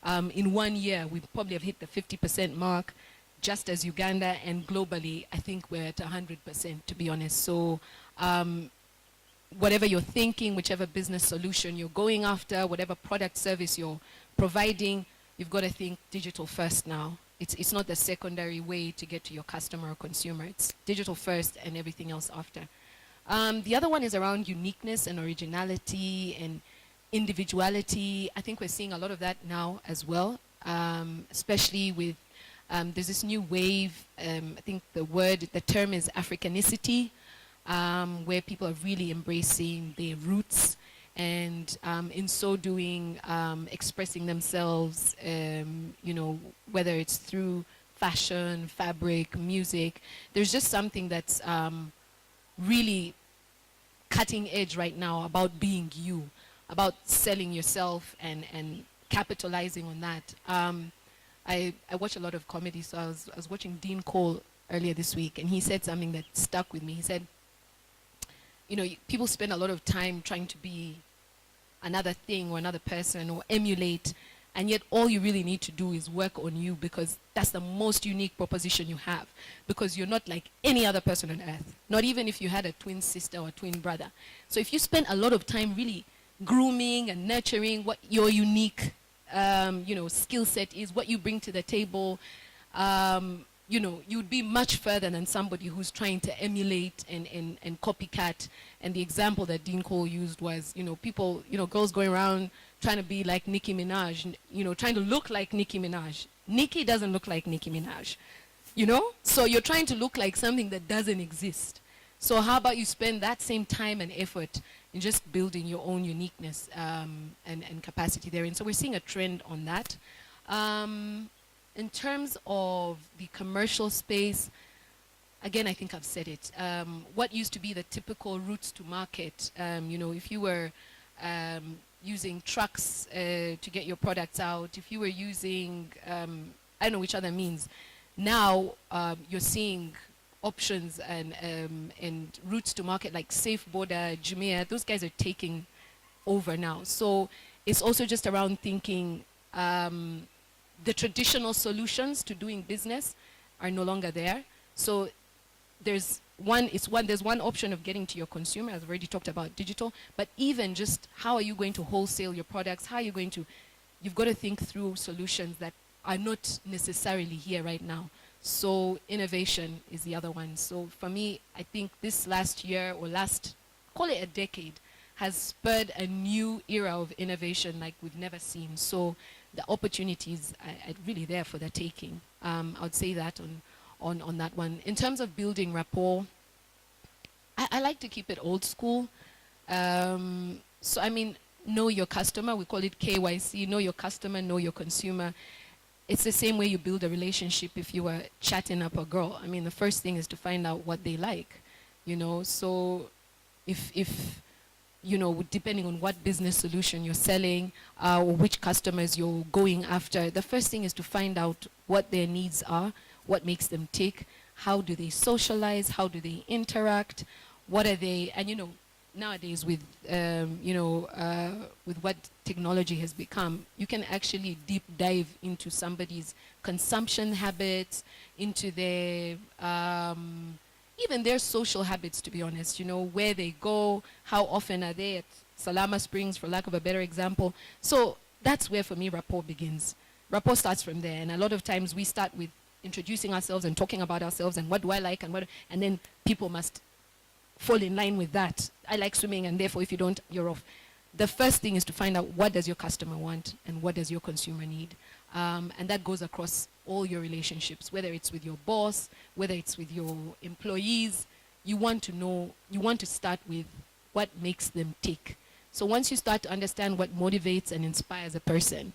In 1 year, we probably have hit the 50% mark, just as Uganda, and globally, I think we're at 100%, to be honest. So whatever you're thinking, whichever business solution you're going after, whatever product service you're providing, you've got to think digital first now. It's not the secondary way to get to your customer or consumer. It's digital first and everything else after. The other one is around uniqueness and originality and individuality. I think we're seeing a lot of that now as well, especially with, there's this new wave, I think the term is Africanicity, where people are really embracing their roots and in so doing expressing themselves, whether it's through fashion, fabric, music. There's just something that's really cutting edge right now about being you, about selling yourself and capitalizing on that. I watch a lot of comedy, so I was watching Dean Cole earlier this week, and he said something that stuck with me. He said, people spend a lot of time trying to be another thing or another person or emulate, and yet all you really need to do is work on you, because that's the most unique proposition you have, because you're not like any other person on earth, not even if you had a twin sister or a twin brother. So if you spend a lot of time really grooming and nurturing what your unique skill set is, what you bring to the table, you'd be much further than somebody who's trying to emulate and copycat. And the example that Dean Cole used was, people, girls going around trying to be like Nicki Minaj, trying to look like Nicki Minaj. Nicki doesn't look like Nicki Minaj, So you're trying to look like something that doesn't exist. So how about you spend that same time and effort in just building your own uniqueness and capacity therein. So we're seeing a trend on that. In terms of the commercial space, again, I think I've said it. What used to be the typical routes to market, if you were using trucks to get your products out, if you were using, I don't know which other means, now you're seeing options and routes to market like Safe Border, Jumia. Those guys are taking over now. So it's also just around thinking the traditional solutions to doing business are no longer there. So there's one option of getting to your consumer, as I've already talked about digital, but even just how are you going to wholesale your products? How are you going to, you've got to think through solutions that are not necessarily here right now. So innovation is the other one. So for me, I think this last year or call it a decade, has spurred a new era of innovation like we've never seen. So the opportunities are really there for the taking. I would say that on that one. In terms of building rapport, I like to keep it old school. So I mean, know your customer. We call it KYC. Know your customer, know your consumer. It's the same way you build a relationship if you were chatting up a girl. I mean, the first thing is to find out what they like, you know. So if you know, depending on what business solution you're selling or which customers you're going after, the first thing is to find out what their needs are, what makes them tick, how do they socialize, how do they interact, what are they, and you know, nowadays with with what technology has become, you can actually deep dive into somebody's consumption habits, into their even their social habits, to be honest, you know, where they go, how often are they at Salama Springs, for lack of a better example. So that's where, for me, rapport begins. Rapport starts from there, and a lot of times we start with introducing ourselves and talking about ourselves and what do I like and then people must fall in line with that. I like swimming, and therefore if you don't, you're off. The first thing is to find out what does your customer want and what does your consumer need. And that goes across all your relationships, whether it's with your boss, whether it's with your employees. You want to know, you want to start with what makes them tick. So once you start to understand what motivates and inspires a person,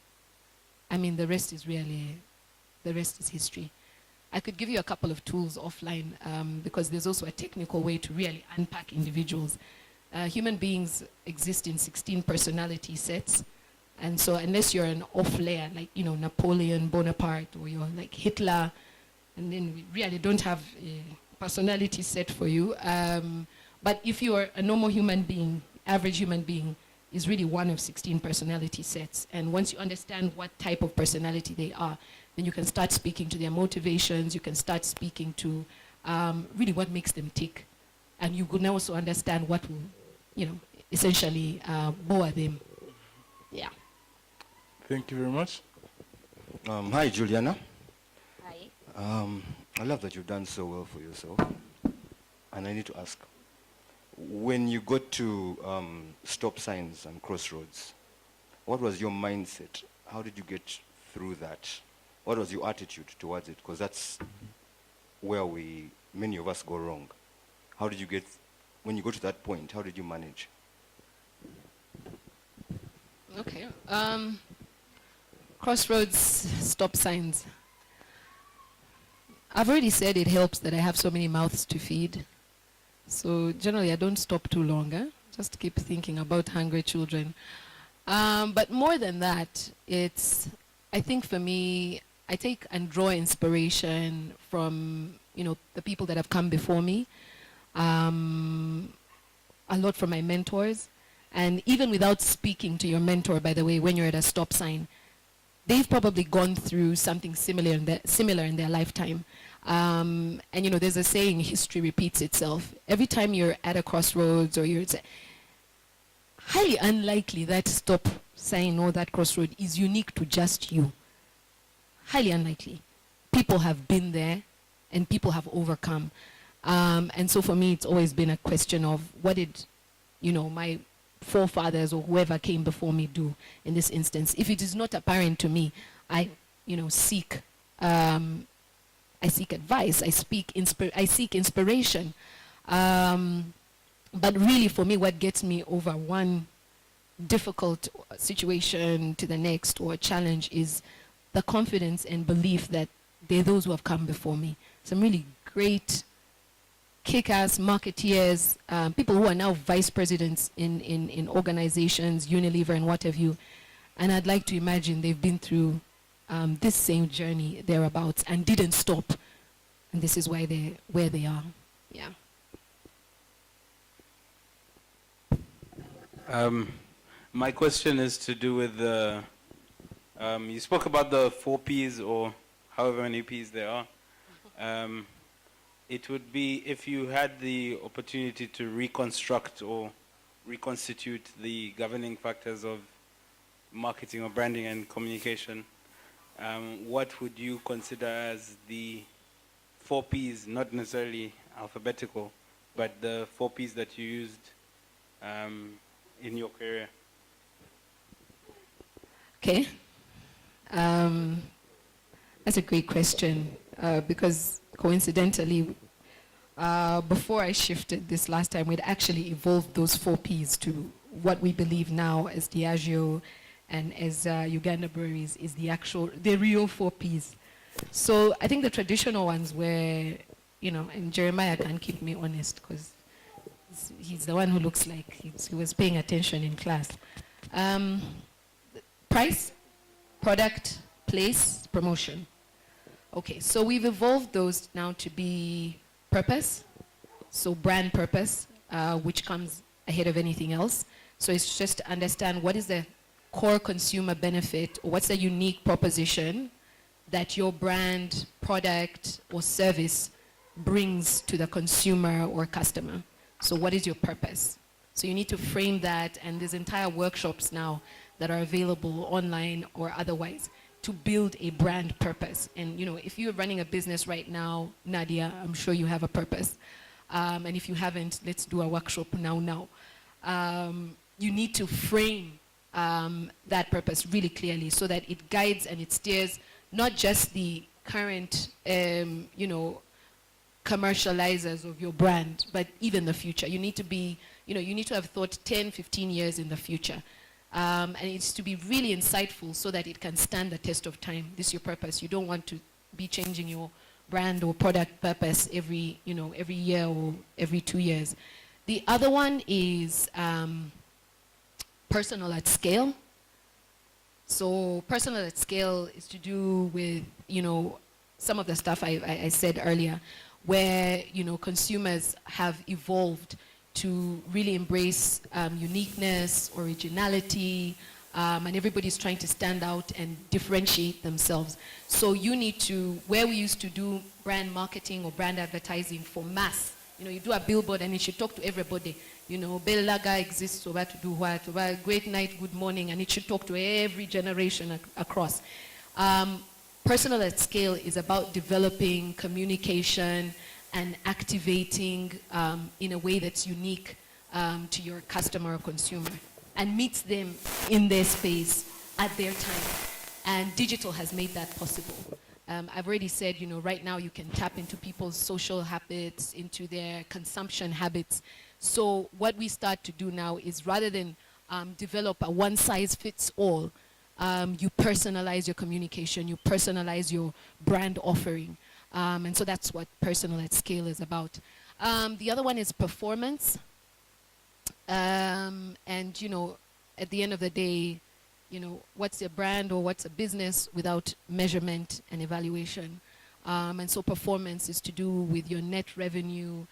I mean, the rest is history. I could give you a couple of tools offline because there's also a technical way to really unpack individuals. Human beings exist in 16 personality sets. And so unless you're an off layer, like, you know, Napoleon Bonaparte, or you're like Hitler, and then we really don't have a personality set for you. But if you're a normal human being, average human being is really one of 16 personality sets. And once you understand what type of personality they are, then you can start speaking to their motivations, you can start speaking to really what makes them tick. And you can also understand what will, you know, essentially bore them. Yeah. Thank you very much. Hi, Juliana. Hi. I love that you've done so well for yourself. And I need to ask, when you got to stop signs and crossroads, what was your mindset? How did you get through that? What was your attitude towards it? Because that's where many of us go wrong. How did you get, when you go to that point, how did you manage? Okay. Crossroads, stop signs. I've already said it helps that I have so many mouths to feed. So generally I don't stop too long. Just keep thinking about hungry children. But more than that, I think for me, I take and draw inspiration from, you know, the people that have come before me. A lot from my mentors. And even without speaking to your mentor, by the way, when you're at a stop sign, they've probably gone through something similar in their lifetime. And you know, there's a saying, history repeats itself. Every time you're at a crossroads, or it's highly unlikely that stop sign or that crossroad is unique to just you. Highly unlikely. People have been there and people have overcome. And so for me, it's always been a question of what did, you know, my forefathers or whoever came before me do in this instance. If it is not apparent to me, I, you know, seek advice. I seek inspiration. But really, for me, what gets me over one difficult situation to the next or challenge is the confidence and belief that there are those who have come before me. Some really great kick-ass marketeers, people who are now vice presidents in organizations, Unilever and what have you. And I'd like to imagine they've been through this same journey thereabouts and didn't stop. And this is why they're where they are. Yeah. My question is to do with the, you spoke about the 4 Ps or however many Ps there are. It would be if you had the opportunity to reconstruct or reconstitute the governing factors of marketing or branding and communication, what would you consider as the 4 Ps, not necessarily alphabetical, but the 4 Ps that you used in your career? Okay. That's a great question because coincidentally, before I shifted this last time, we'd actually evolved those 4 Ps to what we believe now as Diageo and as Uganda Breweries is the real 4 Ps. So I think the traditional ones were, and Jeremiah can keep me honest because he's the one who looks like he was paying attention in class. Price, product, place, promotion. Okay, so we've evolved those now to be purpose, so brand purpose, which comes ahead of anything else. So it's just to understand what is the core consumer benefit, or what's the unique proposition that your brand, product, or service brings to the consumer or customer. So what is your purpose? So you need to frame that, and there's entire workshops now that are available online or otherwise to build a brand purpose. And if you're running a business right now, Nadia, I'm sure you have a purpose. And if you haven't, let's do a workshop now. You need to frame that purpose really clearly so that it guides and it steers not just the current, commercializers of your brand, but even the future. You need to be, you need to have thought 10, 15 years in the future. And it's to be really insightful so that it can stand the test of time. This is your purpose. You don't want to be changing your brand or product purpose every year or every 2 years. The other one is personal at scale. So personal at scale is to do with, some of the stuff I said earlier, where, consumers have evolved to really embrace uniqueness, originality, and everybody's trying to stand out and differentiate themselves. So you need to, where we used to do brand marketing or brand advertising for mass, you do a billboard and it should talk to everybody. Bellaga exists, so to do what, great night, good morning, and it should talk to every generation across. Personal at scale is about developing communication and activating in a way that's unique to your customer or consumer and meets them in their space at their time. And digital has made that possible. I've already said, right now you can tap into people's social habits, into their consumption habits. So what we start to do now is rather than develop a one-size-fits-all, you personalize your communication, you personalize your brand offering. And so that's what personal at scale is about. The other one is performance. And, at the end of the day, what's a brand or what's a business without measurement and evaluation? And so performance is to do with your net revenue,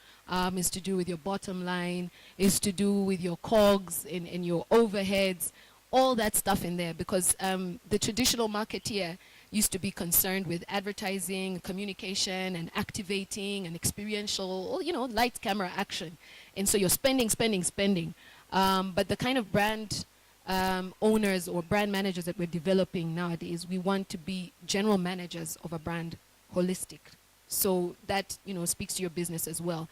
is to do with your bottom line, is to do with your COGS and your overheads, all that stuff in there, because the traditional marketeer used to be concerned with advertising, communication, and activating, and experiential, light camera action. And so you're spending. But the kind of brand owners or brand managers that we're developing nowadays, we want to be general managers of a brand, holistic. So that, speaks to your business as well.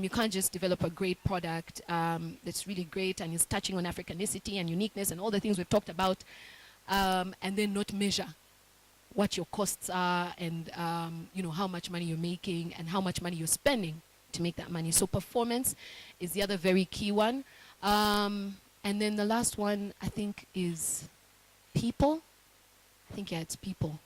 You can't just develop a great product that's really great and is touching on Africanicity and uniqueness and all the things we've talked about, and then not measure what your costs are and, how much money you're making and how much money you're spending to make that money. So performance is the other very key one. And then the last one, I think, is people. I think, it's people.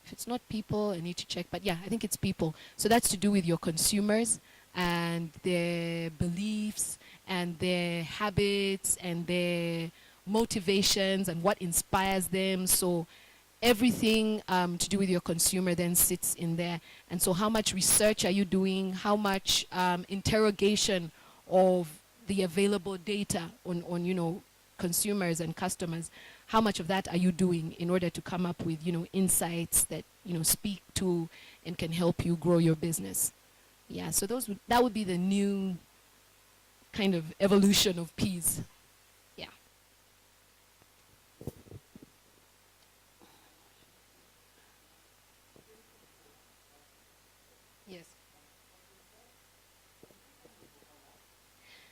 If it's not people, I need to check. But yeah, I think it's people. So that's to do with your consumers and their beliefs and their habits and their motivations and what inspires them. So everything to do with your consumer then sits in there. And so how much research are you doing? How much interrogation of the available data on consumers and customers? How much of that are you doing in order to come up with, insights that, speak to and can help you grow your business? Yeah, so that would be the new kind of evolution of P's. Yeah.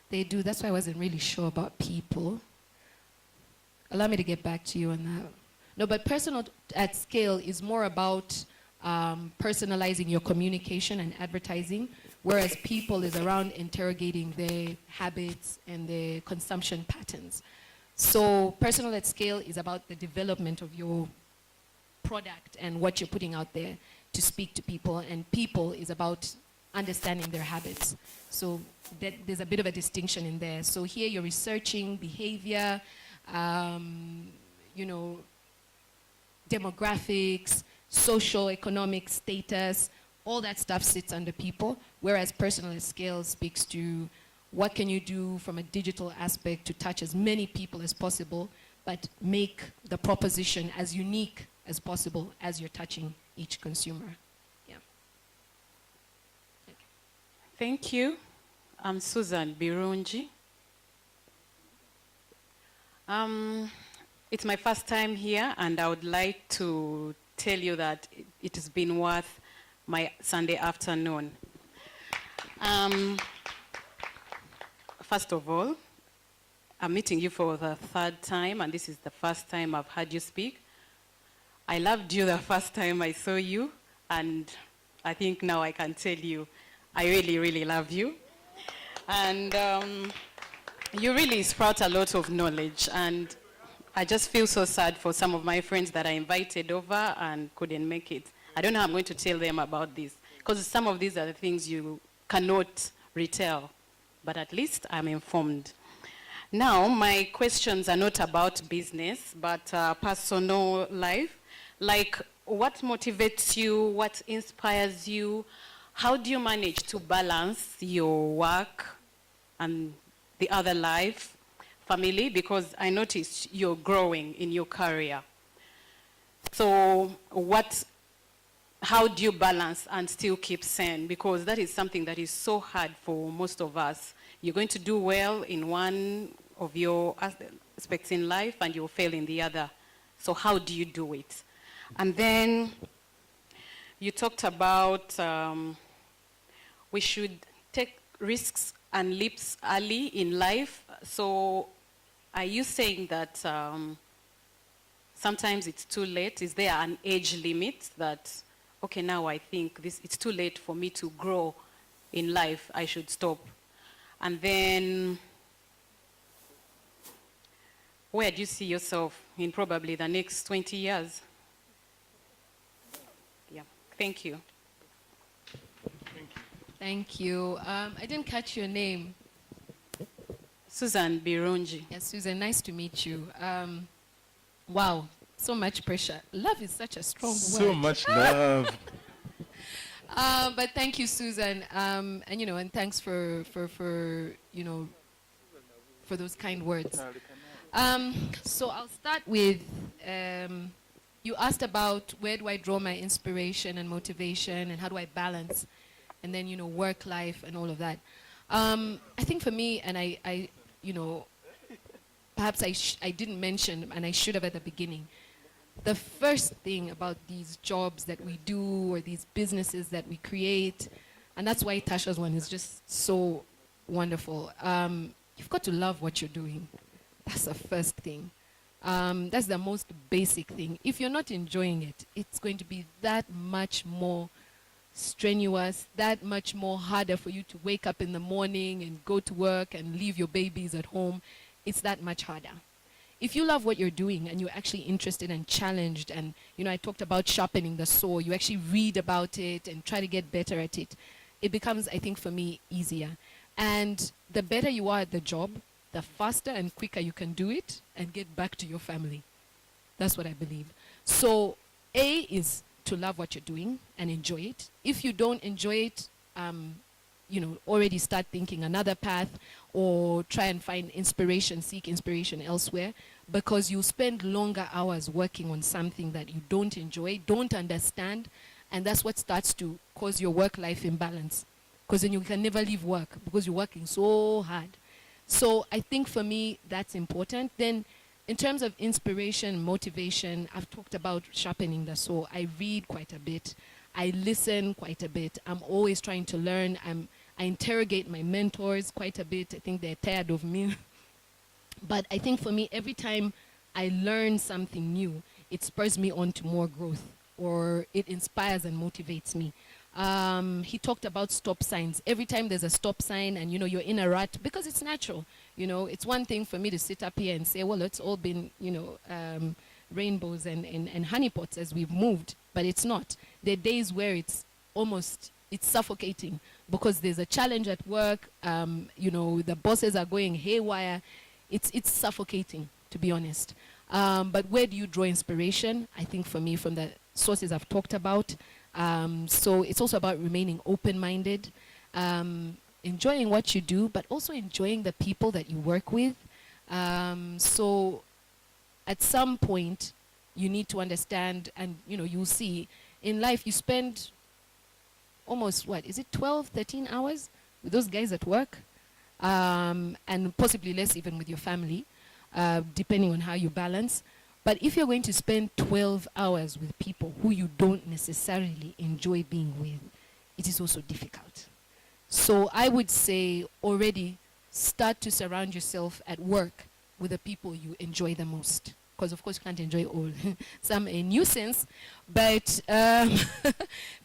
They do. That's why I wasn't really sure about people. Allow me to get back to you on that. No, but personal at scale is more about personalizing your communication and advertising, whereas people is around interrogating their habits and their consumption patterns. So personal at scale is about the development of your product and what you're putting out there to speak to people, and people is about understanding their habits. So there's a bit of a distinction in there. So here you're researching behavior, you know, demographics, social, economic status, all that stuff sits under people, whereas personal at scale speaks to what can you do from a digital aspect to touch as many people as possible, but make the proposition as unique as possible as you're touching each consumer. Yeah. Thank you. I'm Susan Birungi. It's my first time here, and I would like to tell you that it has been worth my Sunday afternoon. First of all, I'm meeting you for the third time, and this is the first time I've heard you speak. I loved you the first time I saw you, and I think now I can tell you I really, really love you. And you really sprout a lot of knowledge, and I just feel so sad for some of my friends that I invited over and couldn't make it. I don't know how I'm going to tell them about this, because some of these are the things you cannot retell, but at least I'm informed. Now, my questions are not about business, but personal life. Like, what motivates you? What inspires you? How do you manage to balance your work and the other life, family? Because I noticed you're growing in your career. So how do you balance and still keep sane? Because that is something that is so hard for most of us. You're going to do well in one of your aspects in life and you'll fail in the other. So how do you do it? And then you talked about we should take risks and leaps early in life. So are you saying that sometimes it's too late? Is there an age limit that, okay, now I think it's too late for me to grow in life, I should stop? And then, where do you see yourself in probably the next 20 years? Yeah, thank you. Thank you. I didn't catch your name. Susan Birungi. Yes, Susan, nice to meet you. Wow, so much pressure. Love is such a strong word. So much love. But thank you, Susan, and and thanks for those kind words. So I'll start with you asked about where do I draw my inspiration and motivation, and how do I balance, and then work life and all of that. I think for me, and I perhaps I didn't mention, and I should have at the beginning. The first thing about these jobs that we do or these businesses that we create, and that's why Tasha's one is just so wonderful. You've got to love what you're doing. That's the first thing. That's the most basic thing. If you're not enjoying it, it's going to be that much more strenuous, that much more harder for you to wake up in the morning and go to work and leave your babies at home. It's that much harder. If you love what you're doing and you're actually interested and challenged, and I talked about sharpening the saw, you actually read about it and try to get better at it, it becomes, I think for me, easier. And the better you are at the job, the faster and quicker you can do it and get back to your family. That's what I believe. So A is to love what you're doing and enjoy it. If you don't enjoy it, already start thinking another path, or try and find inspiration, seek inspiration elsewhere, because you spend longer hours working on something that you don't enjoy, don't understand, and that's what starts to cause your work-life imbalance, because then you can never leave work because you're working so hard. So I think for me, that's important. Then in terms of inspiration, motivation, I've talked about sharpening the saw. I read quite a bit. I listen quite a bit. I'm always trying to learn. I interrogate my mentors quite a bit. I think they're tired of me. But I think for me, every time I learn something new, it spurs me on to more growth, or it inspires and motivates me. He talked about stop signs. Every time there's a stop sign and, you know, you're in a rut, because it's natural. You know, it's one thing for me to sit up here and say, well, it's all been, you know, rainbows and honeypots as we've moved, but it's not. There are days where it's suffocating because there's a challenge at work, you know, the bosses are going haywire. It's suffocating, to be honest. But where do you draw inspiration? I think for me, from the sources I've talked about. So it's also about remaining open-minded, enjoying what you do, but also enjoying the people that you work with. So at some point, you need to understand, and you know, you'll see, in life you spend almost, what, is it 12, 13 hours with those guys at work? And possibly less even with your family, depending on how you balance. But if you're going to spend 12 hours with people who you don't necessarily enjoy being with, it is also difficult. So I would say already start to surround yourself at work with the people you enjoy the most. Because of course you can't enjoy all. Some a nuisance, but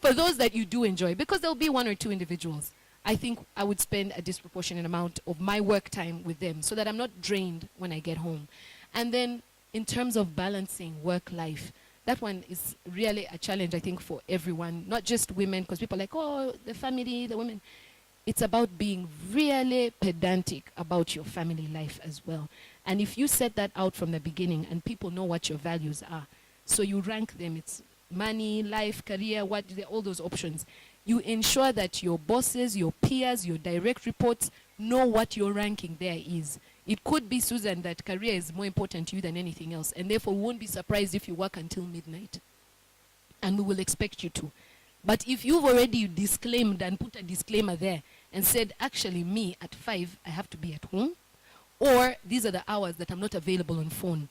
for those that you do enjoy, because there'll be one or two individuals, I think I would spend a disproportionate amount of my work time with them so that I'm not drained when I get home. And then in terms of balancing work-life, that one is really a challenge, I think, for everyone, not just women, because people are like, oh, the family, the women. It's about being really pedantic about your family life as well. And if you set that out from the beginning and people know what your values are, so you rank them, it's money, life, career, all those options. You ensure that your bosses, your peers, your direct reports know what your ranking there is. It could be, Susan, that career is more important to you than anything else, and therefore we won't be surprised if you work until midnight. And we will expect you to. But if you've already disclaimed and put a disclaimer there and said, actually me at 5, I have to be at home, or these are the hours that I'm not available on phone.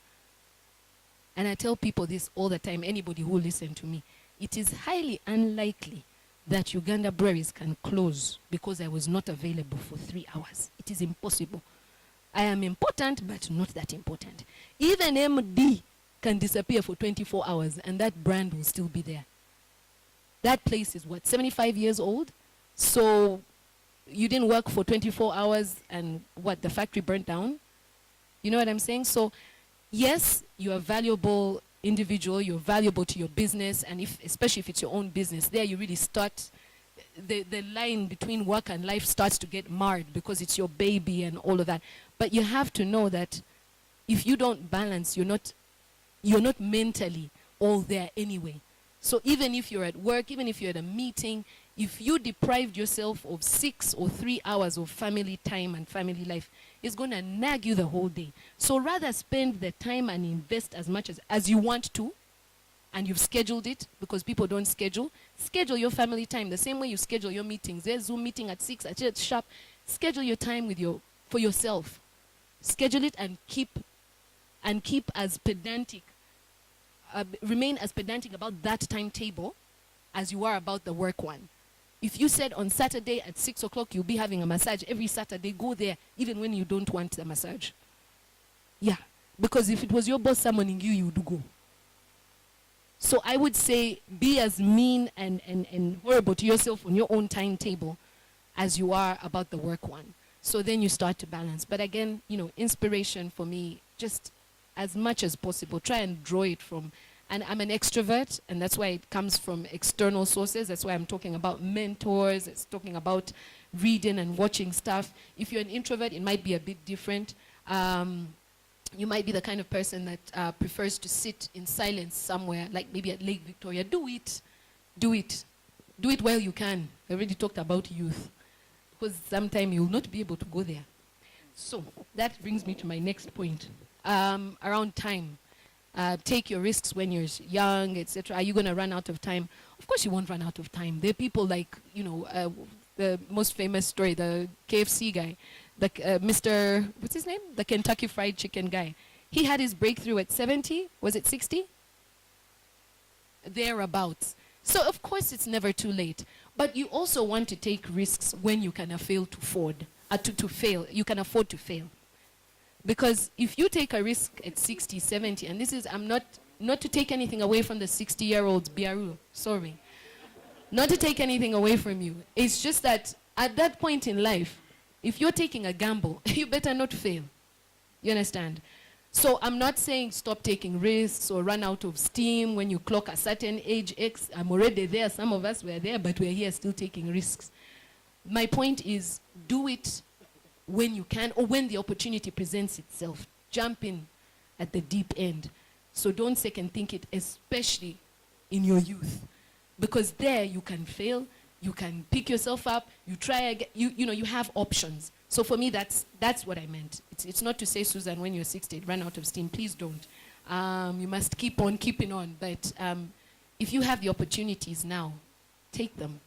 And I tell people this all the time, anybody who will listen to me, it is highly unlikely that Uganda breweries can close because I was not available for 3 hours. It is impossible. I am important, but not that important. Even MD can disappear for 24 hours and that brand will still be there. That place is what, 75 years old? So you didn't work for 24 hours and what, the factory burnt down? You know what I'm saying? So yes, you're a valuable individual, you're valuable to your business, and especially if it's your own business, there you really start, the line between work and life starts to get marred because it's your baby and all of that. But you have to know that if you don't balance, you're not mentally all there anyway. So even if you're at work, even if you're at a meeting, if you deprived yourself of 6 or 3 hours of family time and family life, it's going to nag you the whole day. So rather spend the time and invest as much as you want to, and you've scheduled it, because people don't schedule. Schedule your family time the same way you schedule your meetings. There's Zoom meeting at 6, at sharp. Schedule your time for yourself. Schedule it and keep as pedantic, remain as pedantic about that timetable as you are about the work one. If you said on Saturday at 6 o'clock you'll be having a massage every Saturday, go there even when you don't want the massage. Yeah, because if it was your boss summoning you, you would go. So I would say be as mean and horrible to yourself on your own timetable as you are about the work one. So then you start to balance. But again, you know, inspiration for me, just as much as possible, try and draw it from, and I'm an extrovert, and that's why it comes from external sources. That's why I'm talking about mentors, it's talking about reading and watching stuff. If you're an introvert, it might be a bit different. You might be the kind of person that prefers to sit in silence somewhere, like maybe at Lake Victoria. Do it. Do it. Do it while you can. I already talked about youth, because sometime you'll not be able to go there. So that brings me to my next point. Around time. Take your risks when you're young, etc. Are you going to run out of time? Of course you won't run out of time. There are people like, you know, the most famous story, the KFC guy, the Mr. What's his name? The Kentucky Fried Chicken guy. He had his breakthrough at 70. Was it 60? Thereabouts. So of course it's never too late. But But you also want to take risks when you can afford to fail. You can afford to fail. Because if you take a risk at 60, 70, and this is, I'm not to take anything away from the 60-year-olds, Biaru, sorry. Not to take anything away from you. It's just that at that point in life, if you're taking a gamble, you better not fail. You understand? So I'm not saying stop taking risks or run out of steam when you clock a certain age X. I'm already there. Some of us were there, but we're here still taking risks. My point is, do it when you can or when the opportunity presents itself. Jump in at the deep end. So don't second think it, especially in your youth. Because there you can fail, you can pick yourself up, you try again, you have options. So for me, that's what I meant. It's not to say, Susan, when you're 60, run out of steam. Please don't. You must keep on keeping on. But if you have the opportunities now, take them.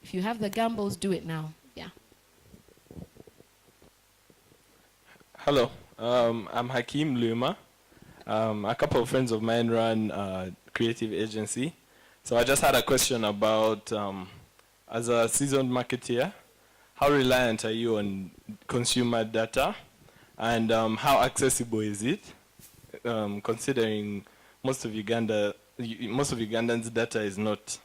If you have the gambles, do it now. Yeah. Hello, I'm Hakeem Luma. A couple of friends of mine run a creative agency. So I just had a question about, as a seasoned marketeer, how reliant are you on consumer data, and how accessible is it, considering most of Ugandans' data is not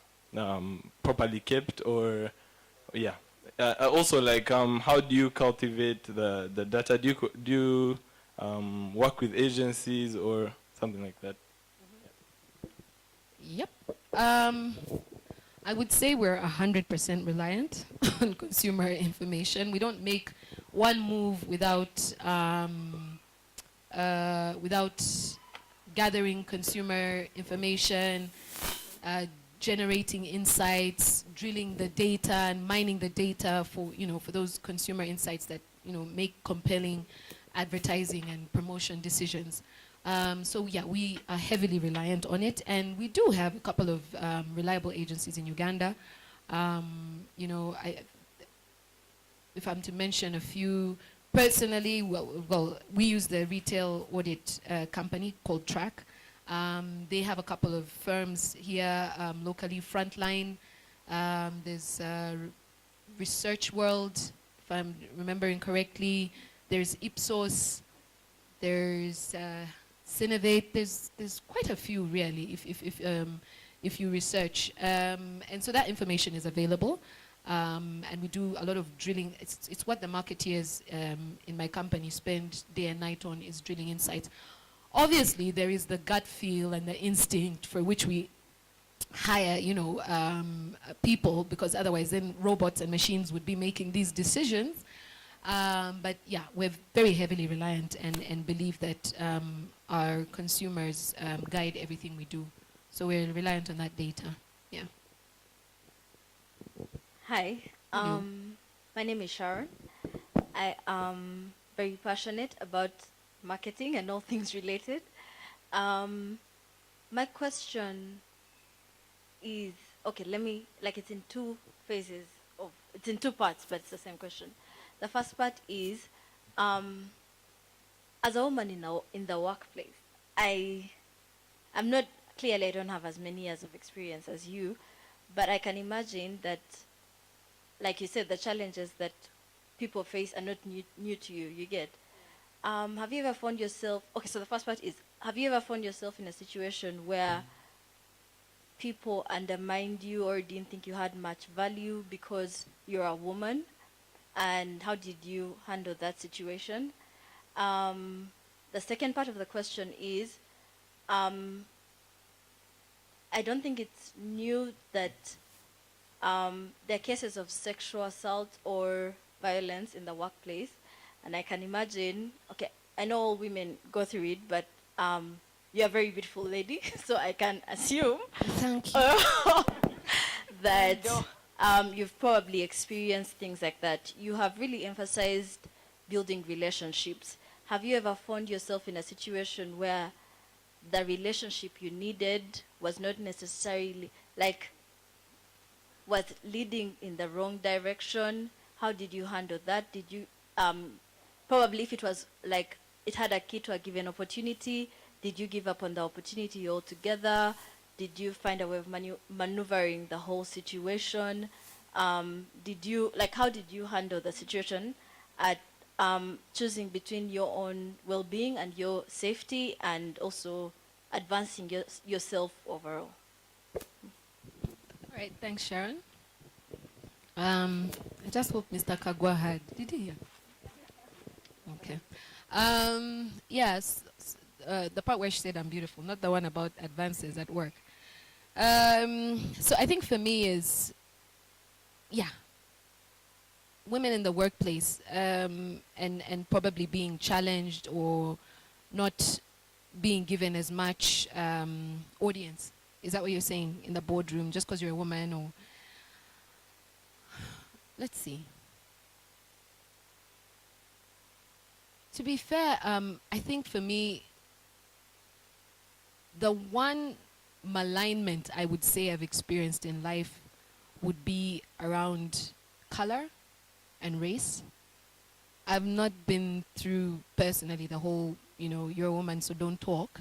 properly kept, or yeah. Also, like, how do you cultivate the data? Do you work with agencies or something like that? Yep. I would say we're 100% reliant on consumer information. We don't make one move without gathering consumer information, generating insights, drilling the data, and mining the data for those consumer insights that make compelling advertising and promotion decisions. So yeah, we are heavily reliant on it, and we do have a couple of reliable agencies in Uganda. If I'm to mention a few, personally, well, we use the retail audit company called Track. They have a couple of firms here locally, Frontline. There's Research World, if I'm remembering correctly. There's Ipsos. There's Synovate. There's quite a few really if you research, and so that information is available, and we do a lot of drilling. It's what the marketeers in my company spend day and night on, is drilling insights. Obviously, there is the gut feel and the instinct for which we hire, people, because otherwise then robots and machines would be making these decisions. But yeah, we're very heavily reliant and believe that our consumers guide everything we do. So we're reliant on that data. Yeah. Hi, my name is Sharon. I am very passionate about marketing and all things related. My question is, okay, it's in two phases, it's in two parts, but it's the same question. The first part is, as a woman in the workplace, I'm not, clearly I don't have as many years of experience as you, but I can imagine that, like you said, the challenges that people face are not new to you, you get. Have you ever found yourself, okay, so the first part is, have you ever found yourself in a situation where people undermined you or didn't think you had much value because you're a woman? And how did you handle that situation? The second part of the question is, I don't think it's new that there are cases of sexual assault or violence in the workplace. And I can imagine, okay, I know all women go through it, but you're a very beautiful lady, so I can assume Thank you. that you've probably experienced things like that. You have really emphasized building relationships. Have you ever found yourself in a situation where the relationship you needed was not necessarily, was leading in the wrong direction? How did you handle that? Did you, probably if it was like it had a key to a given opportunity, did you give up on the opportunity altogether? Did you find a way of maneuvering the whole situation? did you, like, how did you handle the situation at choosing between your own well-being and your safety and also advancing yourself overall? All right, thanks, Sharon. I just hope Mr. Kagwa had. Did he hear? Okay. Yes, the part where she said I'm beautiful, not the one about advances at work. So I think for me is, yeah, women in the workplace and probably being challenged or not being given as much audience. Is that what you're saying, in the boardroom, just because you're a woman? Or let's see. To be fair, I think for me, the one malignment I would say I've experienced in life would be around color and race. I've not been through personally the whole, you're a woman, so don't talk.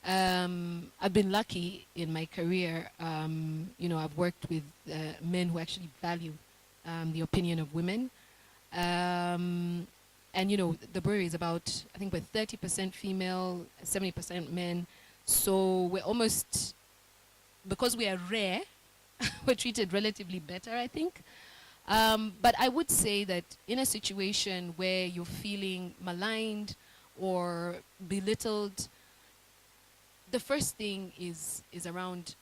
I've been lucky in my career. I've worked with men who actually value the opinion of women. And, the brewery is about, I think we're 30% female, 70% men. So we're almost, because we are rare, we're treated relatively better, I think. But I would say that in a situation where you're feeling maligned or belittled, the first thing is around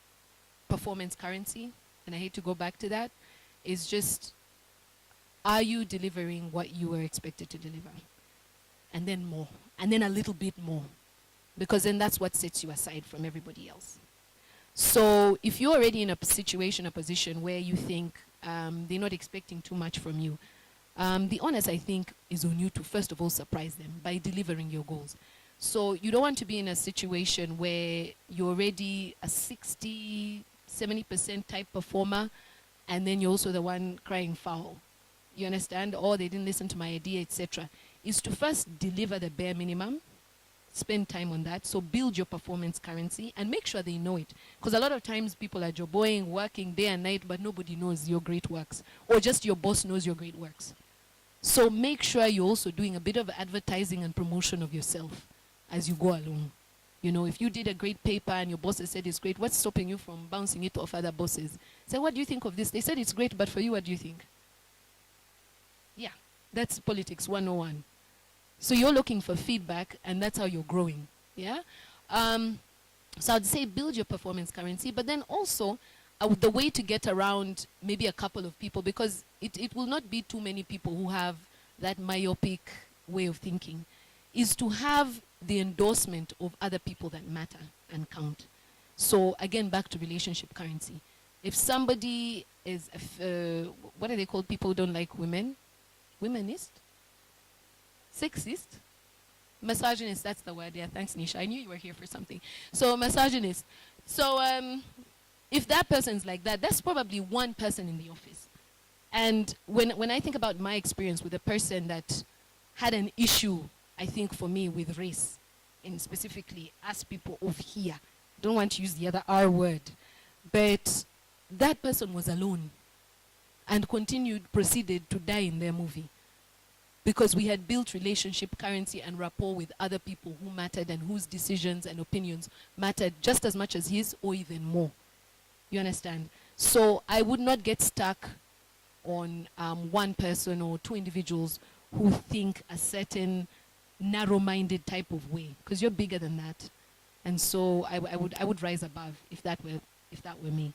performance currency, and I hate to go back to that, is just, are you delivering what you were expected to deliver? And then more, and then a little bit more, because then that's what sets you aside from everybody else. So if you're already in a situation, a position where you think they're not expecting too much from you, the onus, I think, is on you to first of all surprise them by delivering your goals. So you don't want to be in a situation where you're already a 60, 70% type performer, and then you're also the one crying foul. You understand? Or they didn't listen to my idea, etc. Is to first deliver the bare minimum, spend time on that. So build your performance currency and make sure they know it. Because a lot of times people are joboing, working day and night, but nobody knows your great works. Or just your boss knows your great works. So make sure you're also doing a bit of advertising and promotion of yourself as you go along. If you did a great paper and your boss has said it's great, what's stopping you from bouncing it off other bosses? Say, what do you think of this? They said it's great, but for you, what do you think? Yeah, that's politics 101. So you're looking for feedback, and that's how you're growing. Yeah. So I'd say build your performance currency, but then also the way to get around maybe a couple of people, because it will not be too many people who have that myopic way of thinking, is to have the endorsement of other people that matter and count. So again, back to relationship currency. If somebody is, what are they called, people who don't like women? Womanist? Sexist? Misogynist, that's the word. Yeah, thanks, Nisha. I knew you were here for something. So misogynist. So if that person's like that, that's probably one person in the office. And when I think about my experience with a person that had an issue, I think for me, with race, and specifically us people of here, don't want to use the other R word, but that person was alone and proceeded to die in their movie. Because we had built relationship currency and rapport with other people who mattered and whose decisions and opinions mattered just as much as his or even more. You understand? So I would not get stuck on one person or two individuals who think a certain narrow-minded type of way, because you're bigger than that. And so I would rise above if that were me.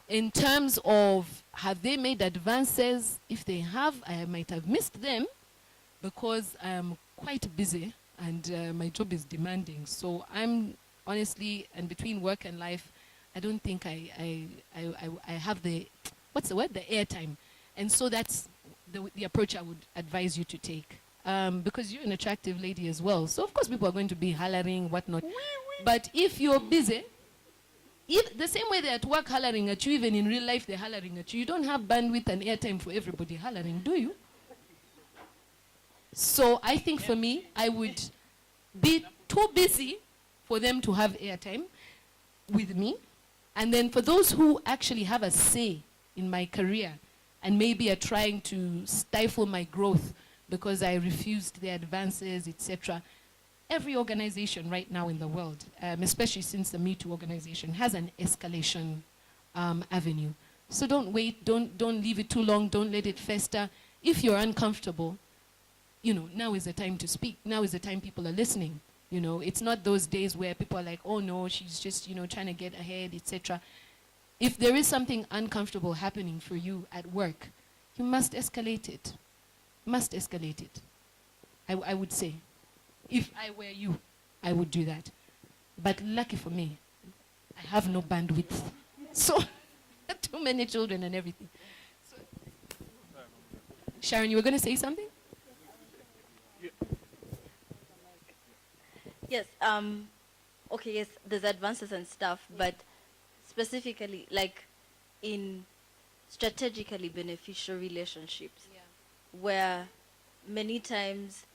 In terms of have they made advances, if they have, I might have missed them because I am quite busy and my job is demanding. So I'm honestly, and between work and life, I don't think I have the, what's the word? The airtime. And so that's the approach I would advise you to take. Because you're an attractive lady as well. So of course people are going to be hollering, whatnot. But if you're busy, if the same way they're at work hollering at you, even in real life they're hollering at you, you don't have bandwidth and airtime for everybody hollering, do you? So I think for me, I would be too busy for them to have airtime with me. And then for those who actually have a say in my career, and maybe are trying to stifle my growth because I refused their advances, etc. Every organization right now in the world, especially since the Me Too organization, has an escalation avenue. So don't wait, don't leave it too long, don't let it fester. If you're uncomfortable, you know, now is the time to speak. Now is the time people are listening. You know, it's not those days where people are like, oh no, she's just, you know, trying to get ahead, etc. If there is something uncomfortable happening for you at work, you must escalate it. Must escalate it. I would say. If I were you, I would do that. But lucky for me, I have no bandwidth. So, too many children and everything. So, Sharon, you were going to say something? Yes, okay, yes, there's advances and stuff, but specifically, like, in strategically beneficial relationships, where many times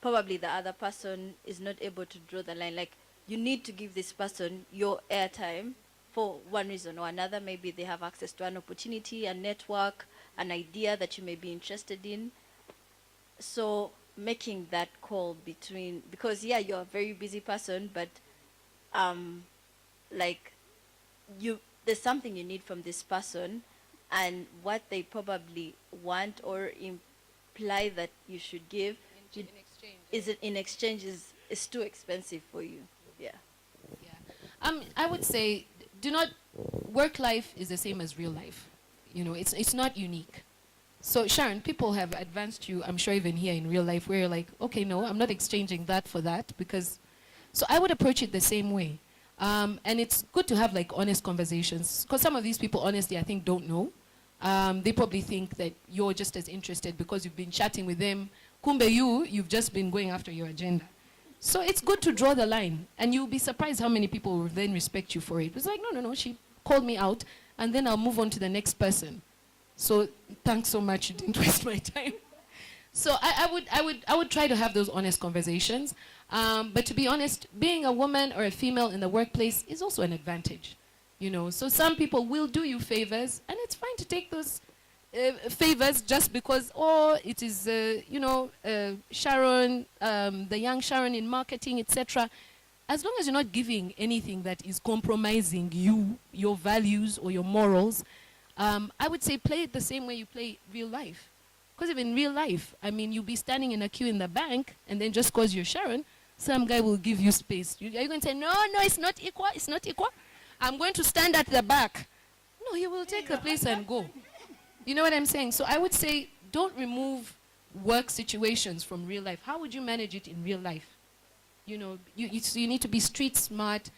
probably the other person is not able to draw the line. Like, you need to give this person your airtime for one reason or another. Maybe they have access to an opportunity, a network, an idea that you may be interested in. So making that call between, because yeah, you're a very busy person, but like, there's something you need from this person, and what they probably want or imply that you should give in exchange is too expensive for you. Yeah. I would say, work life is the same as real life. You know, it's not unique. So Sharon, people have advanced you, I'm sure even here in real life, where you're like, okay, no, I'm not exchanging that for that, because, so I would approach it the same way. And it's good to have like honest conversations, because some of these people, honestly, I think don't know. They probably think that you're just as interested because you've been chatting with them. Kumbe you've just been going after your agenda. So it's good to draw the line, and you'll be surprised how many people will then respect you for it. It's like, no, she called me out, and then I'll move on to the next person. So thanks so much, you didn't waste my time. So I would try to have those honest conversations. But to be honest, being a woman or a female in the workplace is also an advantage. You know, so some people will do you favors, and it's fine to take those favors just because, it is, Sharon, the young Sharon in marketing, etc. As long as you're not giving anything that is compromising you, your values, or your morals, I would say play it the same way you play real life. Because if in real life, I mean, you'll be standing in a queue in the bank, and then just because you're Sharon, some guy will give you space. Are you going to say, no, it's not equal, it's not equal? I'm going to stand at the back. No, he will take the place and go. You know what I'm saying? So I would say, don't remove work situations from real life. How would you manage it in real life? You know, you need to be street smart.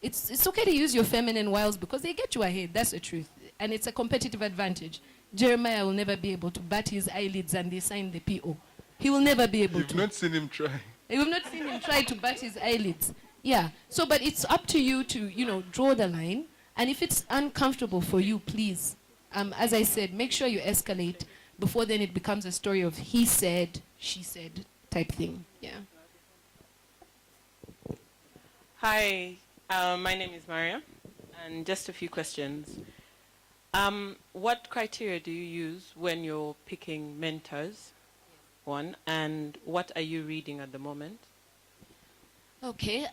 It's okay to use your feminine wiles because they get you ahead. That's the truth. And it's a competitive advantage. Jeremiah will never be able to bat his eyelids and they sign the PO. He will never be able to. You've not seen him try. You've not seen him try to bat his eyelids. Yeah. So, but it's up to you to, draw the line. And if it's uncomfortable for you, please, as I said, make sure you escalate before then it becomes a story of he said, she said type thing. Yeah. Hi, my name is Maria, and just a few questions. What criteria do you use when you're picking mentors, one, and what are you reading at the moment? Okay,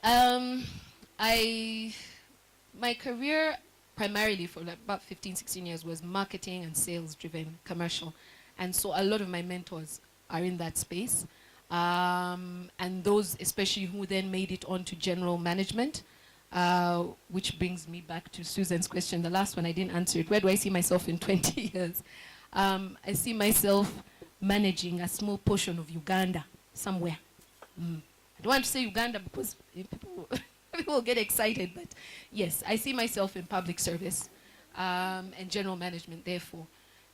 my career primarily for like about 15, 16 years was marketing and sales driven commercial. And so a lot of my mentors are in that space. And those especially who then made it on to general management, which brings me back to Susan's question. The last one, I didn't answer it. Where do I see myself in 20 years? I see myself managing a small portion of Uganda somewhere. I don't want to say Uganda because people will get excited, but yes, I see myself in public service and general management, therefore.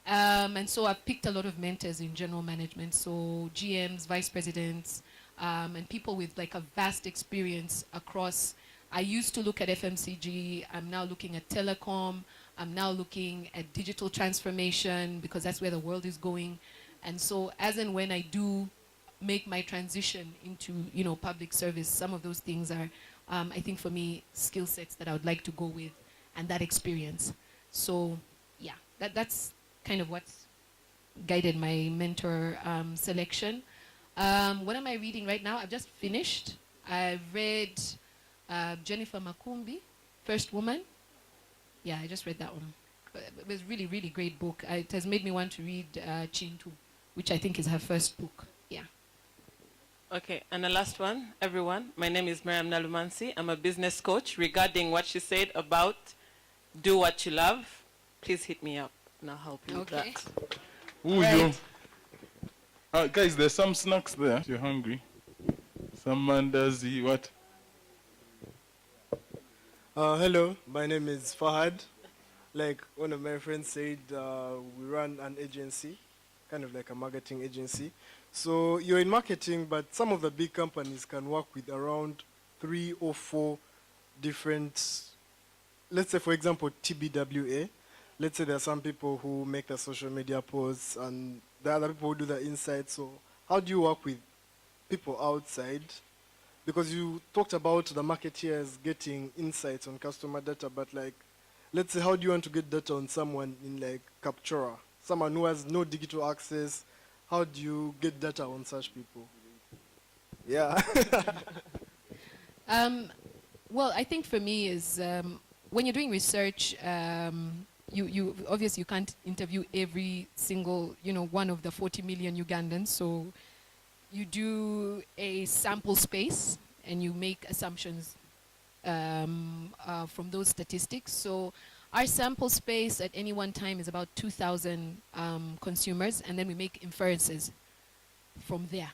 And so I've picked a lot of mentors in general management, so GMs, vice presidents, and people with like a vast experience across. I used to look at FMCG, I'm now looking at telecom, I'm now looking at digital transformation because that's where the world is going. And so as and when I do make my transition into, public service, some of those things are, I think for me, skill sets that I would like to go with and that experience. So yeah, that's kind of what's guided my mentor selection. What am I reading right now? I've just finished. I've read Jennifer Makumbi, First Woman. Yeah, I just read that one. It was really, really great book. It has made me want to read Chintu, which I think is her first book. Yeah. Okay, and the last one, everyone. My name is Miriam Nalumansi. I'm a business coach. Regarding what she said about do what you love, please hit me up and I'll help you with that. Ooh, Right. Guys, there's some snacks there if you're hungry. Some mandazi, what? Hello, my name is Fahad. Like one of my friends said, we run an agency, kind of like a marketing agency. So you're in marketing, but some of the big companies can work with around 3 or 4 different, let's say for example, TBWA. Let's say there are some people who make the social media posts and there are other people who do the insights. So how do you work with people outside? Because you talked about the marketeers getting insights on customer data, but like, let's say, how do you want to get data on someone in like Captura? Someone who has no digital access, how do you get data on such people? Yeah. Well, I think for me is when you're doing research, you obviously you can't interview every single one of the 40 million Ugandans. So you do a sample space and you make assumptions from those statistics. So our sample space at any one time is about 2,000 consumers, and then we make inferences from there.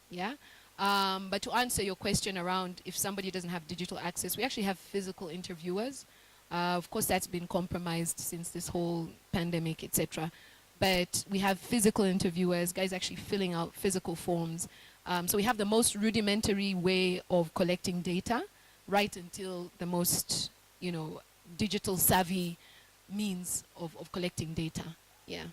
Yeah. But to answer your question around if somebody doesn't have digital access, we actually have physical interviewers. Of course, that's been compromised since this whole pandemic, etc. But we have physical interviewers, guys actually filling out physical forms. So we have the most rudimentary way of collecting data, right until the most, digital savvy means of collecting data. Yeah.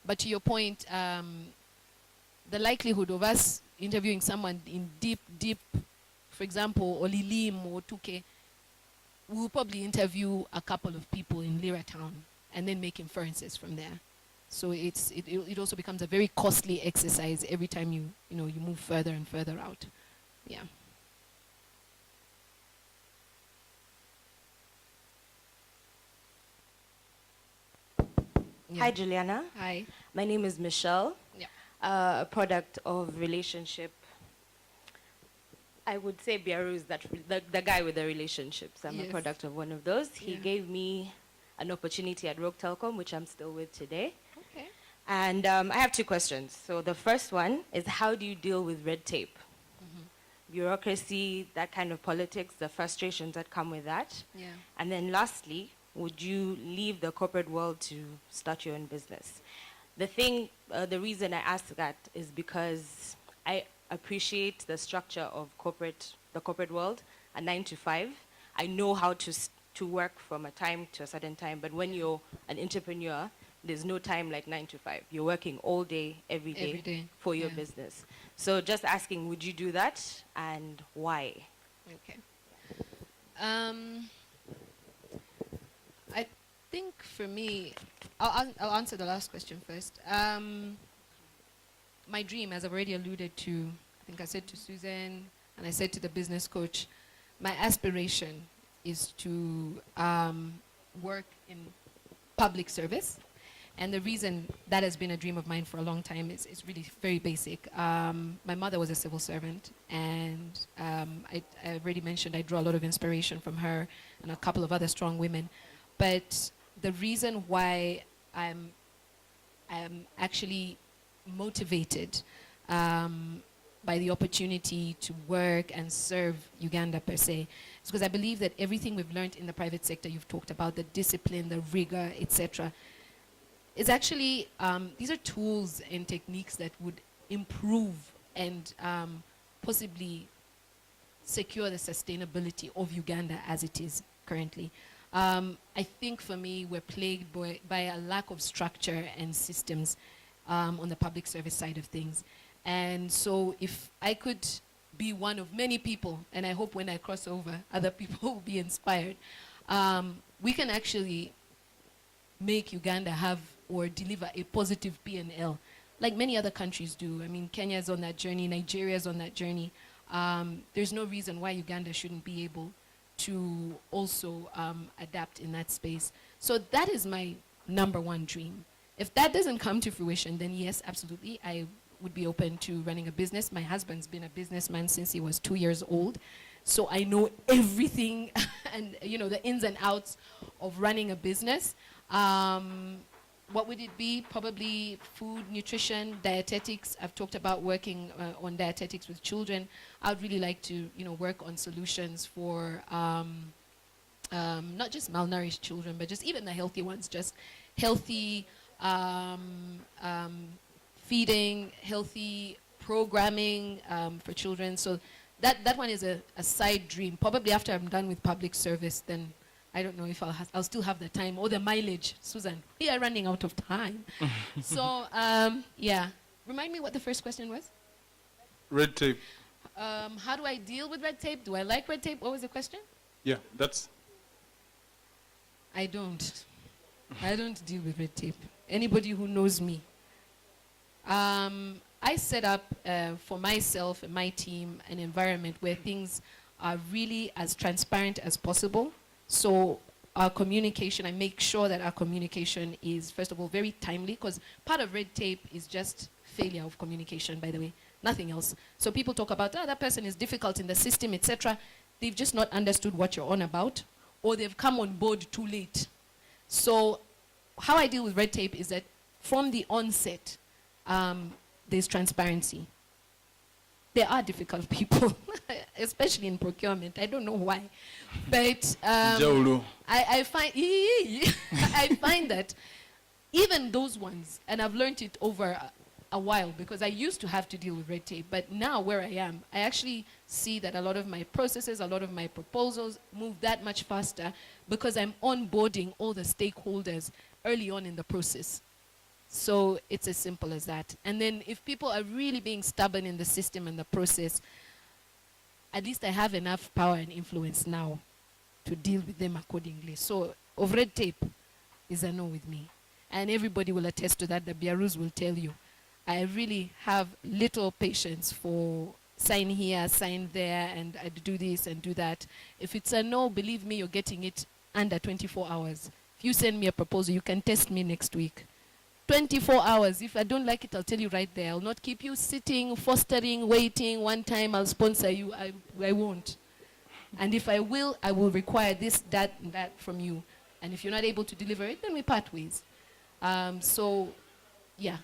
But to your point, the likelihood of us interviewing someone in deep, for example, Olilim or Tuke, we'll probably interview a couple of people in Lira town and then make inferences from there. So it also becomes a very costly exercise every time you move further and further out. Yeah. Hi, Juliana. Hi. My name is Michelle. Yeah. A product of relationship. I would say Biaru is the guy with the relationships. I'm Yes. a product of one of those. He Yeah. gave me an opportunity at Rogue Telecom, which I'm still with today. Okay. And I have 2 questions. So the first one is, how do you deal with red tape? Bureaucracy, that kind of politics, the frustrations that come with that. Yeah. And then lastly, would you leave the corporate world to start your own business? The reason I ask that is because I appreciate the structure of the corporate world, a 9 to 5. I know how to work from a time to a certain time, but when you're an entrepreneur, there's no time like 9 to 5. You're working all day, every day for your business. So just asking, would you do that, and why? Okay. I think for me, I'll answer the last question first. My dream, as I've already alluded to, I think I said to Susan and I said to the business coach, my aspiration is to work in public service. And the reason that has been a dream of mine for a long time is really very basic. My mother was a civil servant, and I already mentioned I draw a lot of inspiration from her and a couple of other strong women. But the reason why I'm actually motivated by the opportunity to work and serve Uganda per se is because I believe that everything we've learned in the private sector, you've talked about, the discipline, the rigor, etc., is actually, these are tools and techniques that would improve and possibly secure the sustainability of Uganda as it is currently. I think for me, we're plagued by a lack of structure and systems on the public service side of things. And so if I could be one of many people, and I hope when I cross over, other people will be inspired, we can actually make Uganda have or deliver a positive P&L, like many other countries do. I mean, Kenya is on that journey, Nigeria is on that journey. There's no reason why Uganda shouldn't be able to also adapt in that space. So that is my number one dream. If that doesn't come to fruition, then yes, absolutely, I would be open to running a business. My husband's been a businessman since he was 2 years old. So I know everything and, you know, the ins and outs of running a business. What would it be? Probably food, nutrition, dietetics. I've talked about working on dietetics with children. I'd really like to, you know, work on solutions for not just malnourished children, but just even the healthy ones, just healthy feeding, healthy programming for children. So that one is a side dream. Probably after I'm done with public service, then I don't know if I'll still have the time or the mileage. Susan, we are running out of time. So, yeah. Remind me what the first question was? Red tape. How do I deal with red tape? Do I like red tape? What was the question? Yeah, that's... I don't. I don't deal with red tape. Anybody who knows me. I set up for myself and my team an environment where things are really as transparent as possible. So our communication, I make sure that our communication is, first of all, very timely, because part of red tape is just failure of communication, by the way, nothing else. So people talk about, that person is difficult in the system, etc. They've just not understood what you're on about, or they've come on board too late. So how I deal with red tape is that from the onset, there's transparency. There are difficult people, especially in procurement. I don't know why. But I find that even those ones, and I've learned it over a while because I used to have to deal with red tape, but now where I am, I actually see that a lot of my processes, a lot of my proposals move that much faster because I'm onboarding all the stakeholders early on in the process. So it's as simple as that. And then if people are really being stubborn in the system and the process, at least I have enough power and influence now to deal with them accordingly. So of red tape is a no with me. And everybody will attest to that. The Biarus will tell you. I really have little patience for sign here, sign there, and I do this and do that. If it's a no, believe me, you're getting it under 24 hours. If you send me a proposal, you can test me next week. 24 hours. If I don't like it, I'll tell you right there. I'll not keep you sitting, fostering, waiting. One time I'll sponsor you. I won't. And if I will require this, that, and that from you. And if you're not able to deliver it, then we part ways. So, yeah,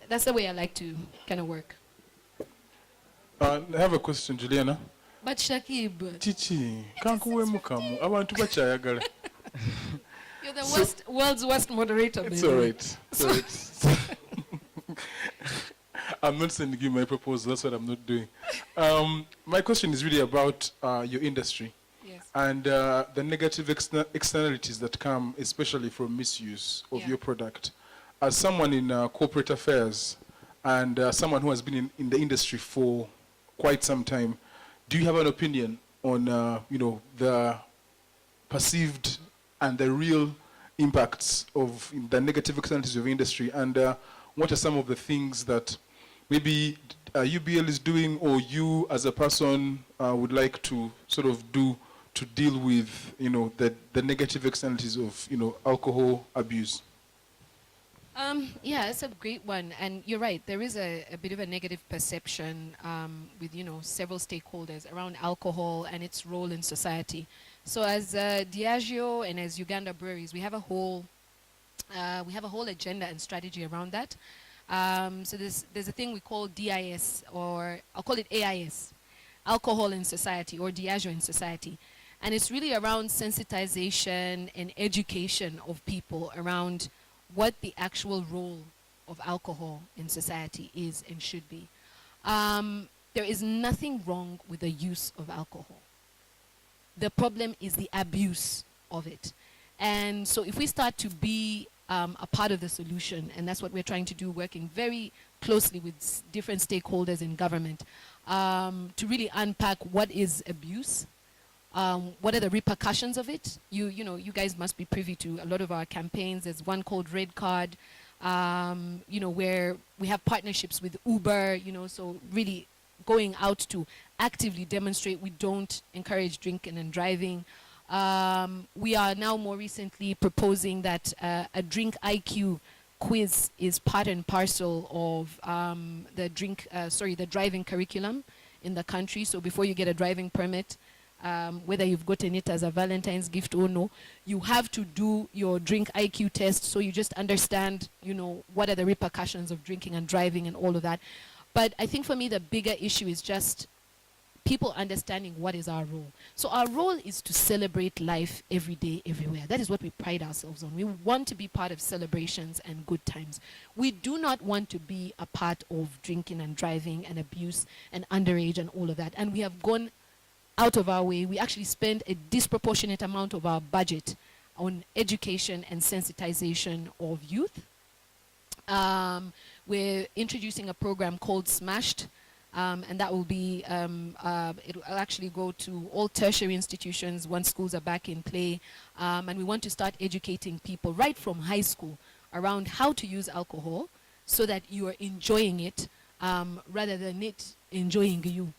that's the way I like to kind of work. I have a question, Juliana. But Shakib. Chichi, kankuwe mukamu. Abantu bachayagala. You're the world's worst moderator. It's all right. It's all right. I'm not sending you my proposal. That's what I'm not doing. My question is really about your industry. Yes. And the negative externalities that come, especially from misuse of your product. As someone in corporate affairs and someone who has been in the industry for quite some time, do you have an opinion on you know, the perceived and the real impacts of the negative externalities of industry, and what are some of the things that maybe UBL is doing, or you as a person would like to sort of do to deal with, you know, the negative externalities of, you know, alcohol abuse? Yeah, it's a great one, and you're right. There is a bit of a negative perception with, you know, several stakeholders around alcohol and its role in society. So as Diageo and as Uganda Breweries, we have a whole agenda and strategy around that. So there's a thing we call DIS, or I'll call it AIS, Alcohol in Society, or Diageo in Society. And it's really around sensitization and education of people around what the actual role of alcohol in society is and should be. There is nothing wrong with the use of alcohol. The problem is the abuse of it. And so if we start to be a part of the solution, and that's what we're trying to do, working very closely with different stakeholders in government, to really unpack what is abuse, what are the repercussions of it. You know, you guys must be privy to a lot of our campaigns. There's one called Red Card. where we have partnerships with Uber, so really going out to actively demonstrate we don't encourage drinking and driving. We are now more recently proposing that a drink IQ quiz is part and parcel of the driving curriculum in the country. So before you get a driving permit, whether you've gotten it as a Valentine's gift or no, you have to do your drink IQ test so you just understand, what are the repercussions of drinking and driving and all of that. But I think for me the bigger issue is just people understanding what is our role. So our role is to celebrate life every day, everywhere. That is what we pride ourselves on. We want to be part of celebrations and good times. We do not want to be a part of drinking and driving and abuse and underage and all of that. And we have gone out of our way. We actually spend a disproportionate amount of our budget on education and sensitization of youth. We're introducing a program called Smashed, and that will be, it will actually go to all tertiary institutions once schools are back in play. And we want to start educating people right from high school around how to use alcohol so that you are enjoying it rather than it enjoying you.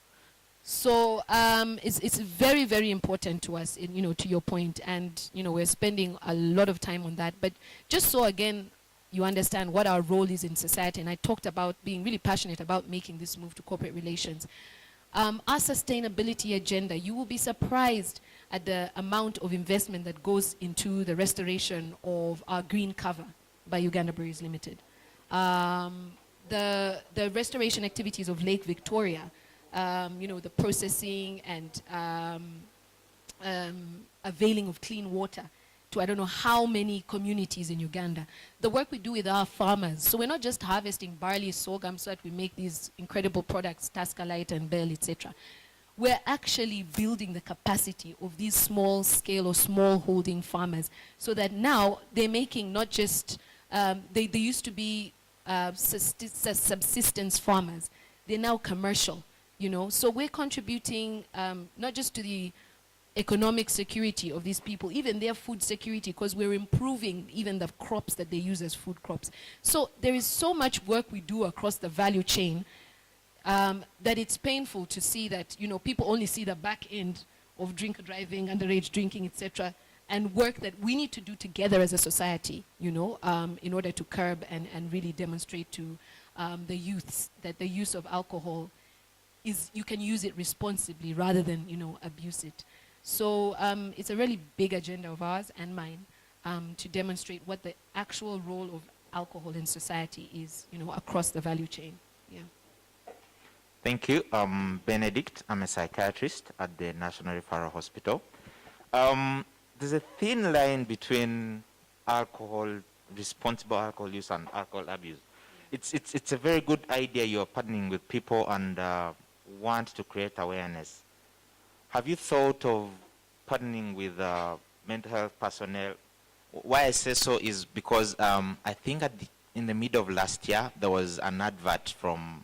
So it's very, very important to us, to your point, and we're spending a lot of time on that. But just so again, you understand what our role is in society, and I talked about being really passionate about making this move to corporate relations. Our sustainability agenda, you will be surprised at the amount of investment that goes into the restoration of our green cover by Uganda Breweries Limited. The restoration activities of Lake Victoria, the processing and availing of clean water to I don't know how many communities in Uganda. The work we do with our farmers. So we're not just harvesting barley, sorghum, so that we make these incredible products, Tascalite and Bell, etc. We're actually building the capacity of these small scale or small holding farmers so that now they're making not just, they used to be subsistence farmers. They're now commercial, So we're contributing not just to the economic security of these people, even their food security, because we're improving even the crops that they use as food crops. So there is so much work we do across the value chain that it's painful to see that, people only see the back end of drink driving, underage drinking, etc., and work that we need to do together as a society, in order to curb and really demonstrate to the youths that the use of alcohol is, you can use it responsibly rather than, abuse it. So it's a really big agenda of ours and mine to demonstrate what the actual role of alcohol in society is, across the value chain. Yeah. Thank you. Benedict, I'm a psychiatrist at the National Referral Hospital. There's a thin line between responsible alcohol use and alcohol abuse. It's a very good idea you're partnering with people and want to create awareness. Have you thought of partnering with mental health personnel? Why I say so is because I think in the middle of last year, there was an advert from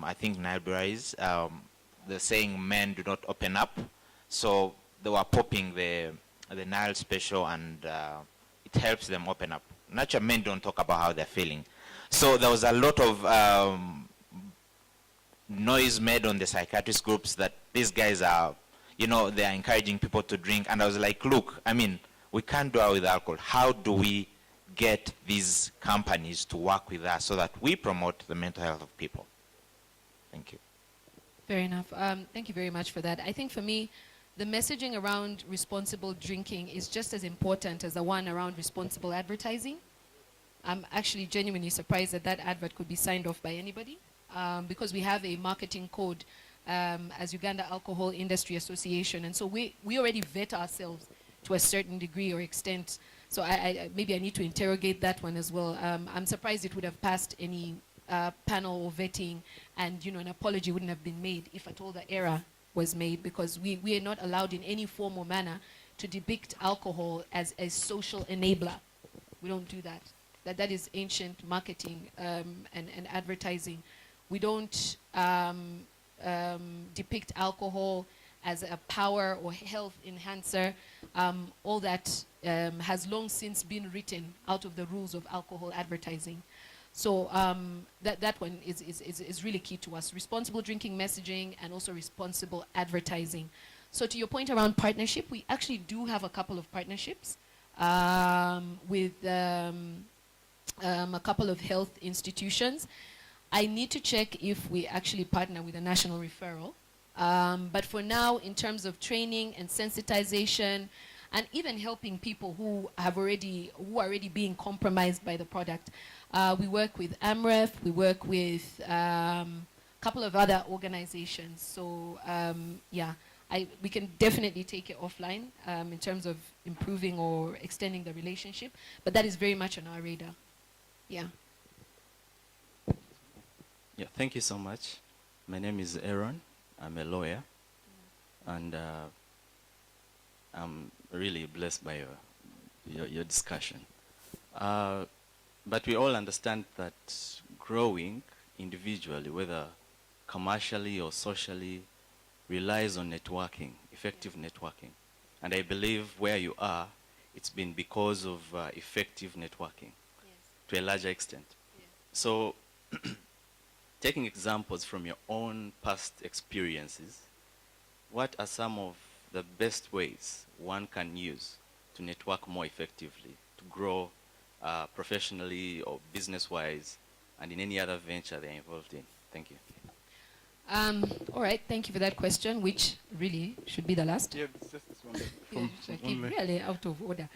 I think Nairobi's, they're saying men do not open up. So they were popping the Nile special and it helps them open up. Naturally, men don't talk about how they're feeling. So there was a lot of noise made on the psychiatrist groups that these guys are, they're encouraging people to drink. And I was like, look, we can't do it with alcohol. How do we get these companies to work with us so that we promote the mental health of people? Thank you. Fair enough. Thank you very much for that. I think for me, the messaging around responsible drinking is just as important as the one around responsible advertising. I'm actually genuinely surprised that advert could be signed off by anybody. Because we have a marketing code as Uganda Alcohol Industry Association, and so we already vet ourselves to a certain degree or extent. So maybe I need to interrogate that one as well. I'm surprised it would have passed any panel or vetting, and an apology wouldn't have been made if at all the error was made, because we are not allowed in any form or manner to depict alcohol as a social enabler. We don't do that. That is ancient marketing and advertising. We don't depict alcohol as a power or health enhancer, all that has long since been written out of the rules of alcohol advertising. So that one is really key to us. Responsible drinking messaging and also responsible advertising. So to your point around partnership, we actually do have a couple of partnerships with a couple of health institutions. I need to check if we actually partner with a national referral. But for now, in terms of training and sensitization, and even helping people who are already being compromised by the product, we work with AMREF, we work with a couple of other organizations. So yeah, we can definitely take it offline in terms of improving or extending the relationship, but that is very much on our radar. Yeah. Yeah, thank you so much. My name is Aaron. I'm a lawyer, and I'm really blessed by your discussion. But we all understand that growing individually, whether commercially or socially, relies on networking, effective networking. And I believe where you are, it's been because of effective networking to a larger extent. So taking examples from your own past experiences, what are some of the best ways one can use to network more effectively, to grow professionally or business-wise, and in any other venture they're involved in? Thank you. All right, thank you for that question, which really should be the last. Yeah, it's just this one. Really out of order.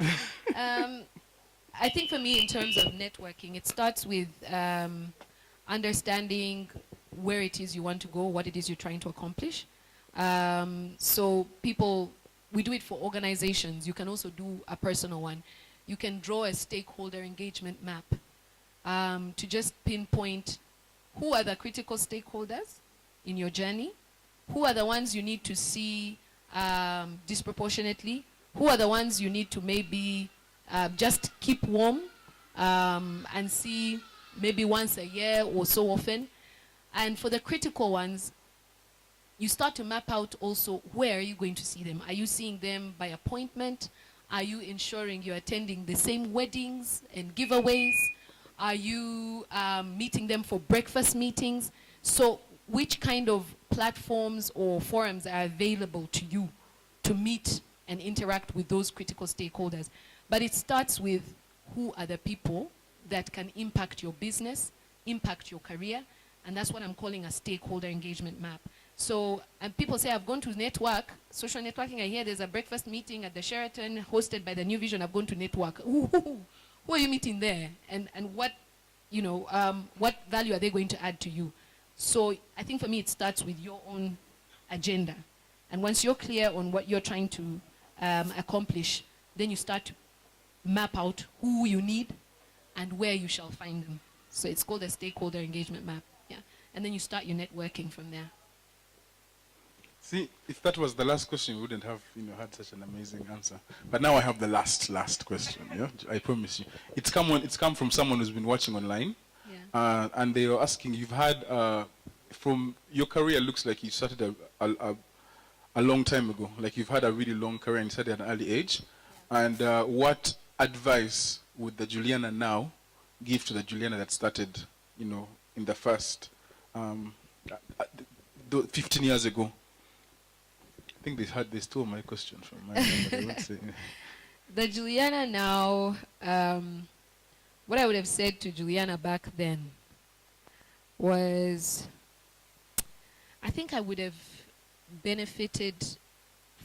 I think for me, in terms of networking, it starts with understanding where it is you want to go, what it is you're trying to accomplish. So people, we do it for organizations. You can also do a personal one. You can draw a stakeholder engagement map to just pinpoint who are the critical stakeholders in your journey, who are the ones you need to see disproportionately, who are the ones you need to maybe just keep warm and see maybe once a year or so often. And for the critical ones, you start to map out also where are you going to see them. Are you seeing them by appointment? Are you ensuring you're attending the same weddings and giveaways? Are you meeting them for breakfast meetings? So which kind of platforms or forums are available to you to meet and interact with those critical stakeholders? But it starts with who are the people that can impact your business, impact your career, and that's what I'm calling a stakeholder engagement map. So, and people say, I've gone to network, social networking, I hear there's a breakfast meeting at the Sheraton hosted by the New Vision, I've gone to network. Who are you meeting there? And what, you know, what value are they going to add to you? So I think for me it starts with your own agenda. And once you're clear on what you're trying to accomplish, then you start to map out who you need and where you shall find them. So it's called a stakeholder engagement map. Yeah. And then you start your networking from there. See, if that was the last question, we wouldn't have, had such an amazing answer. But now I have the last question. Yeah, I promise you. It's come from someone who's been watching online, and they were asking. You've had from your career. Looks like you started a long time ago. Like you've had a really long career and started at an early age. And what advice would the Juliana now give to the Juliana that started, in the first 15 years ago? I think they stole my question from my mind, but I won't say. The Juliana now, what I would have said to Juliana back then was, I think I would have benefited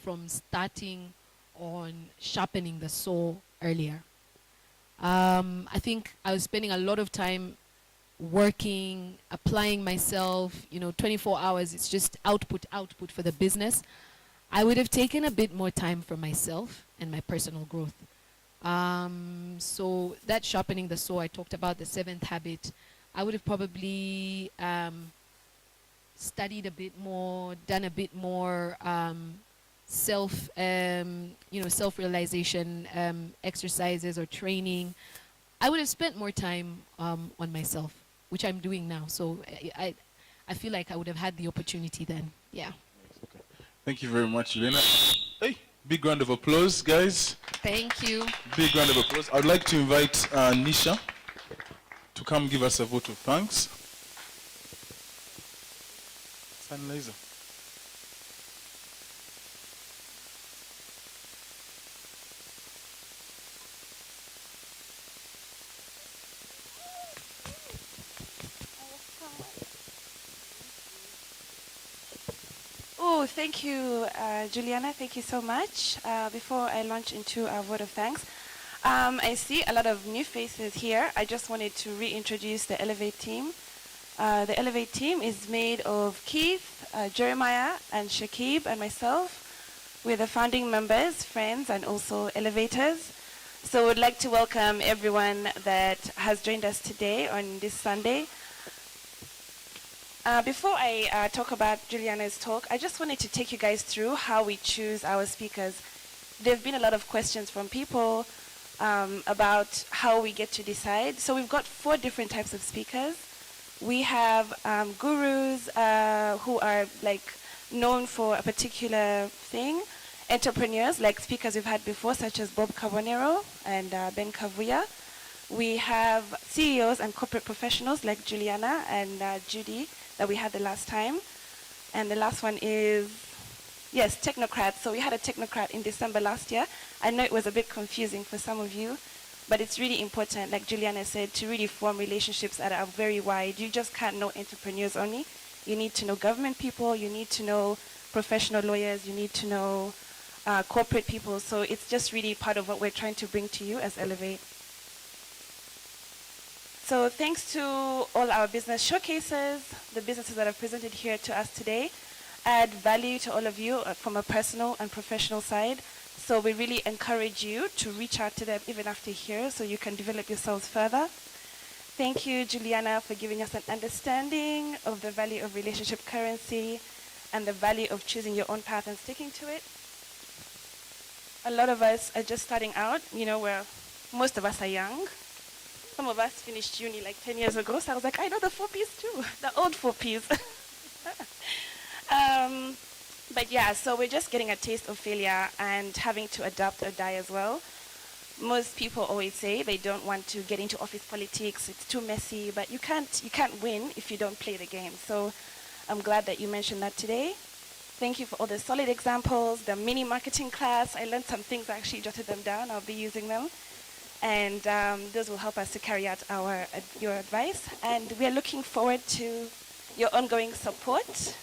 from starting on sharpening the saw earlier. I think I was spending a lot of time working, applying myself, 24 hours, it's just output for the business. I would have taken a bit more time for myself and my personal growth. So that sharpening the saw, I talked about the 7th habit. I would have probably studied a bit more, done a bit more self-realization exercises or training. I would have spent more time on myself, which I'm doing now. So I feel like I would have had the opportunity then. Yeah. Thank you very much, Juliana. Hey, big round of applause, guys. Thank you. Big round of applause. I would like to invite Nisha to come give us a vote of thanks. Sanitizer. Oh, thank you, Juliana. Thank you so much. Before I launch into our vote of thanks, I see a lot of new faces here. I just wanted to reintroduce the Elevate team. The Elevate team is made of Keith, Jeremiah, and Shakib, and myself. We're the founding members, friends, and also elevators. So we'd like to welcome everyone that has joined us today on this Sunday. Before I talk about Juliana's talk, I just wanted to take you guys through how we choose our speakers. There have been a lot of questions from people about how we get to decide. So we've got 4 different types of speakers. We have gurus who are like known for a particular thing, entrepreneurs like speakers we've had before, such as Bob Carbonero and Ben Kavuya. We have CEOs and corporate professionals like Juliana and Judy that we had the last time. And the last one is, yes, technocrats. So we had a technocrat in December last year. I know it was a bit confusing for some of you, but it's really important, like Juliana said, to really form relationships that are very wide. You just can't know entrepreneurs only. You need to know government people. You need to know professional lawyers. You need to know corporate people. So it's just really part of what we're trying to bring to you as Elevate. So thanks to all our business showcases, the businesses that have presented here to us today add value to all of you from a personal and professional side. So we really encourage you to reach out to them even after here so you can develop yourselves further. Thank you, Juliana, for giving us an understanding of the value of relationship currency and the value of choosing your own path and sticking to it. A lot of us are just starting out, you know, most of us are young. Some of us finished uni like 10 years ago, so I was like, I know the 4Ps too, the old 4Ps. But yeah, so we're just getting a taste of failure and having to adapt or die as well. Most people always say they don't want to get into office politics, it's too messy, but you can't win if you don't play the game. So I'm glad that you mentioned that today. Thank you for all the solid examples, the mini marketing class. I learned some things, I actually jotted them down, I'll be using them. And those will help us to carry out your advice. And we are looking forward to your ongoing support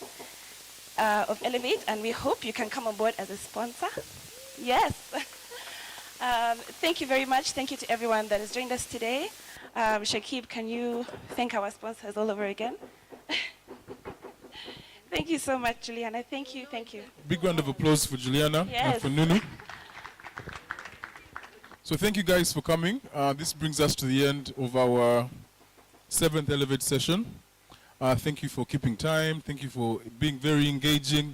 of Elevate, and we hope you can come on board as a sponsor. Yes. Thank you very much. Thank you to everyone that has joined us today. Shakib, can you thank our sponsors all over again? Thank you so much, Juliana. Thank you, thank you. Big round of applause for Juliana and for Nunu. So thank you guys for coming. This brings us to the end of our 7th Elevate session. Thank you for keeping time. Thank you for being very engaging.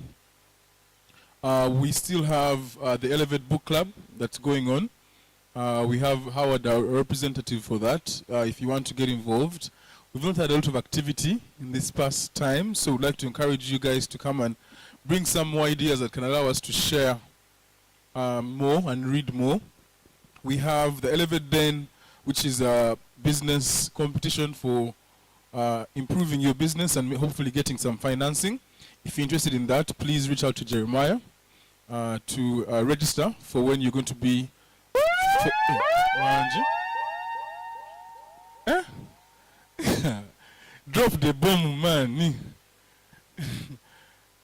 We still have the Elevate Book Club that's going on. We have Howard, our representative for that, if you want to get involved. We've not had a lot of activity in this past time, so we'd like to encourage you guys to come and bring some more ideas that can allow us to share more and read more. We have the Elevate Den, which is a business competition for improving your business and hopefully getting some financing. If you're interested in that, please reach out to Jeremiah to register for when you're going to be... Drop the bomb, man.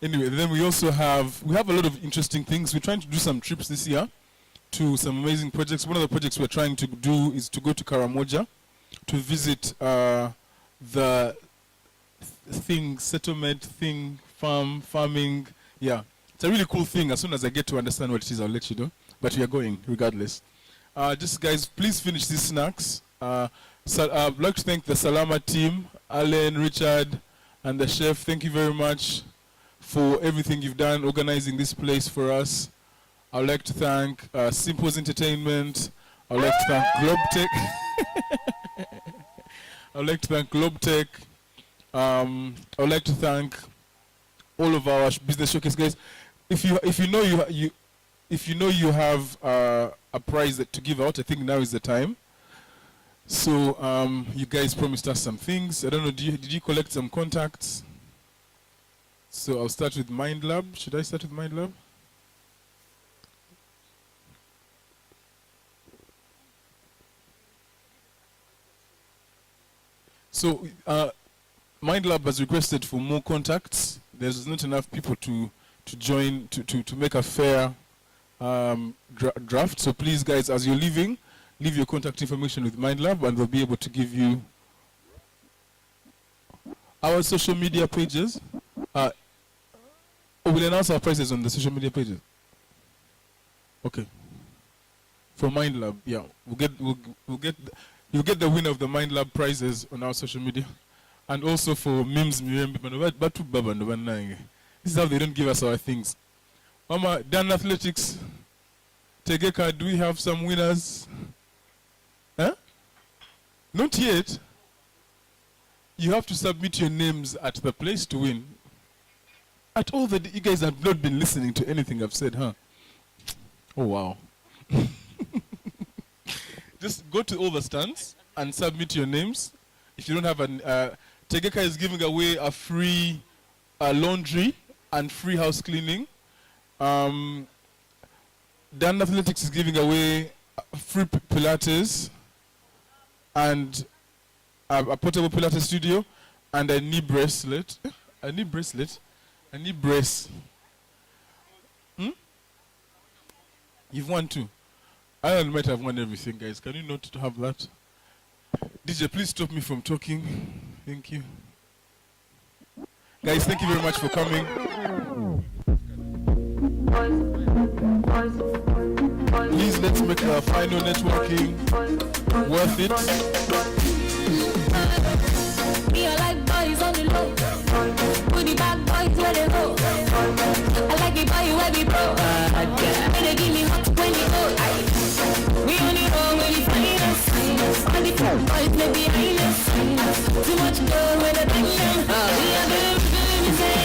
Anyway, then we also have a lot of interesting things. We're trying to do some trips this year to some amazing projects. One of the projects we're trying to do is to go to Karamoja to visit the settlement thing, farming. Yeah, it's a really cool thing. As soon as I get to understand what it is, I'll let you know. But we are going regardless. Just guys, please finish these snacks. I'd like to thank the Salama team, Alan, Richard, and the chef. Thank you very much for everything you've done organizing this place for us. I would like to thank Simple's Entertainment. I would like to thank Globetech. I would like to thank Globetech. I would like to thank all of our business showcase guys. if you know you have a prize to give out, I think now is the time. So you guys promised us some things. I don't know. Did you collect some contacts? So I'll start with Mind Lab. Should I start with Mind Lab? So Mind Lab has requested for more contacts. There's not enough people to join to make a fair draft. So please, guys, as you're leaving, leave your contact information with Mind Lab, and they'll be able to give you our social media pages. We'll announce our prices on the social media pages. Okay. For Mind Lab, yeah, you'll get the winner of the Mind Lab prizes on our social media, and also for Mims Mirembe. This is how they don't give us our things. Mama, Dan Athletics, Tegeka, do we have some winners? Huh? Not yet. You have to submit your names at the place to win. At all that you guys have not been listening to anything I've said, huh? Oh wow. Just go to all the stands and submit your names. If you don't have an Tegeka is giving away a free laundry and free house cleaning. Dan Athletics is giving away free Pilates and a portable Pilates studio and a knee bracelet. A knee bracelet? A knee brace. You've won too. I might have won everything, guys. Can you not have that? DJ, please stop me from talking. Thank you. Guys, thank you very much for coming. Please, let's make the final networking worth it. Me, I like boys on the low. Put the back boys where they go. I like the boy where we bro. When they give me hot when you go. We only roll when you find us. All the front boys may be highness. Too much gold when they bring them. We are good, we say.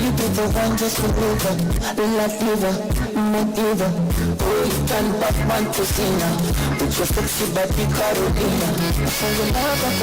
You be the one just to live life liver, not giver. Oh, you can but want to see now. With your sexy body Carolina. For your love, I can